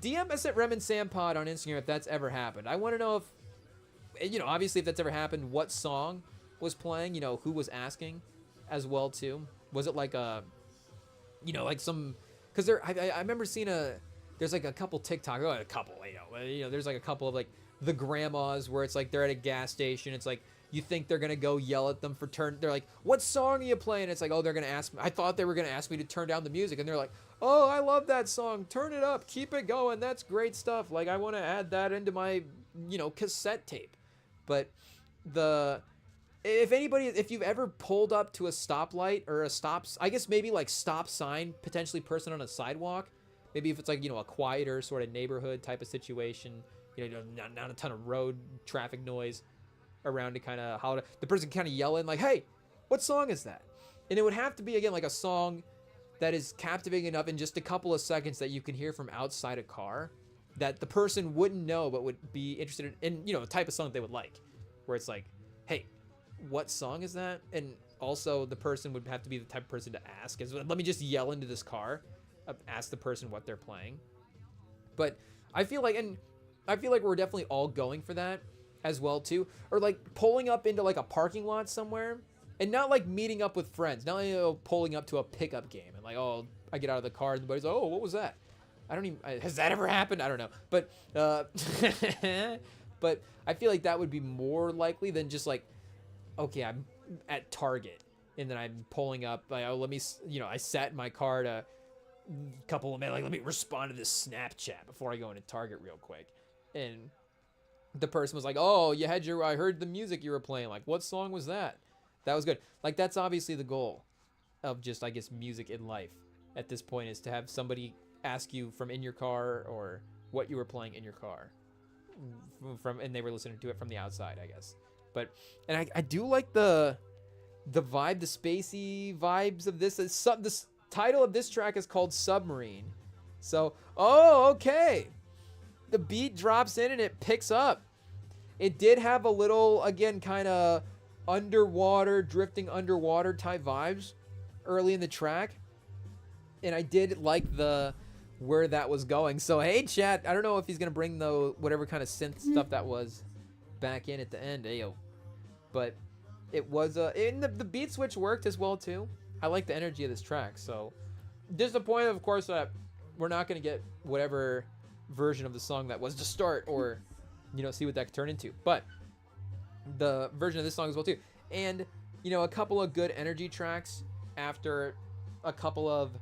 DM us at REMINGTOM on Instagram if that's ever happened. I want to know if, you know, obviously if that's ever happened, what song was playing, you know, who was asking as well too. Was it like a, you know, like some, because I remember seeing there's like a couple TikTok, oh, a couple, there's like a couple of like the grandmas where it's like they're at a gas station. It's like you think they're gonna go yell at them for turn. They're like, "What song are you playing?" It's like, "Oh, they're gonna ask me. I thought they were gonna ask me to turn down the music," and they're like, "Oh, I love that song. Turn it up. Keep it going. That's great stuff. Like I want to add that into my, cassette tape." But if you've ever pulled up to a stoplight or I guess maybe like stop sign, potentially person on a sidewalk. Maybe if it's like, a quieter sort of neighborhood type of situation, not a ton of road traffic noise around to kind of holler. The person kind of yell in like, "Hey, what song is that?" And it would have to be, again, like a song that is captivating enough in just a couple of seconds that you can hear from outside a car that the person wouldn't know but would be interested in, the type of song they would like. Where it's like, "Hey, what song is that?" And also the person would have to be the type of person to ask, let me just yell into this car, ask the person what they're playing. But I feel like we're definitely all going for that as well too, or like pulling up into like a parking lot somewhere, and not like meeting up with friends, not like, pulling up to a pickup game and like, oh, I get out of the car and the buddy's like, "Oh, what was that?" I don't even, has that ever happened? I don't know, but but I feel like that would be more likely than just like, okay, I'm at Target and then I'm pulling up, like, oh, let me, I sat in my car to a couple of minutes, like, let me respond to this Snapchat before I go into Target real quick. And the person was like, "Oh, I heard the music you were playing. Like, what song was that?" That was good. Like, that's obviously the goal of just, I guess, music in life at this point, is to have somebody ask you from in your car or what you were playing in your car and they were listening to it from the outside, I guess. But, and I do like the vibe, the spacey vibes of this. This title of this track is called Submarine. So, oh, okay. The beat drops in and it picks up. It did have a little, again, kind of drifting underwater type vibes early in the track. And I did like where that was going. So, hey, chat, I don't know if he's going to bring whatever kind of synth stuff that was back in at the end. Ayo. But it was, and the beat switch worked as well, too. I like the energy of this track. So, disappointed, of course, that we're not going to get whatever version of the song that was to start, or see what that could turn into. But the version of this song as well too, and a couple of good energy tracks after a couple of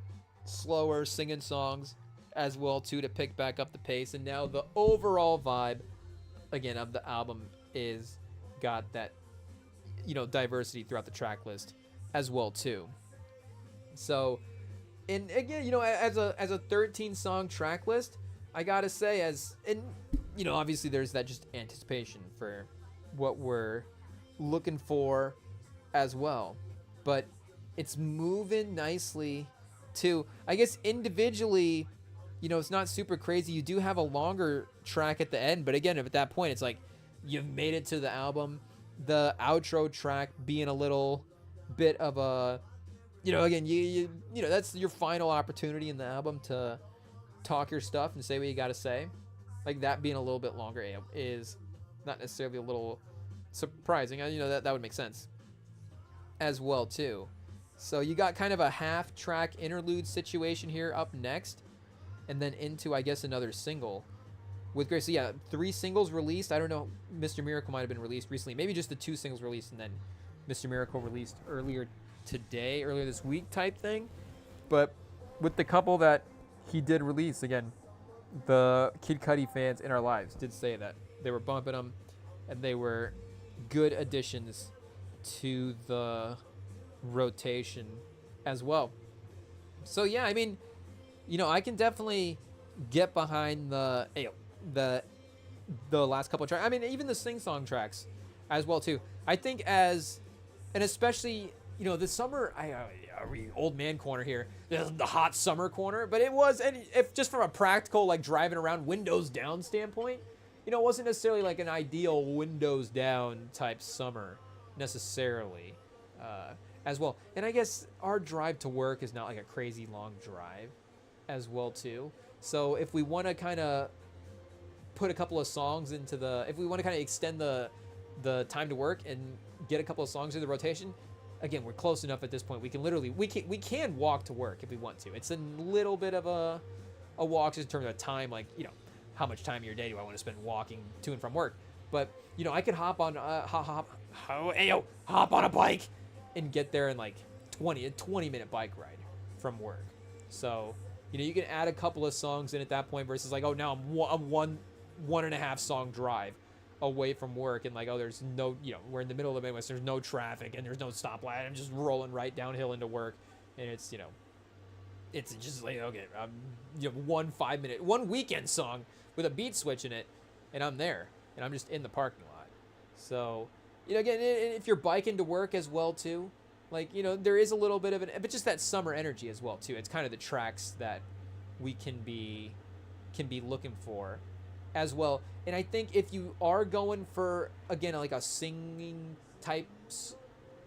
slower singing songs as well too, to pick back up the pace. And now the overall vibe again of the album is got that diversity throughout the track list as well too. So, and again, as a 13 song track list, I gotta say, obviously there's that just anticipation for what we're looking for as well. But it's moving nicely too. I guess individually, it's not super crazy. You do have a longer track at the end, but again, at that point, it's like you've made it to the album. The outro track being a little bit of a, again, that's your final opportunity in the album to talk your stuff and say what you got to say. Like, that being a little bit longer is not necessarily a little surprising. That would make sense as well too. So you got kind of a half track interlude situation here up next, and then into, I guess, another single with Grace. So yeah, 3 singles released. I don't know, Mr. Miracle might have been released recently, maybe just the 2 singles released, and then Mr. Miracle released earlier this week type thing. But with the couple that he did release, again, the Kid Cudi fans in our lives did say that they were bumping them and they were good additions to the rotation as well. So yeah, I mean, I can definitely get behind the last couple of tracks. I mean, even the sing-song tracks as well too. I think and especially, this summer, old man corner here, the hot summer corner, but it was, and if just from a practical, like, driving around windows down standpoint, it wasn't necessarily like an ideal windows down type summer necessarily as well. And I guess our drive to work is not like a crazy long drive as well too. So if we want to kind of put a couple of songs if we want to kind of extend the time to work and get a couple of songs in the rotation, again, we're close enough at this point. We can literally, we can walk to work if we want to. It's a little bit of a a walk just in terms of time, like, you know, how much time of your day do I want to spend walking to and from work? But, you know, I could hop on hop on a bike and get there in like a 20-minute bike ride from work. So, you know, you can add a couple of songs in at that point versus like, oh, now I'm one and a half song drive away from work, and like, oh, there's no, you know, we're in the middle of the Midwest, there's no traffic and there's no stoplight. I'm just rolling right downhill into work, and it's, you know, it's just like, okay, you know, one weekend song with a beat switch in it, and I'm there, and I'm just in the parking lot. So, you know, again, if you're biking to work as well too, like, you know, there is a little bit of but just that summer energy as well too. It's kind of the tracks that we can be looking for as well. And I think if you are going for, again, like a singing type,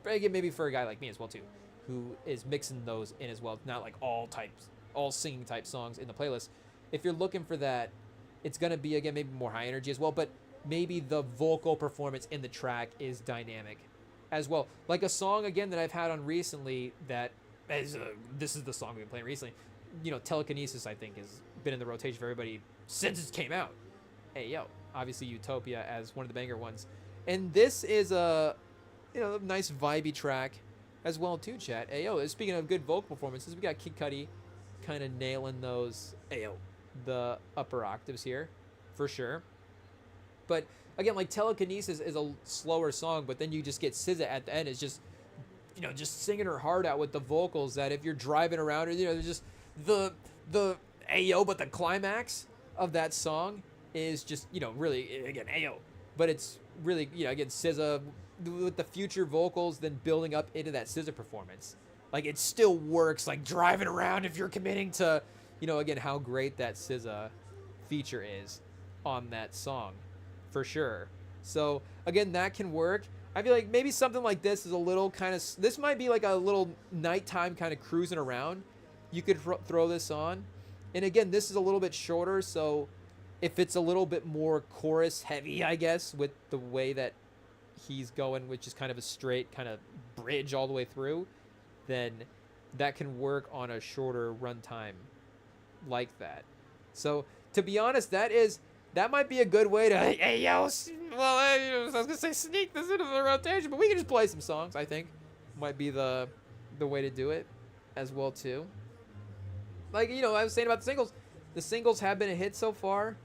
again, maybe for a guy like me as well too, who is mixing those in as well, not like all singing type songs in the playlist. If you're looking for that, it's going to be, again, maybe more high energy as well, but maybe the vocal performance in the track is dynamic as well. Like a song, again, that I've had on recently that is, this is the song we've been playing recently, you know, Telekinesis, I think, has been in the rotation for everybody since it came out. Hey, yo, obviously Utopia as one of the banger ones. And this is a, you know, nice vibey track as well too, chat. Hey, yo, speaking of good vocal performances, we got Kid Cudi kind of nailing those, hey, yo, the upper octaves here, for sure. But, again, like Telekinesis is a slower song, but then you just get SZA at the end. It's just, you know, just singing her heart out with the vocals that if you're driving around, you know, there's just the ayo, but the climax of that song is just, you know, really, again, ayo. But it's really, you know, again, SZA with the future vocals then building up into that SZA performance. Like, it still works, like, driving around if you're committing to, you know, again, how great that SZA feature is on that song, for sure. So, again, that can work. I feel like maybe something like this is a little kind of, this might be like a little nighttime kind of cruising around. You could throw this on. And again, this is a little bit shorter, so if it's a little bit more chorus heavy, I guess, with the way that he's going, which is kind of a straight kind of bridge all the way through, then that can work on a shorter runtime like that. So, to be honest, that might be a good way to, hey, yo, well, I was going to say sneak this into the rotation, but we can just play some songs, I think. Might be the way to do it as well, too. Like, you know, I was saying about the singles. The singles have been a hit so far.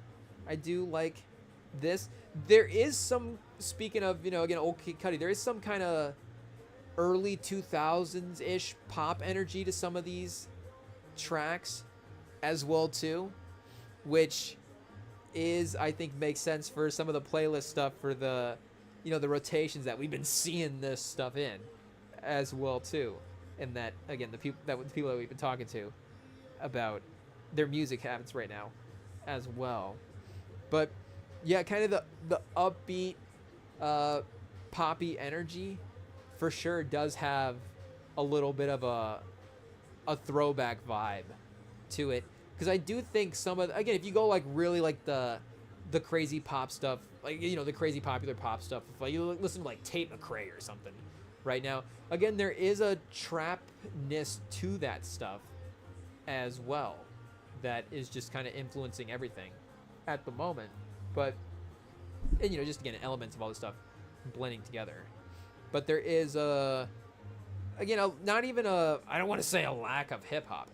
I do like this. There is some, speaking of, you know, again, old Kid Cudi, there is some kind of early 2000s-ish pop energy to some of these tracks as well, too, which is, I think, makes sense for some of the playlist stuff for the, you know, the rotations that we've been seeing this stuff in as well, too. And that, again, the people that we've been talking to about their music habits right now as well. But yeah, kind of the upbeat poppy energy for sure does have a little bit of a throwback vibe to it, because I do think some of, again, if you go like really like the crazy pop stuff, like, you know, the crazy popular pop stuff, if like you listen to like Tate McRae or something right now, again, there is a trapness to that stuff as well that is just kind of influencing everything at the moment. But, and, you know, just again, elements of all this stuff blending together. But there is not even I don't want to say a lack of hip hop,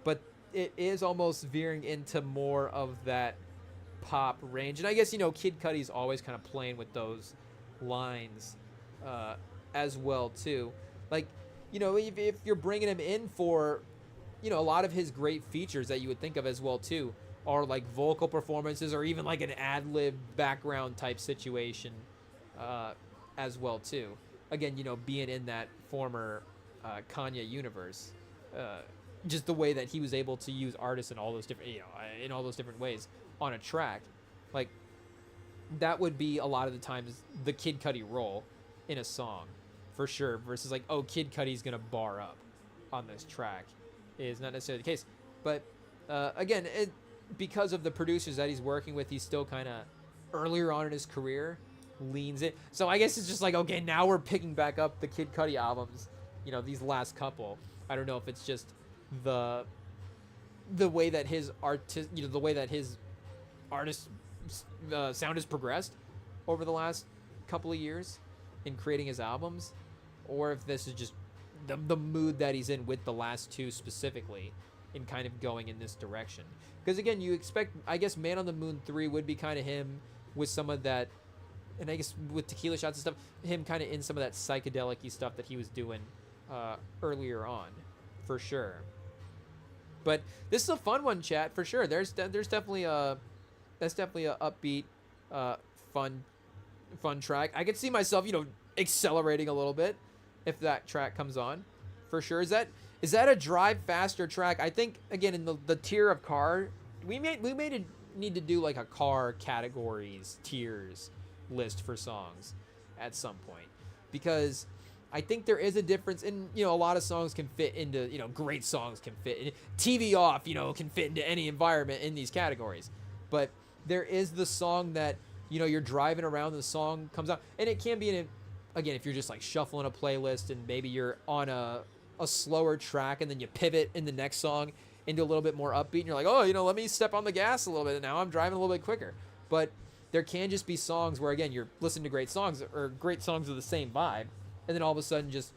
but it is almost veering into more of that pop range. And I guess, you know, Kid Cudi's always kind of playing with those lines as well too. Like, you know, if you're bringing him in for, you know, a lot of his great features that you would think of as well too are like vocal performances or even like an ad-lib background type situation as well too. Again, you know, being in that former Kanye universe, just the way that he was able to use artists in all those different, you know, in all those different ways on a track, like that would be a lot of the times the Kid Cudi role in a song, for sure. Versus like, oh, Kid Cudi's gonna bar up on this track, is not necessarily the case. But again, because of the producers that he's working with, he's still kind of earlier on in his career, leans in. So I guess it's just like, okay, now we're picking back up the Kid Cudi albums, you know, these last couple. I don't know if it's just the the way that his the way that his artist sound has progressed over the last couple of years in creating his albums, or if this is just the mood that he's in with the last two specifically in kind of going in this direction. Because again, you expect, I guess Man on the Moon 3 would be kind of him with some of that, and I guess with Tequila Shots and stuff, him kind of in some of that psychedelic-y stuff that he was doing earlier on, for sure. But this is a fun one, chat, for sure. There's definitely a upbeat, fun track. I could see myself, accelerating a little bit if that track comes on, for sure. Is that a drive faster track? I think again in the tier of car, we may need to do like a car categories tiers list for songs at some point, because I think there is a difference in, a lot of songs can fit into, great songs can fit in, TV Off, can fit into any environment in these categories. But there is the song that, you're driving around and the song comes out, and it can be again, if you're just like shuffling a playlist and maybe you're on a slower track and then you pivot in the next song into a little bit more upbeat and you're like, oh, let me step on the gas a little bit and now I'm driving a little bit quicker. But there can just be songs where, again, you're listening to great songs or great songs of the same vibe, and then all of a sudden just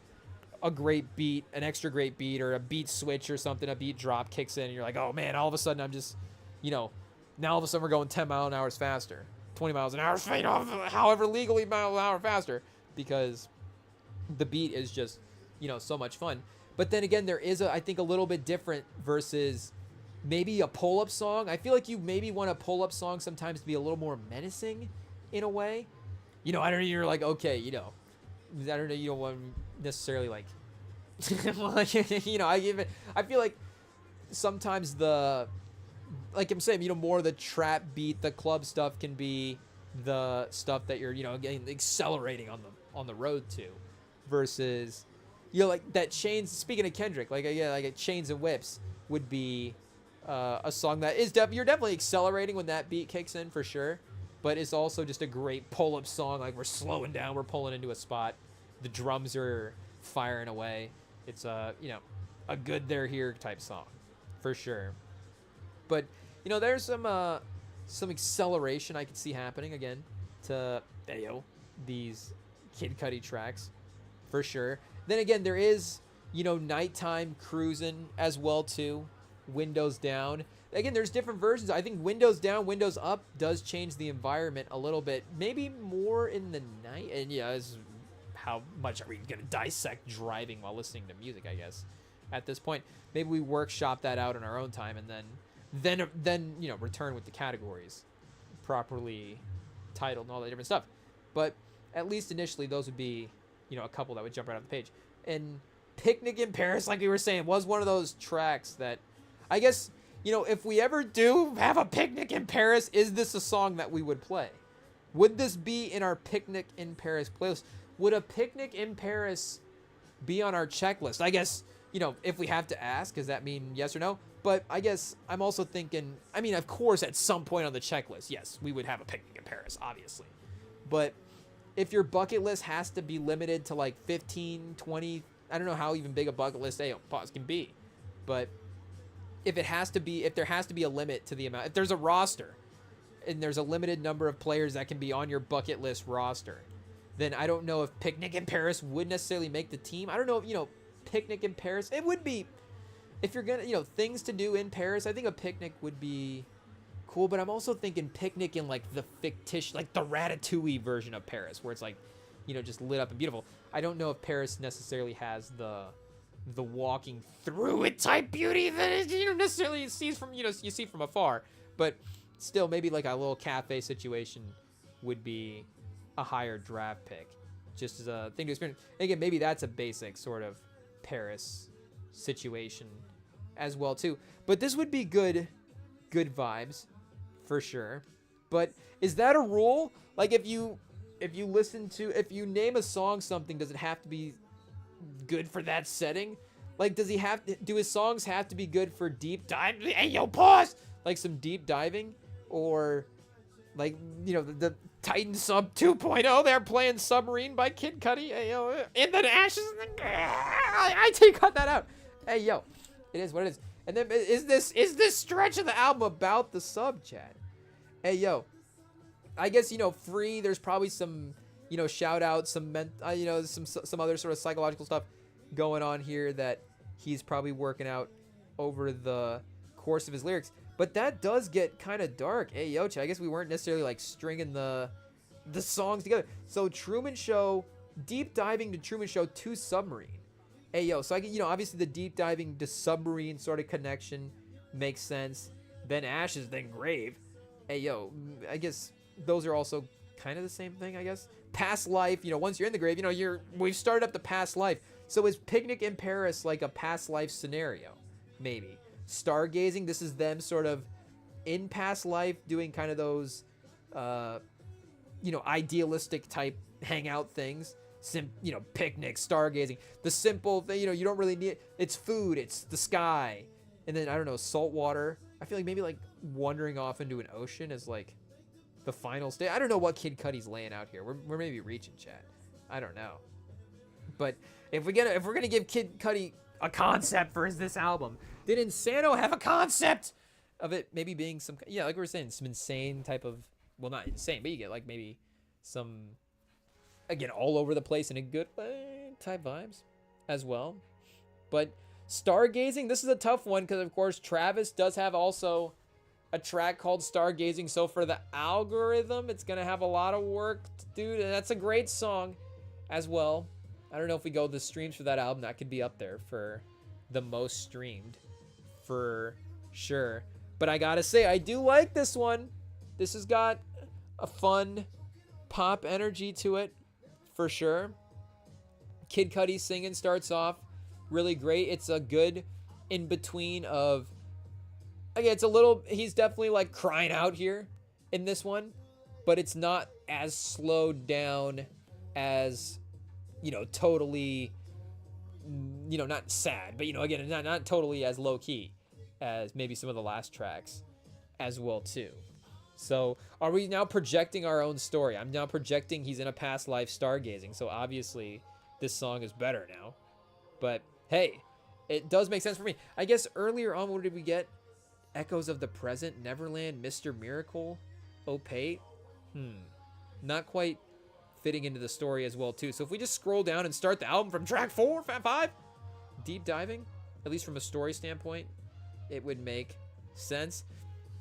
a great beat, an extra great beat, or a beat switch or something, a beat drop kicks in and you're like, oh man, all of a sudden I'm just, now all of a sudden we're going 10 miles an hour faster, 20 miles an hour, however legally miles an hour faster, because the beat is just, so much fun. But then again, there is I think a little bit different versus maybe a pull-up song. I feel like you maybe want a pull-up song sometimes to be a little more menacing in a way. I don't know, you're like, okay, I don't know, you don't want necessarily like, I feel like sometimes like I'm saying, more of the trap beat, the club stuff can be the stuff that you're, getting accelerating on the road to, versus, like that Chains, speaking of Kendrick, like a Chains and Whips would be a song that is you're definitely accelerating when that beat kicks in, for sure, but it's also just a great pull-up song. Like, we're slowing down, we're pulling into a spot, the drums are firing away. It's a good They're Here type song, for sure. But there's some acceleration I could see happening again to these Kid Cudi tracks, for sure. Then again, there is nighttime cruising as well too, windows down. Again, there's different versions. I think windows down, windows up does change the environment a little bit, maybe more in the night. And how much are we gonna dissect driving while listening to music? I guess at this point, maybe we workshop that out in our own time, and then return with the categories properly titled and all that different stuff. But at least initially, those would be a couple that would jump right off the page. And Picnic in Paris, like we were saying, was one of those tracks that I guess if we ever do have a Picnic in Paris, is this a song that we would play? Would this be in our Picnic in Paris playlist? Would a Picnic in Paris be on our checklist? I guess if we have to ask, does that mean yes or no? But I guess I'm also thinking, of course, at some point on the checklist, yes, we would have a Picnic in Paris, obviously. But if your bucket list has to be limited to like 15, 20, I don't know how even big a bucket list can be. But if there has to be a limit to the amount, if there's a roster and there's a limited number of players that can be on your bucket list roster, then I don't know if Picnic in Paris would necessarily make the team. I don't know if, Picnic in Paris, it would be, if you're gonna, things to do in Paris, I think a picnic would be cool. But I'm also thinking picnic in like the fictitious, like the Ratatouille version of Paris, where it's like, just lit up and beautiful. I don't know if Paris necessarily has the walking through it type beauty that necessarily sees from, you see from afar. But still, maybe like a little cafe situation would be a higher draft pick, just as a thing to experience. And again, maybe that's a basic sort of Paris situation as well too. But this would be good vibes, for sure. But is that a rule? Like, if you name a song something, does it have to be good for that setting? Like, do his songs have to be good for deep dive? Hey, yo, pause! Like some deep diving? Or like, the Titan Sub 2.0, they're playing Submarine by Kid Cudi. Hey, yo, in the ashes. I take cut that out. Hey, yo, it is what it is. And then is this stretch of the album about the sub, Chad? Hey, yo, I guess, you know, Free, there's probably some, you know, shout out, some, you know, some other sort of psychological stuff going on here that he's probably working out over the course of his lyrics. But that does get kind of dark. Hey, yo, Chad, I guess we weren't necessarily like stringing the songs together. So Truman Show, deep diving to Truman Show to Submarine. Hey, yo, so I can, you know, obviously the deep diving to Submarine sort of connection makes sense. Then Ashes, then Grave. Hey, yo, I guess those are also kind of the same thing, I guess. Past life, you know, once you're in the grave, you know, we've started up the past life. So is Picnic in Paris like a past life scenario? Maybe. Stargazing, this is them sort of in past life doing kind of those, you know, idealistic type hangout things. You know, picnic, stargazing. The simple thing, you know, you don't really need it's food, it's the sky. And then, I don't know, salt water. I feel like maybe like wandering off into an ocean is like the final stage. I don't know what Kid Cudi's laying out here. We're maybe reaching, chat. I don't know. But if we're gonna give Kid Cudi a concept for this album, did Insano have a concept of it maybe being some, yeah, like we were saying, some insane type of, well, not insane, but you get like maybe some, again, all over the place in a good way type vibes as well. But Stargazing, this is a tough one because, of course, Travis does have also a track called Stargazing. So for the algorithm, it's going to have a lot of work to do. And that's a great song as well. I don't know if we go the streams for that album. That could be up there for the most streamed for sure. But I got to say, I do like this one. This has got a fun pop energy to it for sure. Kid Cudi singing starts off really great. It's a good in between of, again, it's a little, he's definitely like crying out here in this one, but it's not as slowed down as, you know, totally, you know, not sad, but, you know, again, not totally as low key as maybe some of the last tracks as well too. So are we now projecting our own story? I'm now projecting he's in a past life stargazing. So obviously this song is better now, but hey, it does make sense for me. I guess earlier on, what did we get? Echoes of the Present, Neverland, Mr. Miracle, Opate. Not quite fitting into the story as well too. So if we just scroll down and start the album from track 4, 5, deep diving, at least from a story standpoint, it would make sense.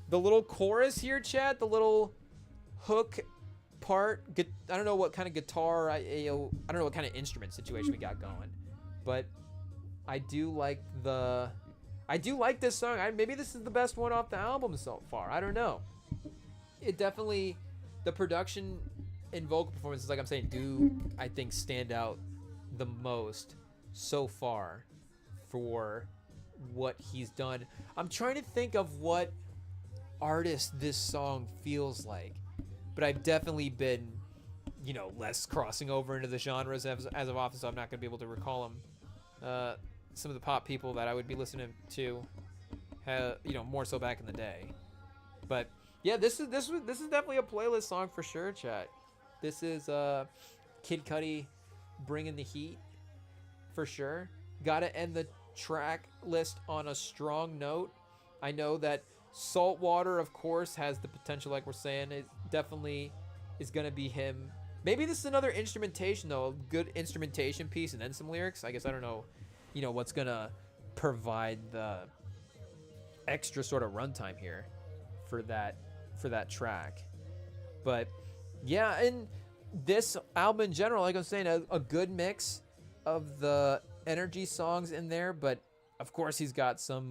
The little chorus here, chat, the little hook part, I don't know what kind of guitar, I don't know what kind of instrument situation we got going, but I do like this song. Maybe this is the best one off the album so far. I don't know. It definitely, the production and vocal performances, like I'm saying, do, I think, stand out the most so far for what he's done. I'm trying to think of what artist this song feels like, but I've definitely been, you know, less crossing over into the genres as of often, so I'm not going to be able to recall them. Some of the pop people that I would be listening to, you know, more so back in the day. But yeah, this is definitely a playlist song for sure, chat. This is Kid Cudi bringing the heat for sure. Gotta end the track list on a strong note. I know that Saltwater, of course, has the potential, like we're saying, it definitely is gonna be him. Maybe this is another instrumentation though, a good instrumentation piece, and then some lyrics. I guess I don't know, you know, what's gonna provide the extra sort of runtime here for that track. But yeah, and this album in general, like I was saying, a good mix of the energy songs in there, but of course he's got some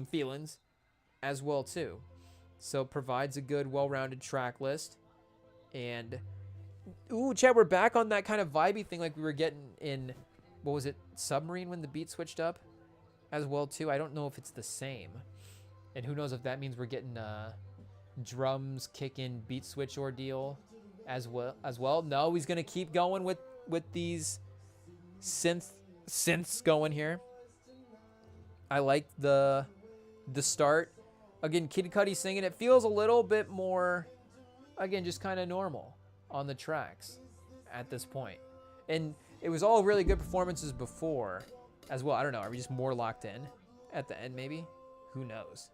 feelings as well too. So provides a good, well-rounded track list. And ooh, Chad, we're back on that kind of vibey thing like we were getting in, what was it, Submarine, when the beat switched up as well too. I don't know if it's the same, and who knows if that means we're getting drums kicking beat switch ordeal as well. No, he's gonna keep going with these synths going here. I like the start. Again, Kid Cudi singing. It feels a little bit more, again, just kind of normal on the tracks at this point. And it was all really good performances before, as well. I don't know. Are we just more locked in at the end, maybe? Who knows?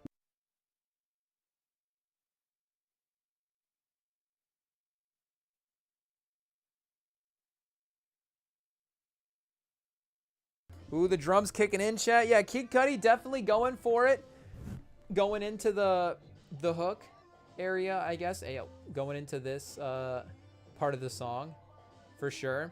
Ooh, the drums kicking in, chat. Yeah, Kid Cudi definitely going for it. Going into the hook area, I guess. Ayo, going into this part of the song, for sure.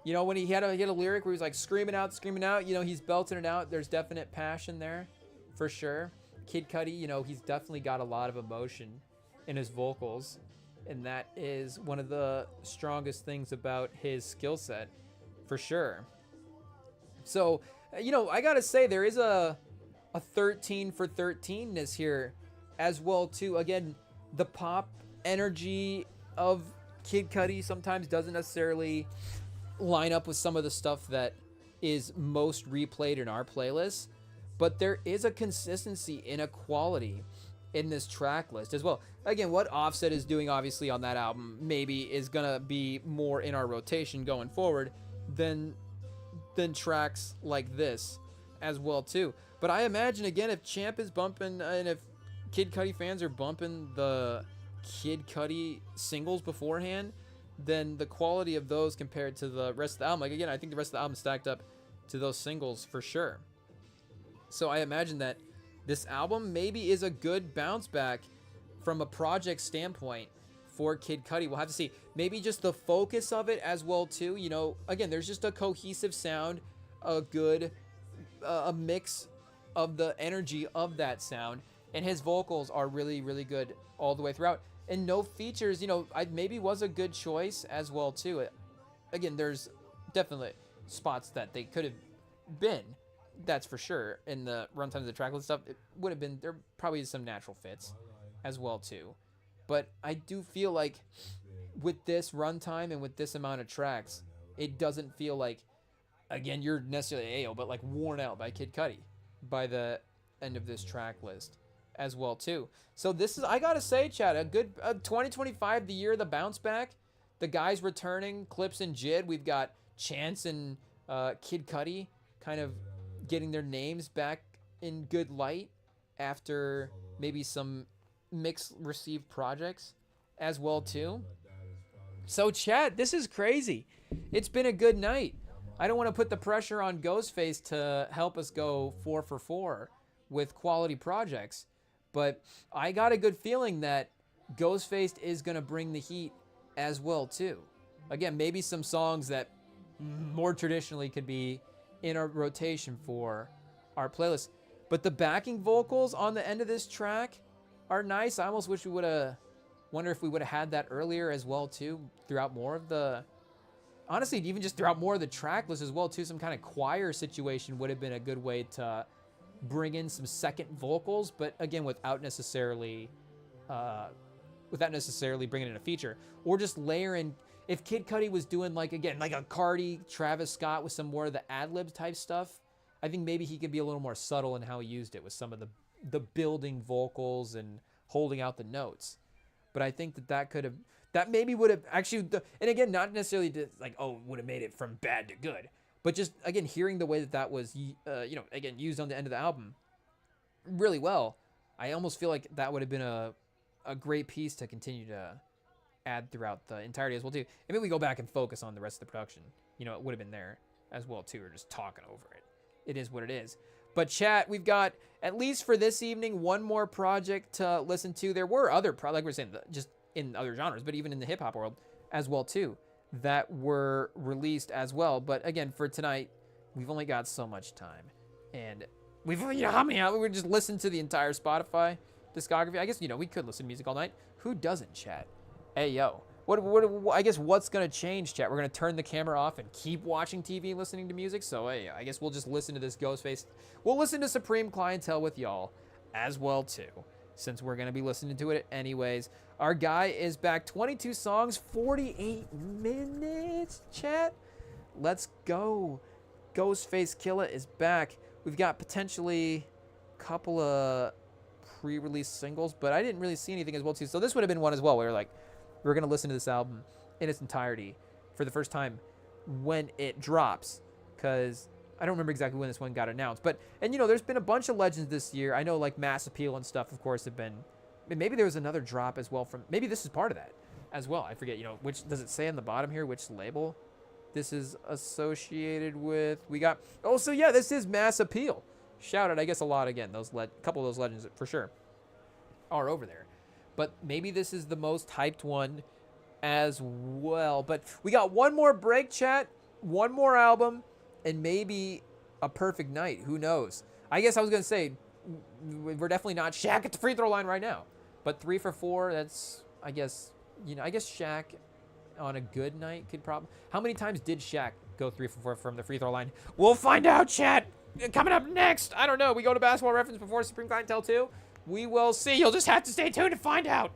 You know, when he had a lyric where he was like screaming out, you know, he's belting it out. There's definite passion there, for sure. Kid Cudi, you know, he's definitely got a lot of emotion in his vocals, and that is one of the strongest things about his skill set, for sure. So, you know, I gotta say, there is a 13 for 13ness here as well, too. Again, the pop energy of Kid Cudi sometimes doesn't necessarily line up with some of the stuff that is most replayed in our playlist, but there is a consistency and a quality in this track list as well. Again, what Offset is doing, obviously, on that album maybe is gonna be more in our rotation going forward than tracks like this as well too. But I imagine, again, if Champ is bumping and if Kid Cudi fans are bumping the Kid Cudi singles beforehand, then the quality of those compared to the rest of the album, like, again, I think the rest of the album stacked up to those singles for sure. So I imagine that this album maybe is a good bounce back from a project standpoint for Kid Cudi. We'll have to see. Maybe just the focus of it as well too. You know, again, there's just a cohesive sound, a good a mix of the energy of that sound, and his vocals are really, really good all the way throughout. And no features, you know, maybe was a good choice as well too. Again, there's definitely spots that they could have been, that's for sure. In the runtimes of the track list stuff, it would have been, there probably is some natural fits as well too. But I do feel like with this runtime and with this amount of tracks, it doesn't feel like, again, you're necessarily AO, but like worn out by Kid Cudi by the end of this track list as well too. So this is, I gotta say, Chad, a good 2025, the year of the bounce back. The guys returning, Clips and Jid. We've got Chance and Kid Cudi kind of getting their names back in good light after maybe some mixed received projects as well too. So Chad, this is crazy. It's been a good night. I don't want to put the pressure on Ghostface to help us go 4 for 4 with quality projects, but I got a good feeling that Ghostface is going to bring the heat as well too. Again, maybe some songs that more traditionally could be in our rotation for our playlist, but the backing vocals on the end of this track are nice. I almost wish we would have, wonder if we would have had that earlier as well too, throughout more of the, honestly, even just throughout more of the track list as well too. Some kind of choir situation would have been a good way to bring in some second vocals, but again, without necessarily bringing in a feature, or just layering. If Kid Cudi was doing, like, again, like a Cardi, Travis Scott with some more of the ad-lib type stuff, I think maybe he could be a little more subtle in how he used it with some of the building vocals and holding out the notes. But I think that could have, that maybe would have actually, and again, not necessarily like, oh, would have made it from bad to good, but just, again, hearing the way that was, again, used on the end of the album really well, I almost feel like that would have been a great piece to continue to add throughout the entirety as well too. And maybe we go back and focus on the rest of the production. You know, it would have been there as well too, or just talking over it. It is what it is. But chat, we've got, at least for this evening, one more project to listen to. There were other, like we're saying, just in other genres, but even in the hip hop world as well too, that were released as well. But again, for tonight, we've only got so much time, and we've, you know, how many hours? We just listened to the entire Spotify discography. I guess, you know, we could listen to music all night. Who doesn't, chat? Hey, yo. What, I guess what's going to change, chat? We're going to turn the camera off and keep watching TV and listening to music. So, hey, I guess we'll just listen to this Ghostface. We'll listen to Supreme Clientele with y'all as well, too, since we're going to be listening to it anyways. Our guy is back. 22 songs, 48 minutes, chat. Let's go. Ghostface Killah is back. We've got potentially a couple of pre-release singles, but I didn't really see anything as well, too. So this would have been one as well where, like, we're going to listen to this album in its entirety for the first time when it drops, because I don't remember exactly when this one got announced. But, and, you know, there's been a bunch of legends this year. I know, like, Mass Appeal and stuff, of course, have been... Maybe there was another drop as well from... Maybe this is part of that as well. I forget, you know, which... Does it say on the bottom here which label this is associated with? We got... Oh, so yeah, this is Mass Appeal. Shout out, I guess, a lot again. Those couple of those legends, for sure, are over there. But maybe this is the most hyped one as well. But we got one more break, chat, one more album, and maybe a perfect night. Who knows? I guess I was going to say, we're definitely not Shaq at the free throw line right now. But 3 for 4, that's, I guess, you know, I guess Shaq on a good night could probably... How many times did Shaq go 3 for 4 from the free throw line? We'll find out, chat. Coming up next, I don't know. We go to Basketball Reference before Supreme Clientele 2. We will see. You'll just have to stay tuned to find out.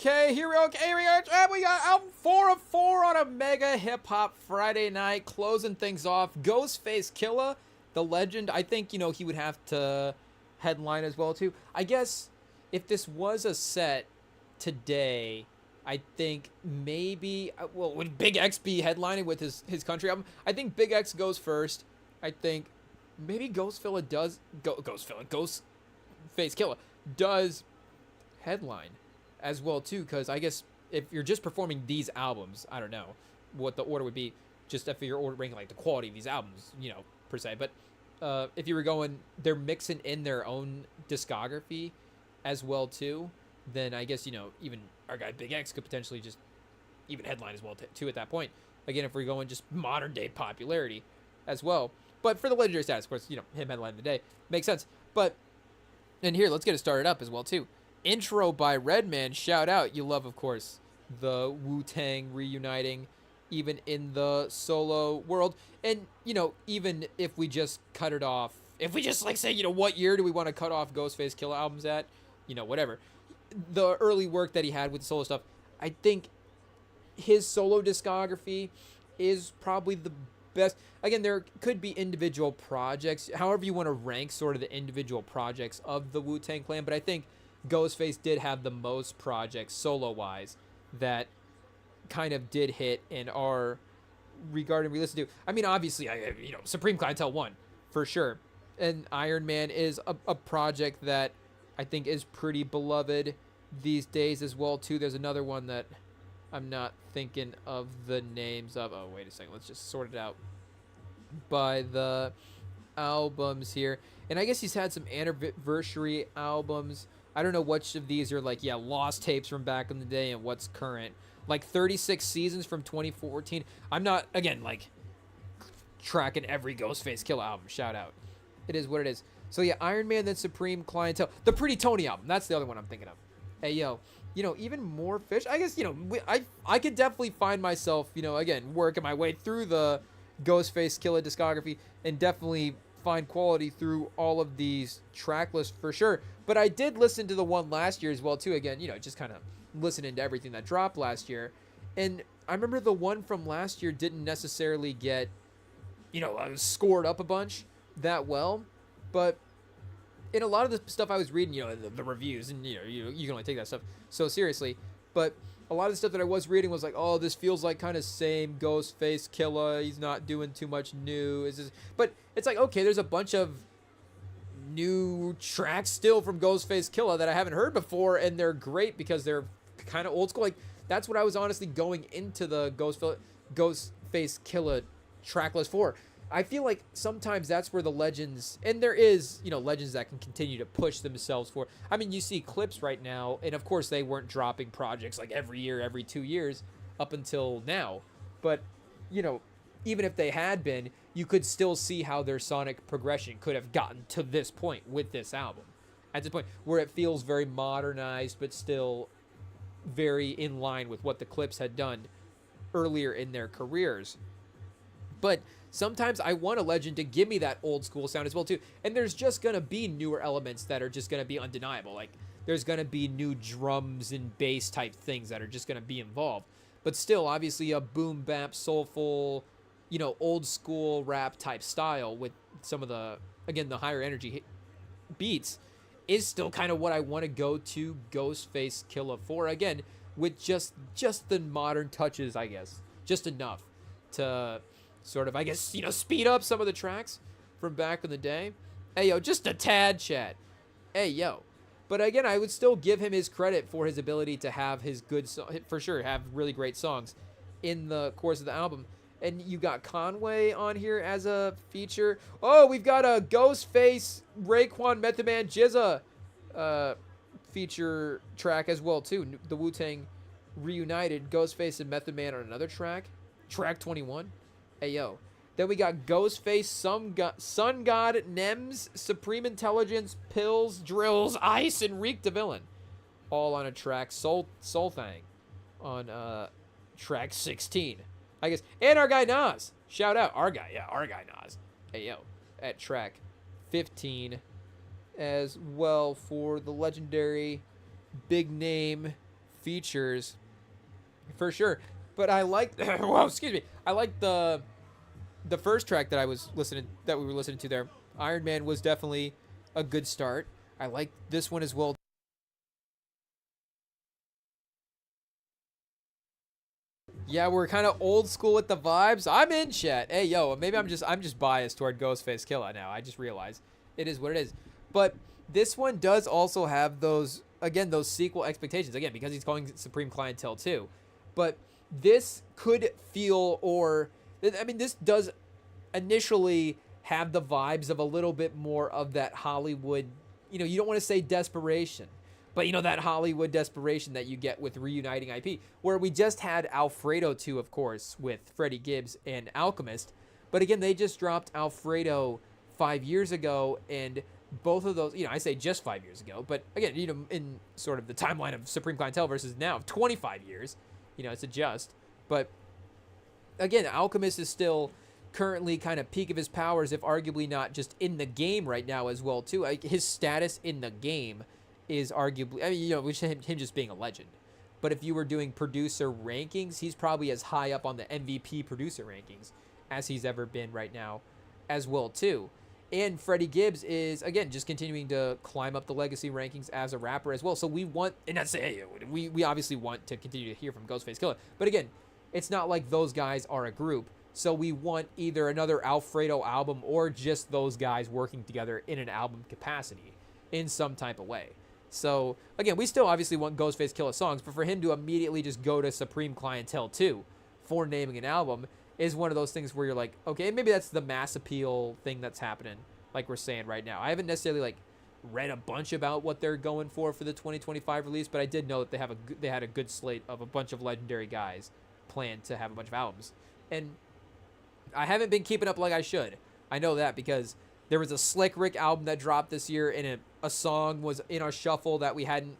Okay, here we go. Okay, here we are. We got album 4 of 4 on a mega hip hop Friday night, closing things off. Ghostface Killah, the legend. I think, you know, he would have to headline as well too. I guess if this was a set today, I think maybe, well, would Big X be headlining with his country album? I think Big X goes first. I think maybe Ghostface does Ghostface Killer does headline as well too, because I guess if you're just performing these albums, I don't know what the order would be, just if you're ordering like the quality of these albums, per se. But if you were going, they're mixing in their own discography as well too, then I guess even our guy Big X could potentially just even headline as well too at that point. Again, if we're going just modern day popularity as well. But for the legendary status, of course, him headlining the day makes sense. But and here, let's get it started up as well too. Intro by Redman. Shout out. You love, of course, the Wu-Tang reuniting even in the solo world. And, even if we just cut it off, if we just say, what year do we want to cut off Ghostface Killah albums at? Whatever. The early work that he had with the solo stuff, I think his solo discography is probably the best. Again, there could be individual projects, however you want to rank sort of the individual projects of the Wu-Tang Clan, but I think Ghostface did have the most projects solo-wise that kind of did hit and are regarded and re-listened to. I mean, obviously, Supreme Clientele 1, for sure. And Iron Man is a project that I think is pretty beloved these days as well, too. There's another one that I'm not thinking of the names of. Oh, wait a second. Let's just sort it out by the albums here. And I guess he's had some anniversary albums. I don't know which of these are lost tapes from back in the day and what's current. 36 Seasons from 2014. I'm not, again, tracking every Ghostface Killah album. Shout out. It is what it is. So, yeah, Iron Man, then Supreme Clientele. The Pretty Tony album. That's the other one I'm thinking of. Hey, yo. Even more fish. I guess, I could definitely find myself, again, working my way through the Ghostface Killah discography and definitely find quality through all of these track lists for sure. But I did listen to the one last year as well too. Again, just kind of listening to everything that dropped last year. And I remember the one from last year didn't necessarily get, scored up a bunch that well. But in a lot of the stuff I was reading, the reviews, and you can only take that stuff so seriously. But a lot of the stuff that I was reading was like, oh, this feels like kind of same Ghostface Killah. He's not doing too much new. But it's like, okay, there's a bunch of new tracks still from Ghostface Killah that I haven't heard before, and they're great because they're kind of old school. That's what I was honestly going into the Ghostface Killah track list for. I feel like sometimes that's where the legends, and there is, legends that can continue to push themselves for. I mean, you see Clips right now, and of course they weren't dropping projects every year, every 2 years up until now. But, even if they had been, you could still see how their sonic progression could have gotten to this point with this album. At this point where it feels very modernized, but still very in line with what the Clips had done earlier in their careers. But sometimes I want a legend to give me that old school sound as well too. And there's just going to be newer elements that are just going to be undeniable. There's going to be new drums and bass type things that are just going to be involved. But still, obviously a boom bap, soulful, old school rap type style with some of the higher energy beats is still kind of what I want to go to Ghostface Killah for. Again, with just the modern touches, I guess. Just enough to sort of, I guess, speed up some of the tracks from back in the day. Hey, yo, just a tad, Chad. Hey, yo. But again, I would still give him his credit for his ability to have his for sure, have really great songs in the course of the album. And you got Conway on here as a feature. Oh, we've got a Ghostface, Raekwon, Method Man, GZA feature track as well, too. The Wu-Tang reunited Ghostface and Method Man on another track. Track 21. Hey, yo. Then we got Ghostface, Sun God, Nems, Supreme Intelligence, Pills, Drills, Ice, and Reek the Villain. All on a track. Soul Thang on track 16. I guess. And our guy Nas. Shout out. Our guy Nas. Hey, yo. At track 15 as well for the legendary big name features. For sure. But I like... Whoa, excuse me. I like the first track that we were listening to there. Iron Man was definitely a good start. I like this one as well. Yeah, we're kind of old school with the vibes. I'm in, chat. Hey, yo, maybe I'm just biased toward Ghostface Killer now. I just realized it is what it is. But this one does also have those sequel expectations again because he's calling Supreme Clientele 2. But this could feel this does initially have the vibes of a little bit more of that Hollywood, you don't want to say desperation, but that Hollywood desperation that you get with reuniting IP, where we just had Alfredo 2, of course, with Freddie Gibbs and Alchemist. But again, they just dropped Alfredo 5 years ago, and both of those, I say just 5 years ago, but again, in sort of the timeline of Supreme Clientele versus now of 25 years, it's a just. But again, Alchemist is still currently kind of peak of his powers, if arguably not just in the game right now as well, too. Like, his status in the game is arguably, which him just being a legend. But if you were doing producer rankings, he's probably as high up on the MVP producer rankings as he's ever been right now as well, too. And Freddie Gibbs is, again, just continuing to climb up the legacy rankings as a rapper as well. So we want, and that's, we obviously want to continue to hear from Ghostface Killah. But again, it's not like those guys are a group. So we want either another Alfredo album or just those guys working together in an album capacity in some type of way. So, again, we still obviously want Ghostface Killah songs, but for him to immediately just go to Supreme Clientele 2 for naming an album is one of those things where you're like, okay, maybe that's the mass appeal thing that's happening, like we're saying right now. I haven't necessarily, read a bunch about what they're going for the 2025 release, but I did know that they had a good slate of a bunch of legendary guys planned to have a bunch of albums. And I haven't been keeping up like I should. I know that because there was a Slick Rick album that dropped this year, and a song was in our shuffle that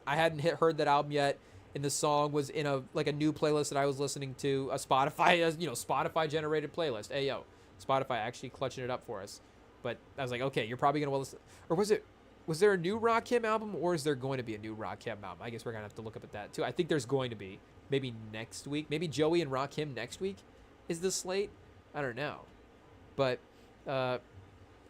I hadn't heard that album yet, and the song was in a new playlist that I was listening to, a Spotify generated playlist. Hey yo, Spotify actually clutching it up for us. But I was like, okay, you're probably gonna listen. Or was there a new Rakim album, or is there going to be a new Rakim album? I guess we're gonna have to look up at that too. I think there's going to be, maybe next week, maybe Joey and Rakim next week is the slate. I don't know, but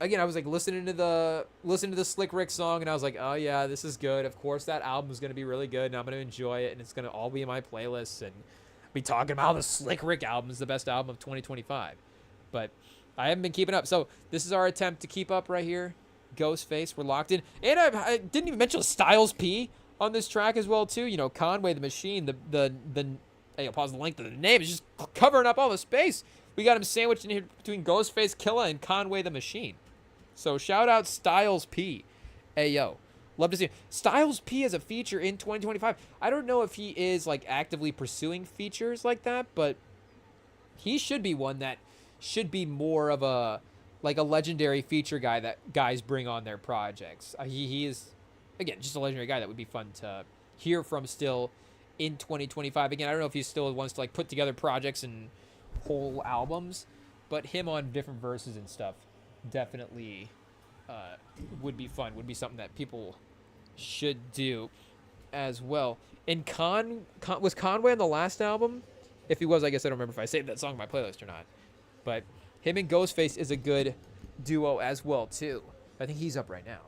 again, I was listening to the Slick Rick song, and I was like, oh yeah, this is good. Of course, that album is gonna be really good, and I'm gonna enjoy it, and it's gonna all be in my playlists, and be talking about how the Slick Rick album is the best album of 2025. But I haven't been keeping up, so this is our attempt to keep up right here. Ghostface, we're locked in, and I didn't even mention Styles P on this track as well too. Conway the Machine. Hey, I'll pause the length of the name. It's just covering up all the space. We got him sandwiched in here between Ghostface Killah and Conway the Machine. So shout out Styles P. Hey, yo. Love to see him. Styles P as a feature in 2025. I don't know if he is actively pursuing features like that, but he should be one that should be more of a legendary feature guy that guys bring on their projects. He is, again, just a legendary guy that would be fun to hear from still in 2025. Again, I don't know if he still wants to put together projects and whole albums, but him on different verses and stuff definitely would be fun, would be something that people should do as well. And was Conway on the last album? If he was, I guess I don't remember if I saved that song on my playlist or not, but him and Ghostface is a good duo as well too. I think he's up right now.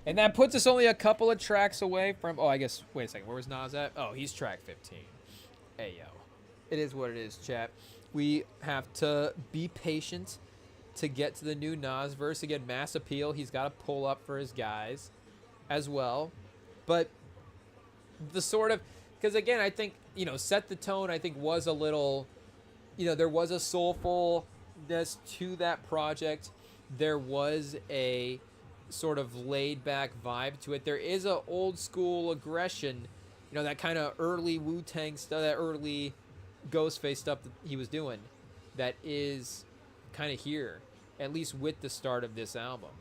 And that puts us only a couple of tracks away from... Oh, I guess... Wait a second. Where was Nas at? Oh, he's track 15. Hey, yo. It is what it is, chat. We have to be patient to get to the new Nas verse. Again, mass appeal. He's got to pull up for his guys as well. But the sort of... Because, again, I think, Set the Tone, I think, was a little... there was a soulfulness to that project. There was a sort of laid back vibe to it. There is a old school aggression, that kind of early Wu-Tang stuff, that early Ghostface stuff that he was doing, that is kind of here, at least with the start of this album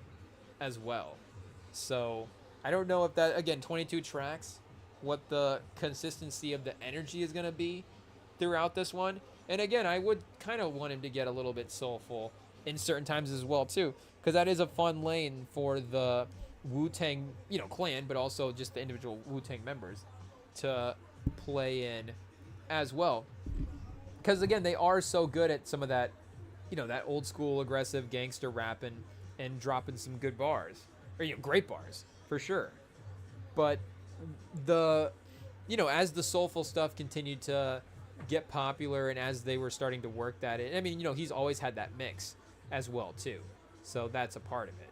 as well. So I don't know if that, again, 22 tracks, what the consistency of the energy is going to be throughout this one. And again, I would kind of want him to get a little bit soulful in certain times as well too, because that is a fun lane for the Wu-Tang, clan, but also just the individual Wu-Tang members to play in as well. because again, they are so good at some of that, that old school aggressive gangster rapping and dropping some good bars, or great bars for sure. But as the soulful stuff continued to get popular and as they were starting to work that in, I mean, he's always had that mix as well too, so that's a part of it.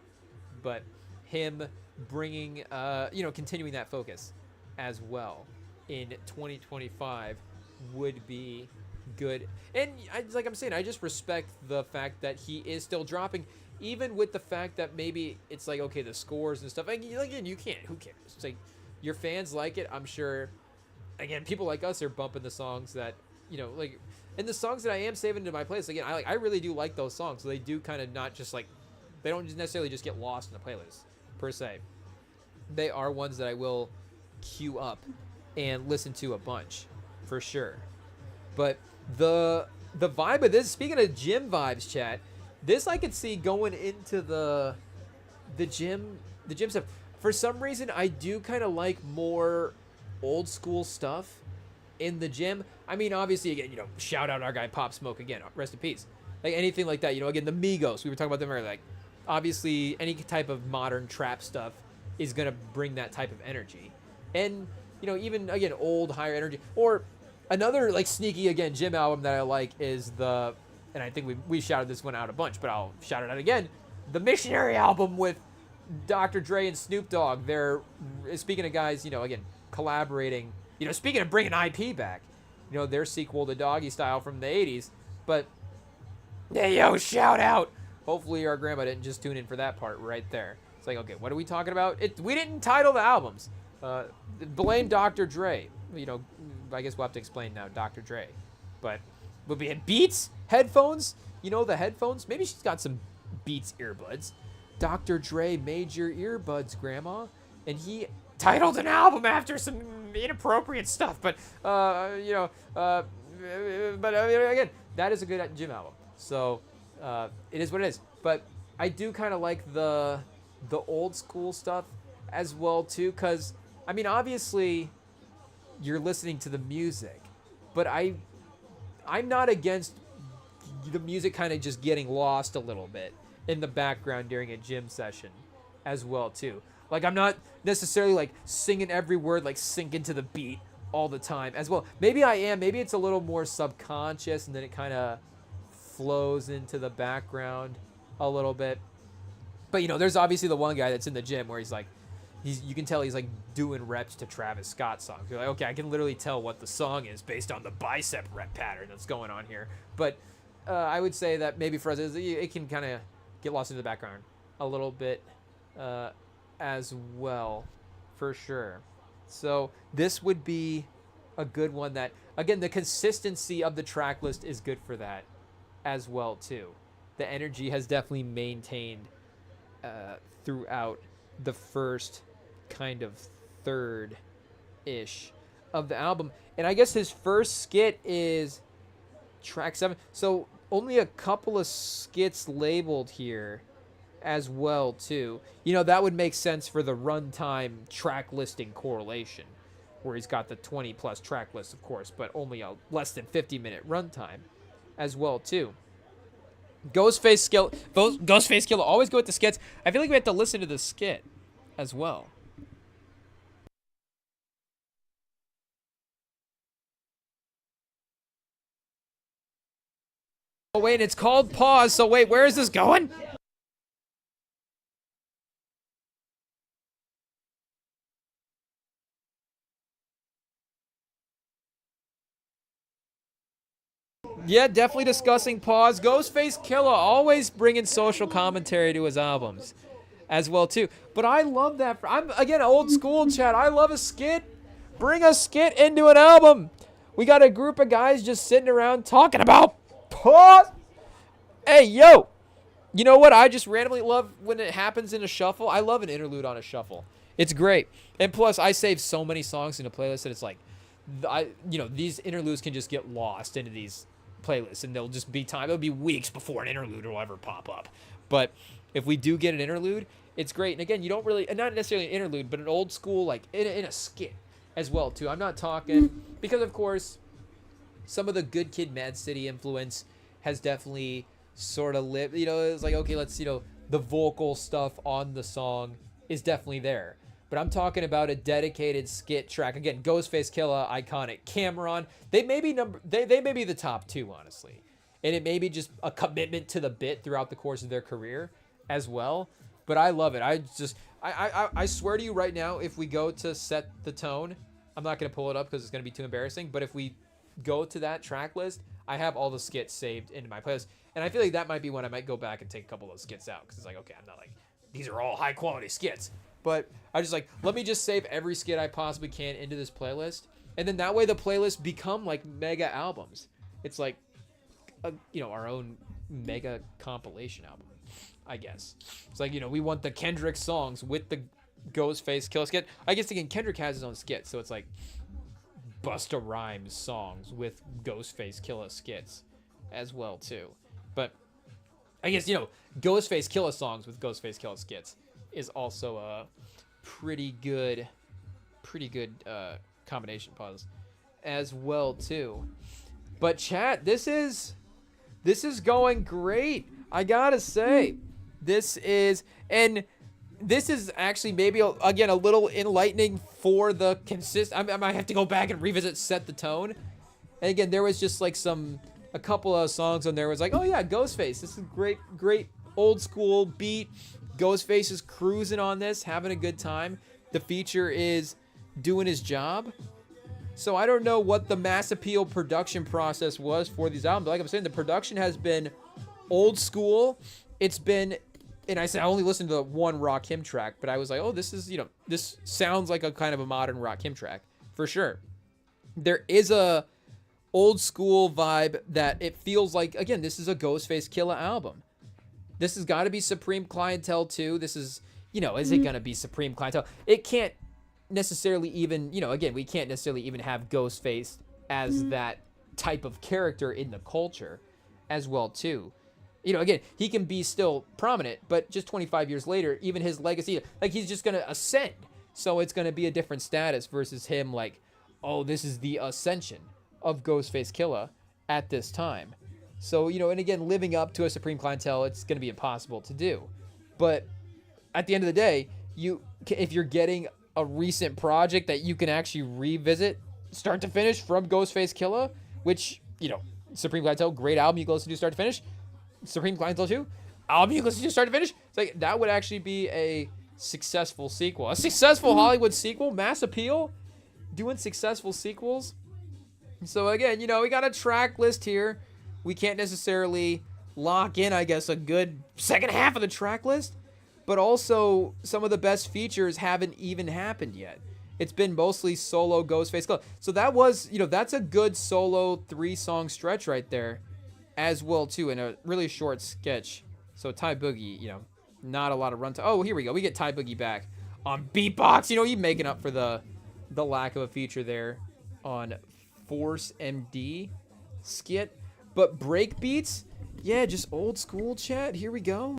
But him bringing, continuing that focus as well in 2025 would be good. And like I'm saying, I just respect the fact that he is still dropping, even with the fact that maybe it's like, okay, the scores and stuff. Again, you can't. Who cares? It's like your fans like it. I'm sure. Again, people like us are bumping the songs that and the songs that I am saving to my playlist. Again, I really do like those songs. So they do kind of not just like, they don't necessarily just get lost in the playlist per se. They are ones that I will queue up and listen to a bunch for sure. But the vibe of this, speaking of gym vibes, chat, this I could see going into the gym stuff. For some reason, I do kind of like more old school stuff in the gym. I mean, obviously, again, shout out our guy Pop Smoke again, rest in peace. Like anything like that, again, the Migos, we were talking about them earlier. Like, obviously, any type of modern trap stuff is gonna bring that type of energy, and even again, old higher energy. Or another like sneaky again gym album that I like is and I think we shouted this one out a bunch, but I'll shout it out again. The Missionary album with Dr. Dre and Snoop Dogg. They're, speaking of guys, again, collaborating. Speaking of bringing IP back, their sequel to Doggy Style from the 80s. But, hey, shout out. Hopefully our grandma didn't just tune in for that part right there. It's like, okay, what are we talking about? We didn't title the albums. Blame Dr. Dre. I guess we'll have to explain now, Dr. Dre. But we'll be at Beats headphones. The headphones. Maybe she's got some Beats earbuds. Dr. Dre made your earbuds, Grandma, and he titled an album after some inappropriate stuff. But again, that is a good gym album. So it is what it is. But I do kind of like the old school stuff as well too, because I mean, obviously, you're listening to the music, but I'm not against the music kind of just getting lost a little bit in the background during a gym session as well too. Like, I'm not necessarily like singing every word, like syncing to the beat all the time as well. Maybe I am. Maybe it's a little more subconscious, and then it kind of flows into the background a little bit. But there's obviously the one guy that's in the gym where he's like, you can tell he's like doing reps to Travis Scott songs. You're like, okay, I can literally tell what the song is based on the bicep rep pattern that's going on here. But I would say that maybe for us, it can kind of get lost in the background a little bit as well, for sure. So this would be a good one that, again, the consistency of the track list is good for that as well too. The energy has definitely maintained throughout the first kind of third-ish of the album. And I guess his first skit is track 7. So only a couple of skits labeled here as well too. That would make sense for the runtime track listing correlation, where he's got the 20 plus track list, of course, but only a less than 50-minute runtime as well too. Ghostface Killer, always go with the skits. I feel like we have to listen to the skit as well. Oh wait, it's called Pause, so wait, where is this going? Yeah, definitely discussing Pause. Ghostface Killer always bringing social commentary to his albums as well too. But I love that. I'm again old school, chat. I love a skit. Bring a skit into an album. We got a group of guys just sitting around talking about Pause. Hey, yo. You know what? I just randomly love when it happens in a shuffle. I love an interlude on a shuffle. It's great. And plus, I save so many songs in a playlist that it's like, these interludes can just get lost into these playlists, and there'll just be time. It'll be weeks before an interlude will ever pop up. But if we do get an interlude, it's great. And again, you don't really, not necessarily an interlude, but an old school, like in a skit as well too. I'm not talking, because of course, some of the Good Kid, Mad City influence has definitely sort of lived. You know, it's like, okay, let's, you know, the vocal stuff on the song is definitely there. But I'm talking about a dedicated skit track. Again, Ghostface Killah, iconic. Cameron, they may be they may be the top two, honestly. And it may be just a commitment to the bit throughout the course of their career as well. But I love it. I swear to you right now, if we go to set the tone, I'm not going to pull it up because it's going to be too embarrassing. But if we go to that track list, I have all the skits saved into my playlist. And I feel like that might be when I might go back and take a couple of those skits out. Because it's like, okay, I'm not like, these are all high quality skits. But I just like, let me just save every skit I possibly can into this playlist. And then that way the playlists become like mega albums. It's like, you know, our own mega compilation album, I guess. It's like, you know, we want the Kendrick songs with the Ghostface Killah skit. I guess again, Kendrick has his own skit, so it's like Busta Rhymes songs with Ghostface Killah skits as well too. But I guess, you know, Ghostface Killah songs with Ghostface Killah skits is also a pretty good combination pause as well too. But chat, this is going great. I gotta say, this is actually maybe again a little enlightening for the I might have to go back and revisit Set the Tone. And again, there was just like a couple of songs on there was like, oh yeah, Ghostface. This is great old school beat. Ghostface is cruising on this, having a good time. The feature is doing his job. So I don't know what the mass appeal production process was for these albums. But like I'm saying, the production has been old school. It's been, and I said I only listened to one Rakim track, but I was like, oh, this is, you know, this sounds like a kind of a modern Rakim track for sure. There is a old school vibe that it feels like, again, this is a Ghostface Killah album. This has got to be Supreme Clientele too. This is, you know, is it going to be Supreme Clientele? It can't necessarily even, you know, again, we can't necessarily even have Ghostface as that type of character in the culture as well too. You know, again, he can be still prominent, but just 25 years later, even his legacy, like he's just going to ascend. So it's going to be a different status versus him like, oh, this is the ascension of Ghostface Killah at this time. So, you know, and again, living up to a Supreme Clientele, it's going to be impossible to do. But at the end of the day, if you're getting a recent project that you can actually revisit start to finish from Ghostface Killah, which, you know, Supreme Clientele, great album you can listen to start to finish. Supreme Clientele 2, album you can listen to start to finish. It's like, that would actually be a successful sequel. A successful Hollywood sequel, mass appeal, doing successful sequels. So again, you know, we got a track list here. We can't necessarily lock in, I guess, a good second half of the track list. But also, some of the best features haven't even happened yet. It's been mostly solo Ghostface Killah. So that was, you know, that's a good solo 3-song stretch right there as well, too, in a really short sketch. So Ty Boogie, you know, not a lot of runtime. Oh, here we go. We get Ty Boogie back on beatbox. You know, he's making up for the lack of a feature there on Force MD skit. But break beats, yeah, just old school chat. Here we go.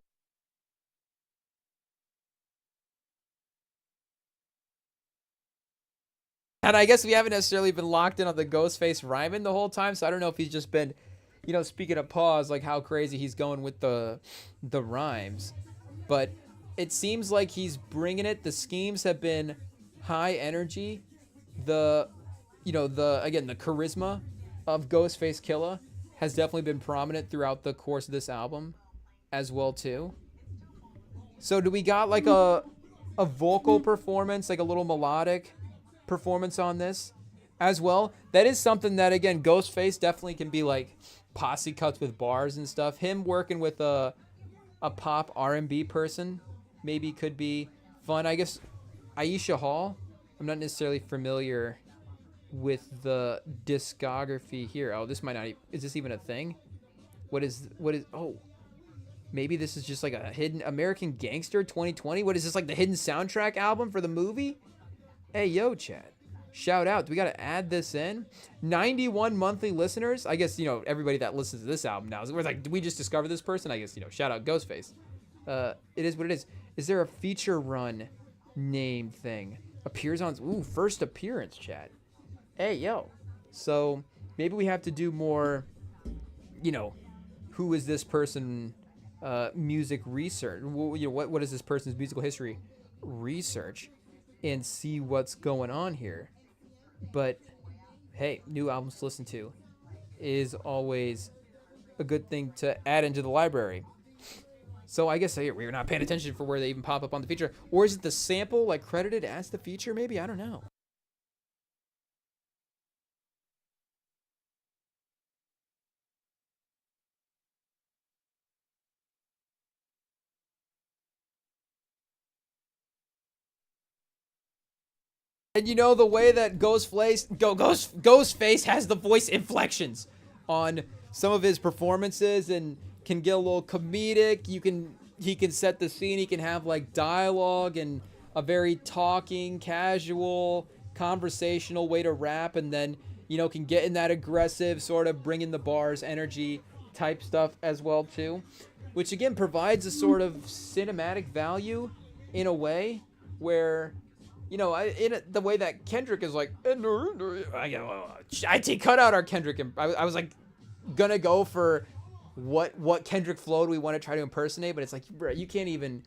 And I guess we haven't necessarily been locked in on the Ghostface rhyming the whole time, so I don't know if he's just been, you know, speaking of pause, like how crazy he's going with the rhymes. But it seems like he's bringing it. The schemes have been high energy. Again, the charisma of Ghostface Killah has definitely been prominent throughout the course of this album as well too. So do we got like a vocal performance, like a little melodic performance on this as well? That is something that, again, Ghostface definitely can be like posse cuts with bars and stuff. Him working with a pop R&B person maybe could be fun. I guess Aisha Hall, I'm not necessarily familiar with the discography here. Oh, this might not is this even a thing? What is oh, maybe this is just like a hidden American Gangster 2020. What is this, like the hidden soundtrack album for the movie? Hey, yo, chat. Shout out. Do we got to add this in? 91 monthly listeners. I guess, you know, everybody that listens to this album now, we're like, did we just discover this person? I guess, you know, shout out Ghostface. It is what it is. Is there a feature run name thing? Appears on, first appearance, chat. Hey, yo. So, maybe we have to do more, you know, who is this person music research? What is this person's musical history research, and see what's going on here. But hey, new albums to listen to is always a good thing to add into the library. So I guess here we're not paying attention for where they even pop up on the feature, or is it the sample like credited as the feature? Maybe, I don't know. And you know the way that Ghostface has the voice inflections on some of his performances and can get a little comedic. He can set the scene. He can have like dialogue and a very talking, casual, conversational way to rap, and then can get in that aggressive sort of bring in the bars energy type stuff as well too, which again provides a sort of cinematic value in a way where in the way that Kendrick is like, I take cut out our Kendrick. I was like, gonna go for what Kendrick flow do we want to try to impersonate, but it's like, bro, you can't even,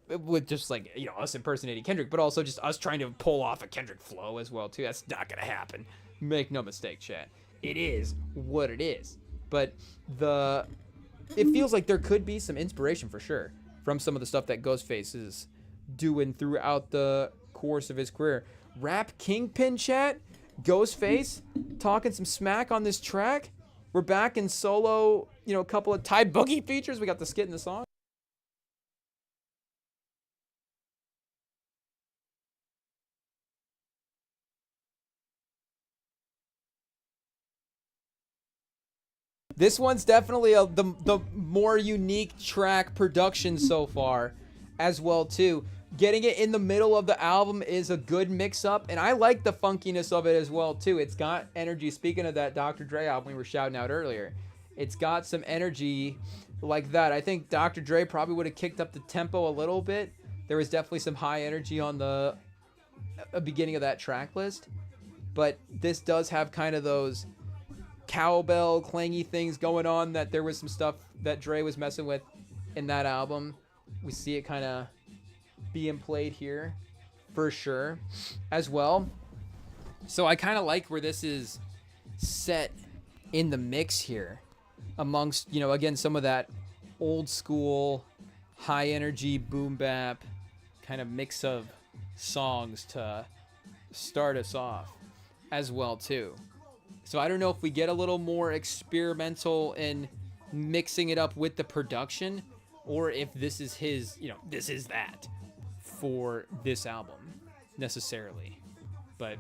with just like us impersonating Kendrick, but also just us trying to pull off a Kendrick flow as well too. That's not gonna happen. Make no mistake, chat. It is what it is. But it feels like there could be some inspiration for sure from some of the stuff that Ghostface is doing throughout the course of his career. Rap Kingpin, chat. Ghostface talking some smack on this track. We're back in solo, a couple of Ty Boogie features. We got the skit in the song. This one's definitely the more unique track production so far as well too. Getting it in the middle of the album is a good mix-up, and I like the funkiness of it as well too. It's got energy. Speaking of that Dr. Dre album we were shouting out earlier, it's got some energy like that. I think Dr. Dre probably would have kicked up the tempo a little bit. There was definitely some high energy on the beginning of that track list, but this does have kind of those cowbell clangy things going on that there was some stuff that Dre was messing with in that album. We see it kind of being played here for sure as well. So I kind of like where this is set in the mix here amongst, again, some of that old school high energy boom bap kind of mix of songs to start us off as well too. So I don't know if we get a little more experimental in mixing it up with the production, or if this is his, this is that for this album necessarily. But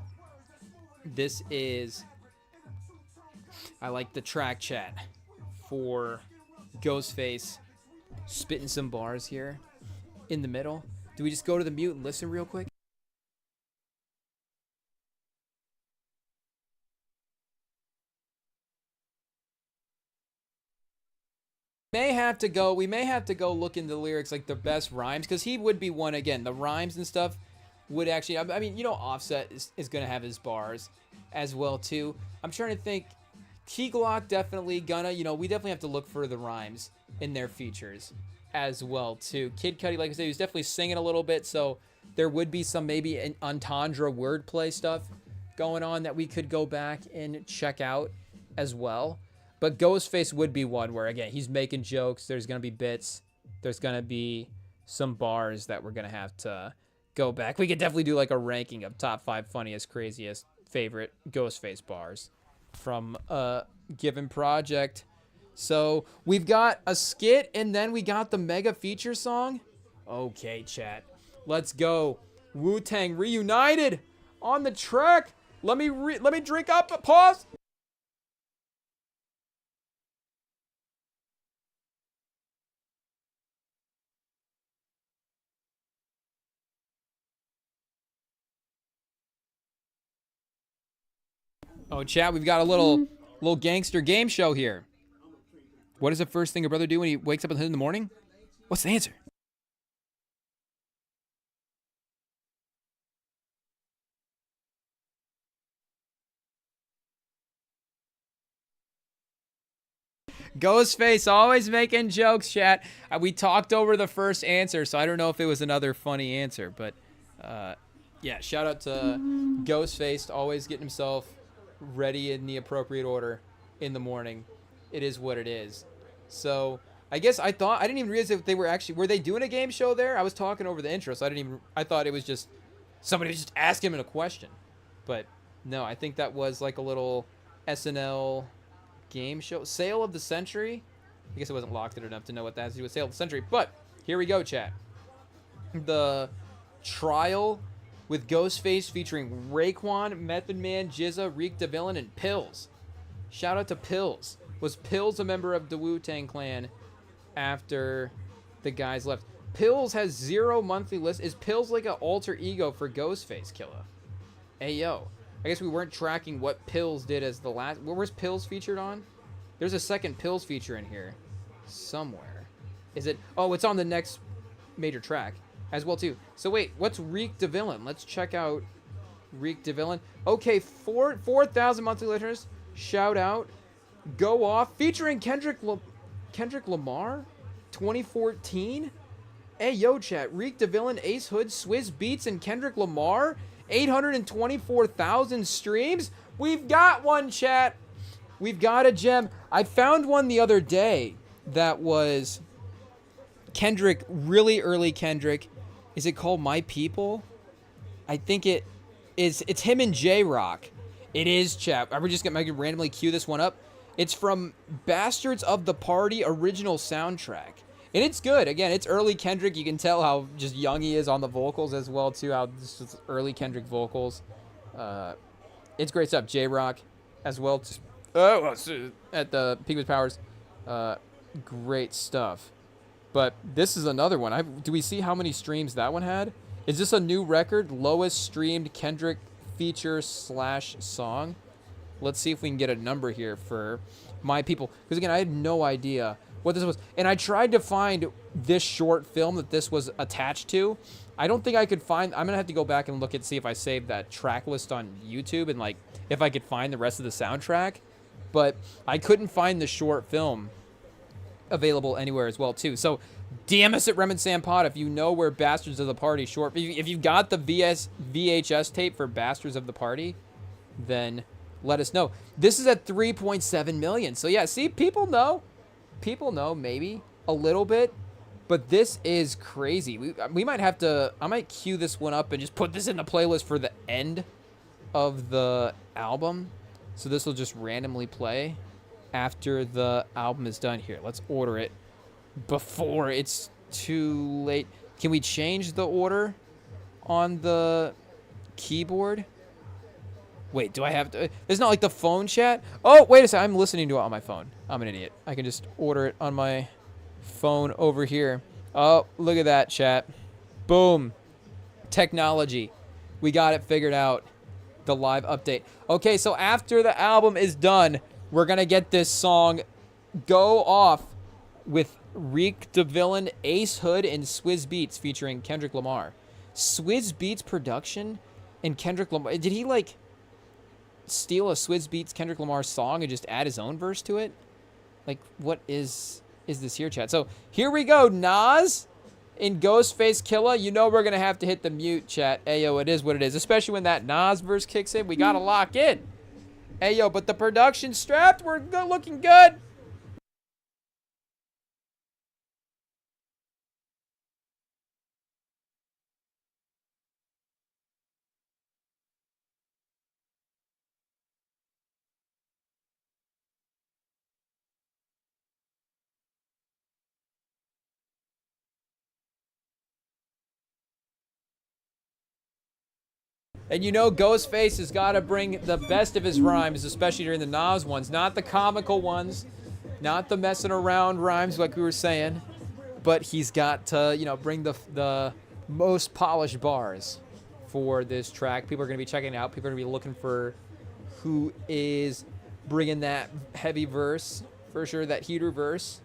this is, I like the track chat for Ghostface spitting some bars here in the middle. Do we just go to the mute and listen real quick? We may have to go look into the lyrics, like the best rhymes, because he would be one. Again, the rhymes and stuff would actually, I mean, Offset is going to have his bars as well too. I'm trying to think. Key Glock definitely gonna, we definitely have to look for the rhymes in their features as well too. Kid Cudi, like I said, he was definitely singing a little bit, so there would be some maybe an entendre wordplay stuff going on that we could go back and check out as well. But Ghostface would be one where, again, he's making jokes. There's going to be bits. There's going to be some bars that we're going to have to go back. We could definitely do like a ranking of top 5 funniest, craziest, favorite Ghostface bars from a given project. So we've got a skit, and then we got the mega feature song. Okay, chat. Let's go. Wu-Tang reunited on the track. Let me drink up. Pause. Oh, chat, we've got a little gangster game show here. What is the first thing a brother do when he wakes up in the morning? What's the answer? Ghostface always making jokes, chat. We talked over the first answer, so I don't know if it was another funny answer, but yeah, shout out to Ghostface, always getting himself ready in the appropriate order in the morning. It is what it is. So I guess I didn't even realize if they were they doing a game show there? I was talking over the intro, so I thought it was just somebody was just asking him a question. But no, I think that was like a little SNL game show. Sale of the Century? I guess it wasn't locked in enough to know what that has to do with Sale of the Century. But here we go, chat. The trial with Ghostface featuring Raekwon, Method Man, Jizza, Reek DeVillain, and Pills. Shout out to Pills. Was Pills a member of the Wu-Tang Clan after the guys left? Pills has 0 monthly lists. Is Pills like an alter ego for Ghostface Killer? Hey, yo. I guess we weren't tracking what Pills did as the last... Where was Pills featured on? There's a second Pills feature in here. Somewhere. Is it... Oh, it's on the next major track as well, too. So, wait. What's Reek DeVillain? Let's check out Reek DeVillain. Okay, 4,000 monthly listeners. Shout out. Go Off. Featuring Kendrick Lamar? 2014? Hey, yo, chat. Reek DeVillain, Ace Hood, Swizz Beatz, and Kendrick Lamar? 824,000 streams. We've got one, chat. We've got a gem. I found one the other day that was Kendrick, really early Kendrick. Is it called My People? I think it is. It's him and J-Rock. It is, chat. We're just going to randomly queue this one up. It's from Bastards of the Party original soundtrack. And it's good. Again, it's early Kendrick. You can tell how just young he is on the vocals as well, too. How this is early Kendrick vocals. It's great stuff. J-Rock as well. At the peak of his powers. Great stuff. But this is another one. Do we see how many streams that one had? Is this a new record? Lowest streamed Kendrick feature / song? Let's see if we can get a number here for My People. Because, again, I had no idea what this was. And I tried to find this short film that this was attached to. I don't think I could find... I'm going to have to go back and look and see if I saved that track list on YouTube and, like, if I could find the rest of the soundtrack. But I couldn't find the short film available anywhere as well, too. So, DM us at REMINGTOM Pod if you know where Bastards of the Party short... If you've got the VHS tape for Bastards of the Party, then let us know. This is at 3.7 million. So, yeah, see, people know. People know, maybe, a little bit. But this is crazy. We might have to... I might queue this one up and just put this in the playlist for the end of the album. So this will just randomly play after the album is done. Here, let's order it before it's too late. Can we change the order on the keyboard? Wait, do I have to... It's not like the phone chat? Oh, wait a second. I'm listening to it on my phone. I'm an idiot. I can just order it on my phone over here. Oh, look at that, chat. Boom. Technology. We got it figured out. The live update. Okay, so after the album is done, we're going to get this song Go Off with Reek DeVillain, Ace Hood, and Swizz Beatz featuring Kendrick Lamar. Swizz Beatz production and Kendrick Lamar. Did he, like, steal a Swizz Beatz Kendrick Lamar song and just add his own verse to it? Like, what is this here, chat? So, here we go. Nas in Ghostface Killer. You know we're going to have to hit the mute, chat. Ayo, it is what it is. Especially when that Nas verse kicks in. We got to lock in. Ayo, but the production strapped. We're good, looking good. And you know Ghostface has got to bring the best of his rhymes, especially during the Nas ones. Not the comical ones, not the messing around rhymes like we were saying, but he's got to, you know, bring the most polished bars for this track. People are going to be checking it out. People are going to be looking for who is bringing that heavy verse, for sure, that heater verse.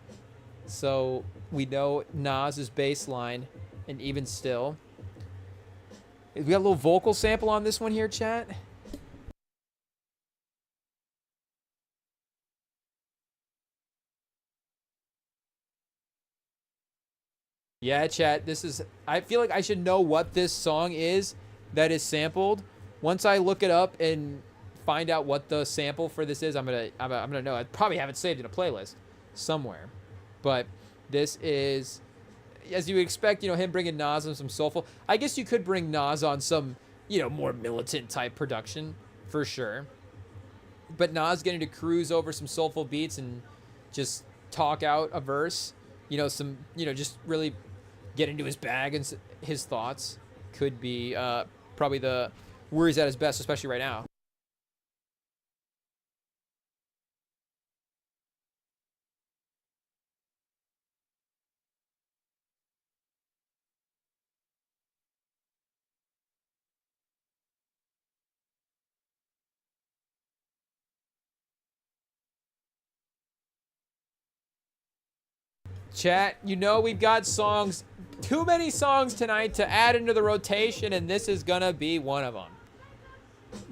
So we know Nas's bass line, and even still... We got a little vocal sample on this one here, chat. Yeah, chat. This is. I feel like I should know what this song is that is sampled. Once I look it up and find out what the sample for this is, I'm gonna know. I probably have it saved in a playlist somewhere. But this is, as you would expect, him bringing Nas on some soulful. I guess you could bring Nas on some, more militant type production for sure. But Nas getting to cruise over some soulful beats and just talk out a verse, just really get into his bag and his thoughts could be probably the where he's at his best, especially right now. Chat, we've got songs, too many songs tonight to add into the rotation, and this is gonna be one of them.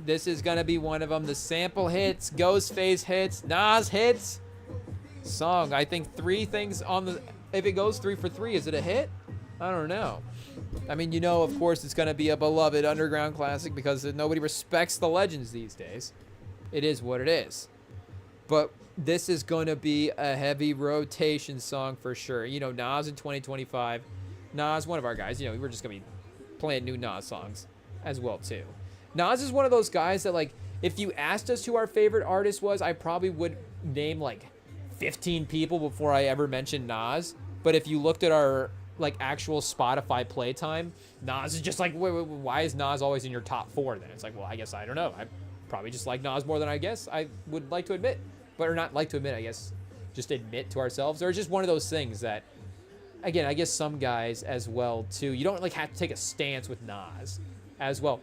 This is gonna be one of them. The sample hits, Ghostface hits, Nas hits. Song, I think three things on the. If it goes 3 for 3, is it a hit? I don't know. I mean, of course, it's gonna be a beloved underground classic because nobody respects the legends these days. It is what it is. But this is going to be a heavy rotation song for sure. Nas in 2025. Nas, one of our guys. We're just going to be playing new Nas songs as well, too. Nas is one of those guys that, like, if you asked us who our favorite artist was, I probably would name, like, 15 people before I ever mentioned Nas. But if you looked at our, like, actual Spotify playtime, Nas is just like, wait, why is Nas always in your top 4 then? It's like, well, I guess I don't know. I probably just like Nas more than I guess I would like to admit. Or not like to admit, I guess, just admit to ourselves. Or just one of those things that, again, I guess some guys as well, too. You don't, like, have to take a stance with Nas as well.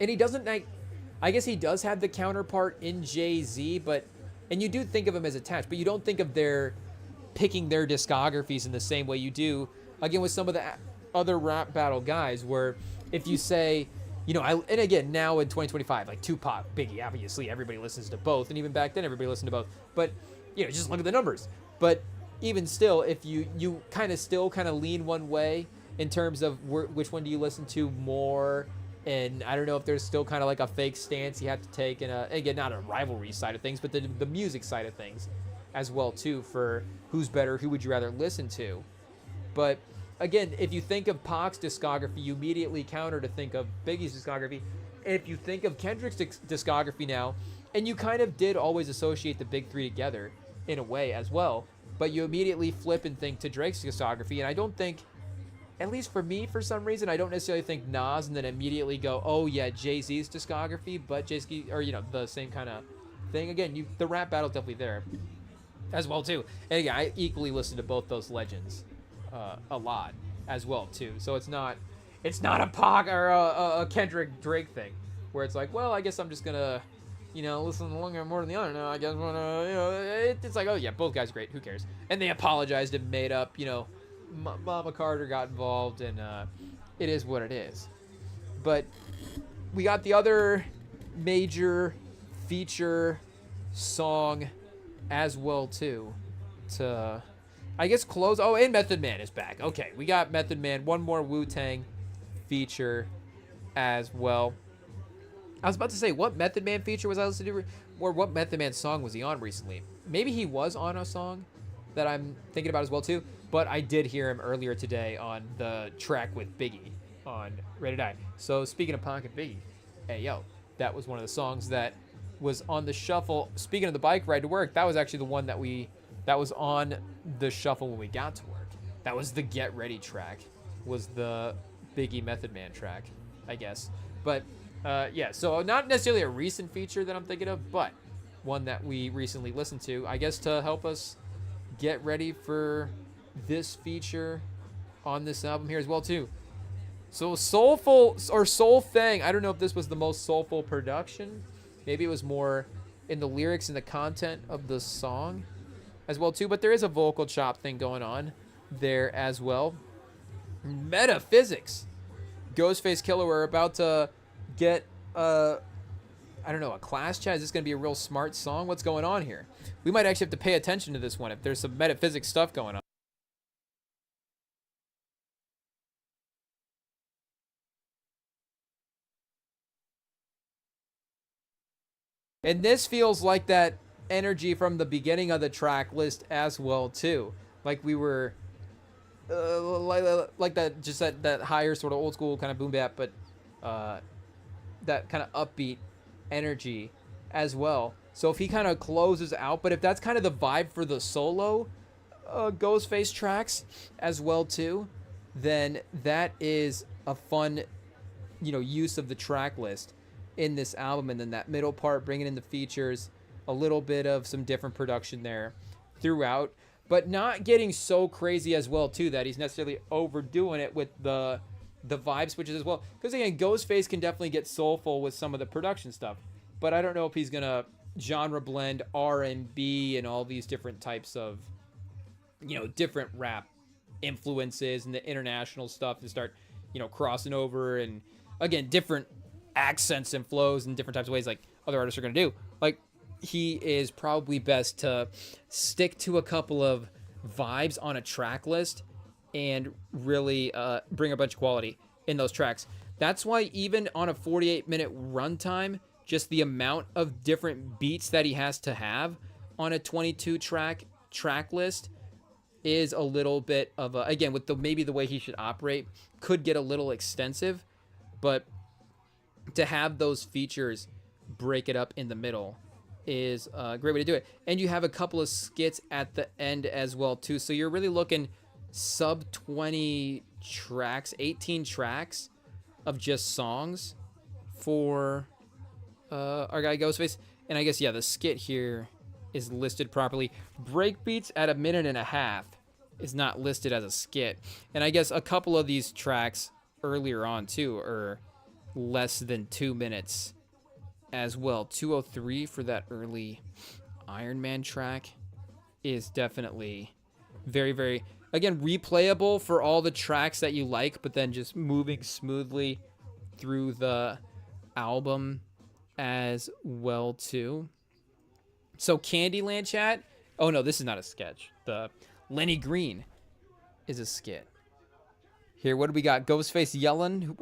And he doesn't, like, I guess he does have the counterpart in Jay-Z, and you do think of him as attached, but you don't think of picking their discographies in the same way you do, again, with some of the other rap battle guys, where if you say, and again, now in 2025, like Tupac, Biggie, obviously everybody listens to both, and even back then everybody listened to both. But, just look at the numbers. But even still, if you kind of lean one way in terms of which one do you listen to more, and I don't know if there's still kind of like a fake stance you have to take, and again, not a rivalry side of things, but the music side of things as well, too, for who's better, who would you rather listen to. But again, if you think of Pac's discography, you immediately counter to think of Biggie's discography. And if you think of Kendrick's discography now, and you kind of did always associate the big three together in a way as well, but you immediately flip and think to Drake's discography. And I don't think, at least for me, for some reason, I don't necessarily think Nas and then immediately go, oh yeah, Jay-Z's discography, but Jay-Z, or the same kind of thing. Again, the rap battle's definitely there as well too. And again, I equally listen to both those legends a lot as well too. So it's not a Pac or a Kendrick Drake thing where it's like, well, I guess I'm just gonna listen to one guy more than the other now. I guess it's like, oh yeah, both guys are great. Who cares? And they apologized and made up. Mama Carter got involved, and it is what it is. But we got the other major feature song as well too to, I guess, close. Oh, and Method Man is back. Okay, we got Method Man. One more Wu-Tang feature as well. I was about to say, what Method Man feature was I listening to? Or what Method Man song was he on recently? Maybe he was on a song that I'm thinking about as well, too. But I did hear him earlier today on the track with Biggie on Ready to Die. So, speaking of Pac and Biggie, hey, yo, that was one of the songs that was on the shuffle. Speaking of the bike ride to work, that was actually the one that was on the shuffle when we got to work. That was the Get Ready track, was the Biggie Method Man track, I guess. But, yeah, so not necessarily a recent feature that I'm thinking of, but one that we recently listened to, I guess, to help us get ready for this feature on this album here as well, too. So soulful, or Soul Thing, I don't know if this was the most soulful production. Maybe it was more in the lyrics and the content of the song as well, too. But there is a vocal chop thing going on there as well. Metaphysics. Ghostface Killer, we're about to get I don't know, a class chat. Is this going to be a real smart song? What's going on here? We might actually have to pay attention to this one if there's some metaphysics stuff going on. And this feels like that energy from the beginning of the track list as well too. Like we were like that, just that higher sort of old school kind of boom bap, but that kind of upbeat energy as well. So if he kind of closes out, but if that's kind of the vibe for the solo Ghostface tracks as well too, then that is a fun, use of the track list in this album. And then that middle part, bringing in the features, a little bit of some different production there throughout, but not getting so crazy as well too that he's necessarily overdoing it with the vibe switches as well. Because again, Ghostface can definitely get soulful with some of the production stuff, but I don't know if he's gonna genre blend R&B and all these different types of different rap influences and the international stuff and start crossing over, and again different accents and flows and different types of ways like other artists are gonna do. Like, he is probably best to stick to a couple of vibes on a track list and really bring a bunch of quality in those tracks. That's why even on a 48-minute runtime, just the amount of different beats that he has to have on a 22-track list is a little bit of a, again, with maybe the way he should operate, could get a little extensive, but to have those features break it up in the middle is a great way to do it. And you have a couple of skits at the end as well too, so you're really looking sub 20 tracks, 18 tracks of just songs for our guy Ghostface. And I guess, yeah, the skit here is listed properly. Breakbeats at 1.5 minutes is not listed as a skit. And I guess a couple of these tracks earlier on too are less than 2 minutes as well. 2:03 for that early Iron Man track is definitely very, very, again, replayable for all the tracks that you like, but then just moving smoothly through the album as well too. So Candyland, chat. Oh no, this is not a sketch. The Lenny Green is a skit. Here, what do we got? Ghostface yelling.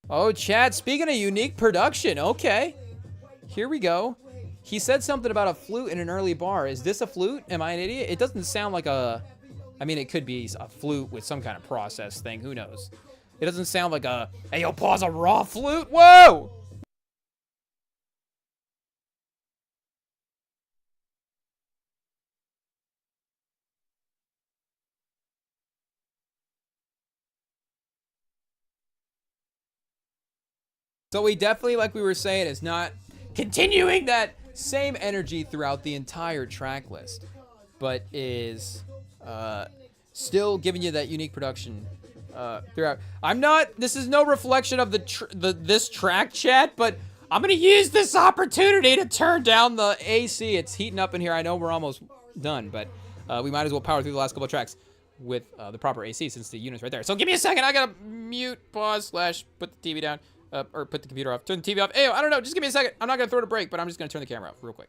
Oh, chat, speaking of unique production, okay. Here we go. He said something about a flute in an early bar. Is this a flute? Am I an idiot? It doesn't sound like a... I mean, it could be a flute with some kind of process thing. Who knows? It doesn't sound like a... Hey, yo, pause, a raw flute? Whoa! So we definitely, like we were saying, is not continuing that same energy throughout the entire track list, but is still giving you that unique production throughout. I'm not, this is no reflection of this track, chat, but I'm gonna use this opportunity to turn down the AC. It's heating up in here. I know we're almost done, but we might as well power through the last couple of tracks with the proper AC since the unit's right there. So give me a second. I gotta mute, pause, / put the TV down. Or put the computer off. Turn the TV off. Ew, I don't know. Just give me a second. I'm not going to throw it a break, but I'm just going to turn the camera off real quick.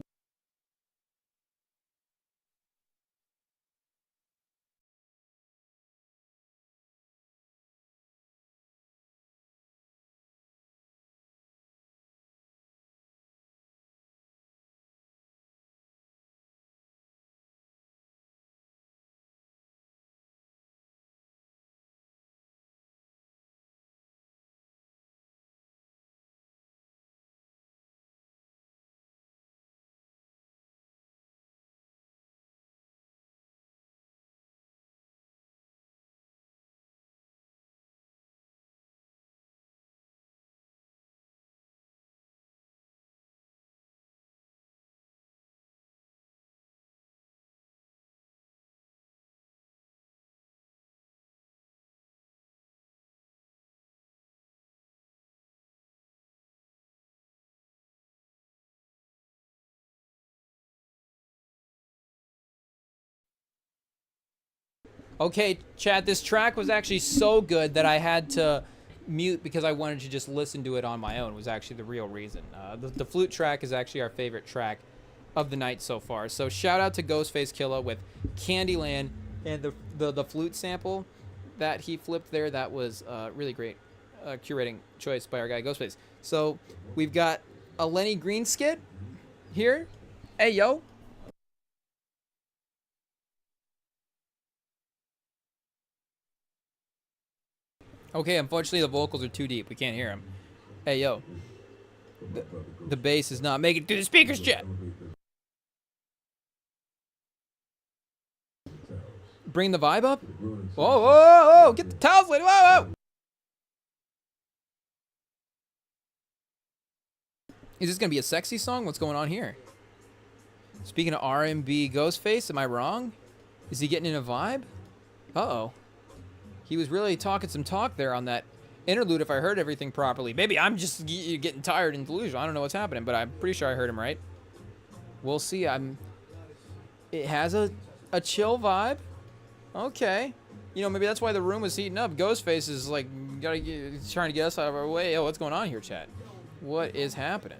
Okay, chat, this track was actually so good that I had to mute because I wanted to just listen to it on my own, was actually the real reason. The flute track is actually our favorite track of the night so far. So shout out to Ghostface Killah with Candyland And the flute sample that he flipped there, that was really great curating choice by our guy Ghostface. So we've got a Lenny Green skit here. Hey, yo. Okay, unfortunately the vocals are too deep. We can't hear him. Hey, yo. The bass is not making it through the speakers, chat. Bring the vibe up. Whoa, whoa, whoa! Get the towels, lady. Whoa, whoa! Is this gonna be a sexy song? What's going on here? Speaking of R&B Ghostface, am I wrong? Is he getting in a vibe? Uh-oh. He was really talking some talk there on that interlude if I heard everything properly. Maybe I'm just getting tired and delusional. I don't know what's happening, but I'm pretty sure I heard him right. We'll see. It has a chill vibe. Okay. You know, maybe that's why the room was heating up. Ghostface is like trying to get us out of our way. Oh, what's going on here, chat? What is happening?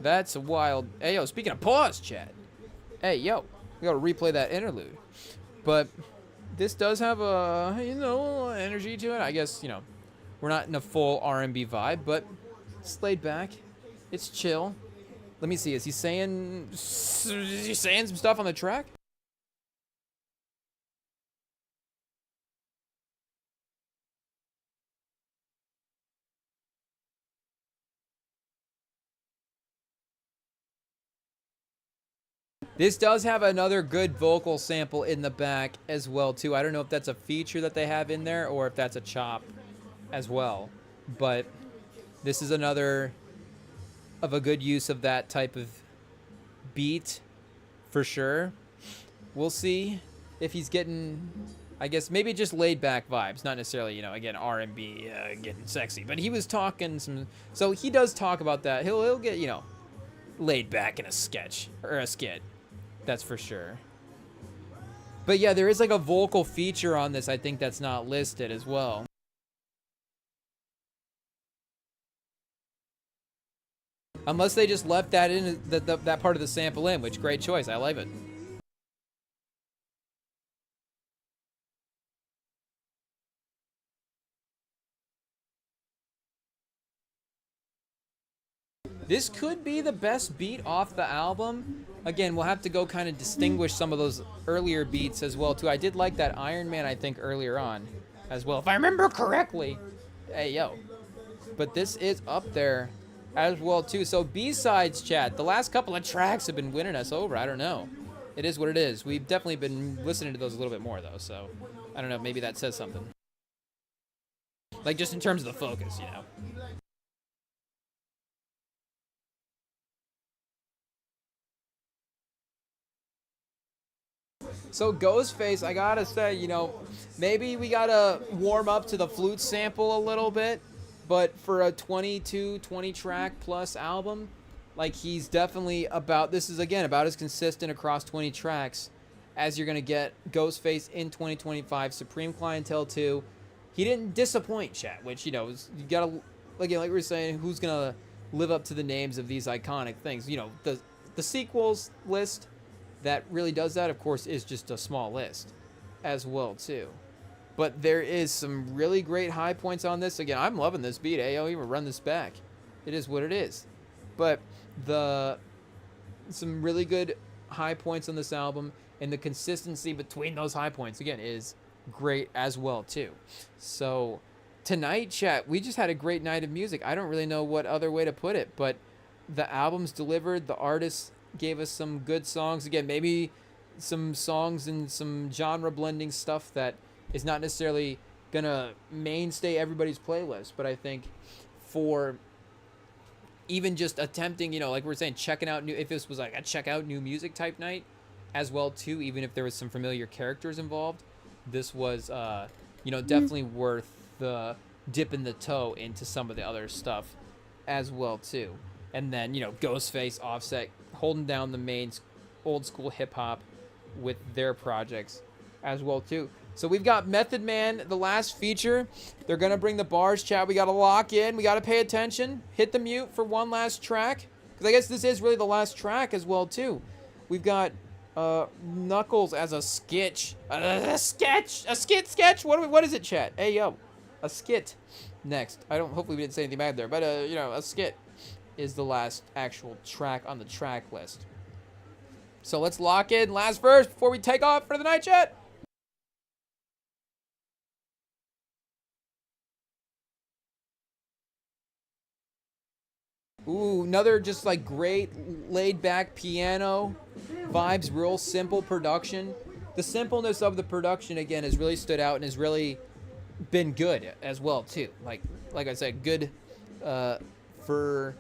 That's a wild. Hey, yo, speaking of pause, chat. Hey, yo, we gotta replay that interlude. But this does have a, you know, energy to it. I guess, you know, we're not in a full R&B vibe, but it's laid back. It's chill. Let me see. Is he saying some stuff on the track? This does have another good vocal sample in the back as well, too. I don't know if that's a feature that they have in there or if that's a chop as well. But this is another of a good use of that type of beat for sure. We'll see if he's getting, I guess, maybe just laid back vibes. Not necessarily, you know, again, R&B getting sexy. But he was talking some, so he does talk about that. He'll get, you know, laid back in a sketch or a skit. That's for sure. But yeah, there is like a vocal feature on this, I think, that's not listed as well. Unless they just left that in, that part of the sample in, which great choice. I like it. This could be the best beat off the album. Again, we'll have to go kind of distinguish some of those earlier beats as well, too. I did like that Iron Man, I think, earlier on as well, if I remember correctly. Hey, yo. But this is up there as well, too. So B-sides, chat. The last couple of tracks have been winning us over. I don't know. It is what it is. We've definitely been listening to those a little bit more, though. So, I don't know. Maybe that says something. Like, just in terms of the focus, you know. So Ghostface, I gotta say, you know, maybe we gotta warm up to the flute sample a little bit, but for a 20 track plus album, like he's definitely about, this is again about as consistent across 20 tracks as you're gonna get Ghostface in 2025. Supreme Clientele 2. He didn't disappoint, chat, which, you know, you gotta, again, like we were saying, who's gonna live up to the names of these iconic things? You know, the sequels list that really does that, of course, is just a small list as well, too. But there is some really great high points on this. Again, I'm loving this beat. I'll even run this back. It is what it is. But some really good high points on this album, and the consistency between those high points, again, is great as well, too. So tonight, chat, we just had a great night of music. I don't really know what other way to put it, but the album's delivered. The artists gave us some good songs. Again, maybe some songs and some genre blending stuff that is not necessarily gonna mainstay everybody's playlist, but I think for even just attempting, you know, like we're saying, checking out new, if this was like a check out new music type night as well too, even if there was some familiar characters involved, this was you know, definitely worth the dipping the toe into some of the other stuff as well too. And then, you know, Ghostface, Offset holding down the main old school hip hop with their projects as well too. So we've got Method Man, the last feature. They're gonna bring the bars, chat. We gotta lock in. We gotta pay attention. Hit the mute for one last track, because I guess this is really the last track as well too. We've got Knuckles as a sketch. A sketch! A sketch! What is it, chat? Hey, yo. A skit. Next. Hopefully we didn't say anything bad there, but, a skit is the last actual track on the track list. So let's lock in last verse before we take off for the night, chat. Ooh, another just like great laid back piano vibes, real simple production. The simpleness of the production again has really stood out and has really been good as well too. Like I said, good for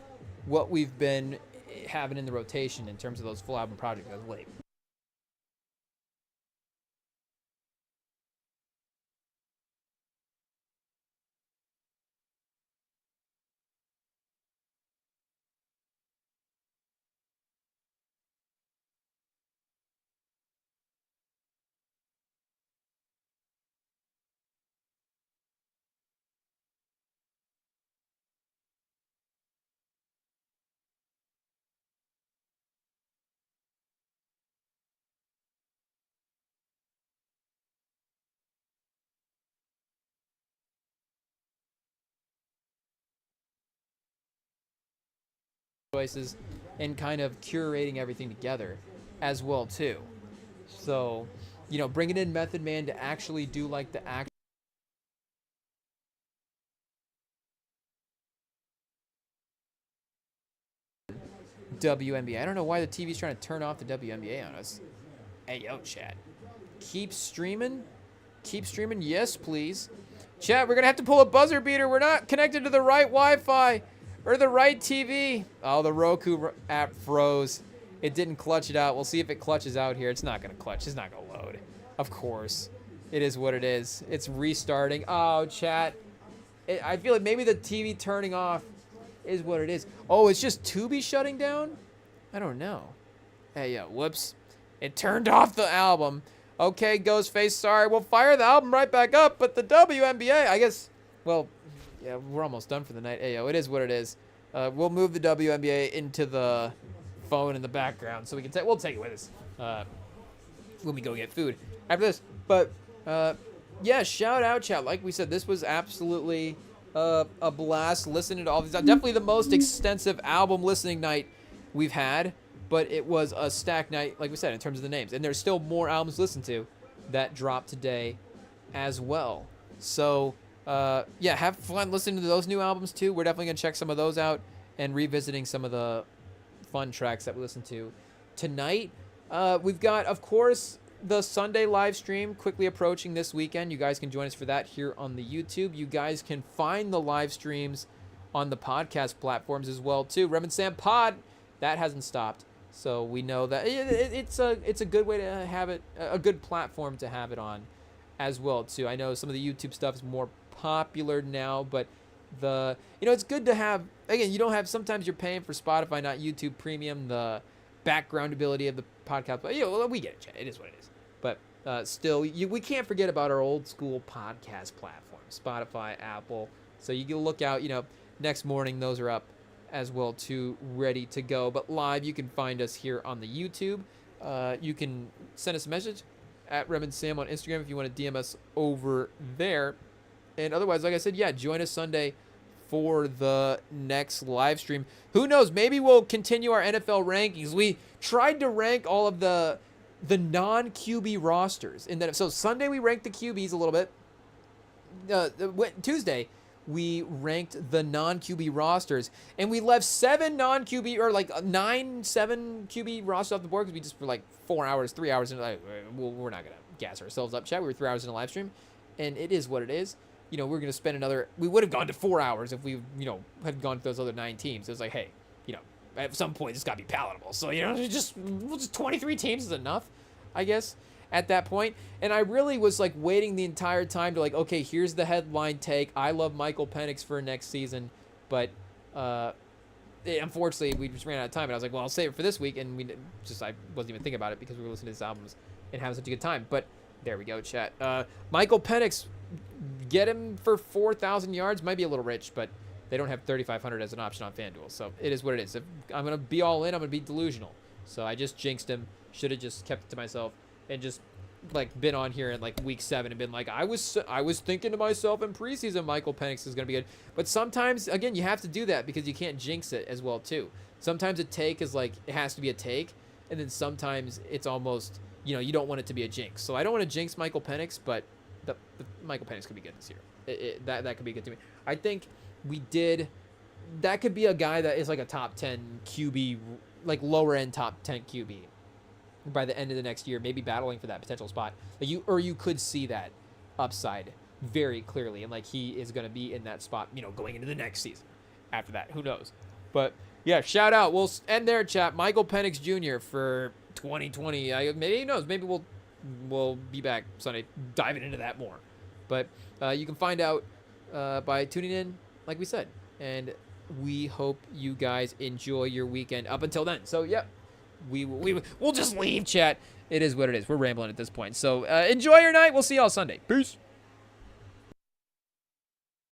what we've been having in the rotation in terms of those full album projects as of late. Choices and kind of curating everything together as well too. So, bringing in Method Man to actually do like the act WNBA. I don't know why the TV's trying to turn off the WNBA on us. Hey, yo, chat. Keep streaming. Keep streaming. Yes, please. Chat, we're going to have to pull a buzzer beater. We're not connected to the right Wi-Fi or the right TV. Oh, the Roku app froze. It didn't clutch it out. We'll see if it clutches out here. It's not going to clutch. It's not going to load. Of course. It is what it is. It's restarting. Oh, chat. I feel like maybe the TV turning off is what it is. Oh, it's just Tubi shutting down? I don't know. Hey, yo, whoops. It turned off the album. Okay, Ghostface, sorry. We'll fire the album right back up, but the WNBA, I guess, well, yeah, we're almost done for the night. Hey, yo, it is what it is. We'll move the WNBA into the phone in the background so we can we'll take it with us when we go get food after this. But, yeah, shout out, chat. Like we said, this was absolutely a blast listening to all these. Definitely the most extensive album listening night we've had, but it was a stacked night, like we said, in terms of the names. And there's still more albums to listen to that dropped today as well. So, yeah, have fun listening to those new albums too. We're definitely going to check some of those out and revisiting some of the fun tracks that we listened to tonight. We've got, of course, the Sunday live stream quickly approaching this weekend. You guys can join us for that here on the YouTube. You guys can find the live streams on the podcast platforms as well too. REMINGTOM Pod, that hasn't stopped. So we know that it's a good way to have it, a good platform to have it on as well too. I know some of the YouTube stuff is more popular now, but it's good to have, again, you don't have, sometimes you're paying for Spotify, not YouTube Premium, the background ability of the podcast, but we get it, it is what it is. But still, we can't forget about our old school podcast platforms, Spotify, Apple. So you can look out, next morning those are up as well too, ready to go. But live, you can find us here on the YouTube. You can send us a message at REMINGTOM on Instagram if you want to DM us over there. And otherwise, like I said, yeah, join us Sunday for the next live stream. Who knows? Maybe we'll continue our NFL rankings. We tried to rank all of the non-QB rosters. So Sunday we ranked the QBs a little bit. Tuesday we ranked the non-QB rosters, and we left 7 non-QB or like 7 QB rosters off the board because we just for like 4 hours, 3 hours, and we're not gonna gas ourselves up. Chat. We were 3 hours in a live stream, and it is what it is. We're going to spend we would have gone to 4 hours if we, had gone to those other 9 teams. It was like, hey, at some point it's got to be palatable. So, just 23 teams is enough, I guess, at that point. And I really was like waiting the entire time to okay, here's the headline take. I love Michael Penix for next season. But, unfortunately, we just ran out of time. And I was like, well, I'll save it for this week. And I wasn't even thinking about it because we were listening to his albums and having such a good time. But there we go, chat. Michael Penix, get him for 4,000 yards. Might be a little rich, but they don't have 3,500 as an option on FanDuel. So it is what it is. If I'm going to be all in, I'm going to be delusional. So I just jinxed him. Should have just kept it to myself and just like been on here in like week 7 and been like, I was thinking to myself in preseason Michael Penix is going to be good. But sometimes, again, you have to do that because you can't jinx it as well too. Sometimes a take is like, it has to be a take, and then sometimes it's almost, you don't want it to be a jinx. So I don't want to jinx Michael Penix, but the Michael Penix could be good this year. That could be good to me. I think that could be a guy that is like a top 10 QB, like lower end top 10 QB by the end of the next year, maybe battling for that potential spot. Like you could see that upside very clearly, and like he is going to be in that spot, going into the next season. After that, who knows? But yeah, shout out. We'll end there, chat. Michael Penix Jr. for 2020. Maybe, who knows? Maybe we'll be back Sunday diving into that more. But you can find out by tuning in, like we said. And we hope you guys enjoy your weekend up until then. So, yeah, we'll just leave, chat. It is what it is. We're rambling at this point. So, enjoy your night. We'll see y'all Sunday. Peace.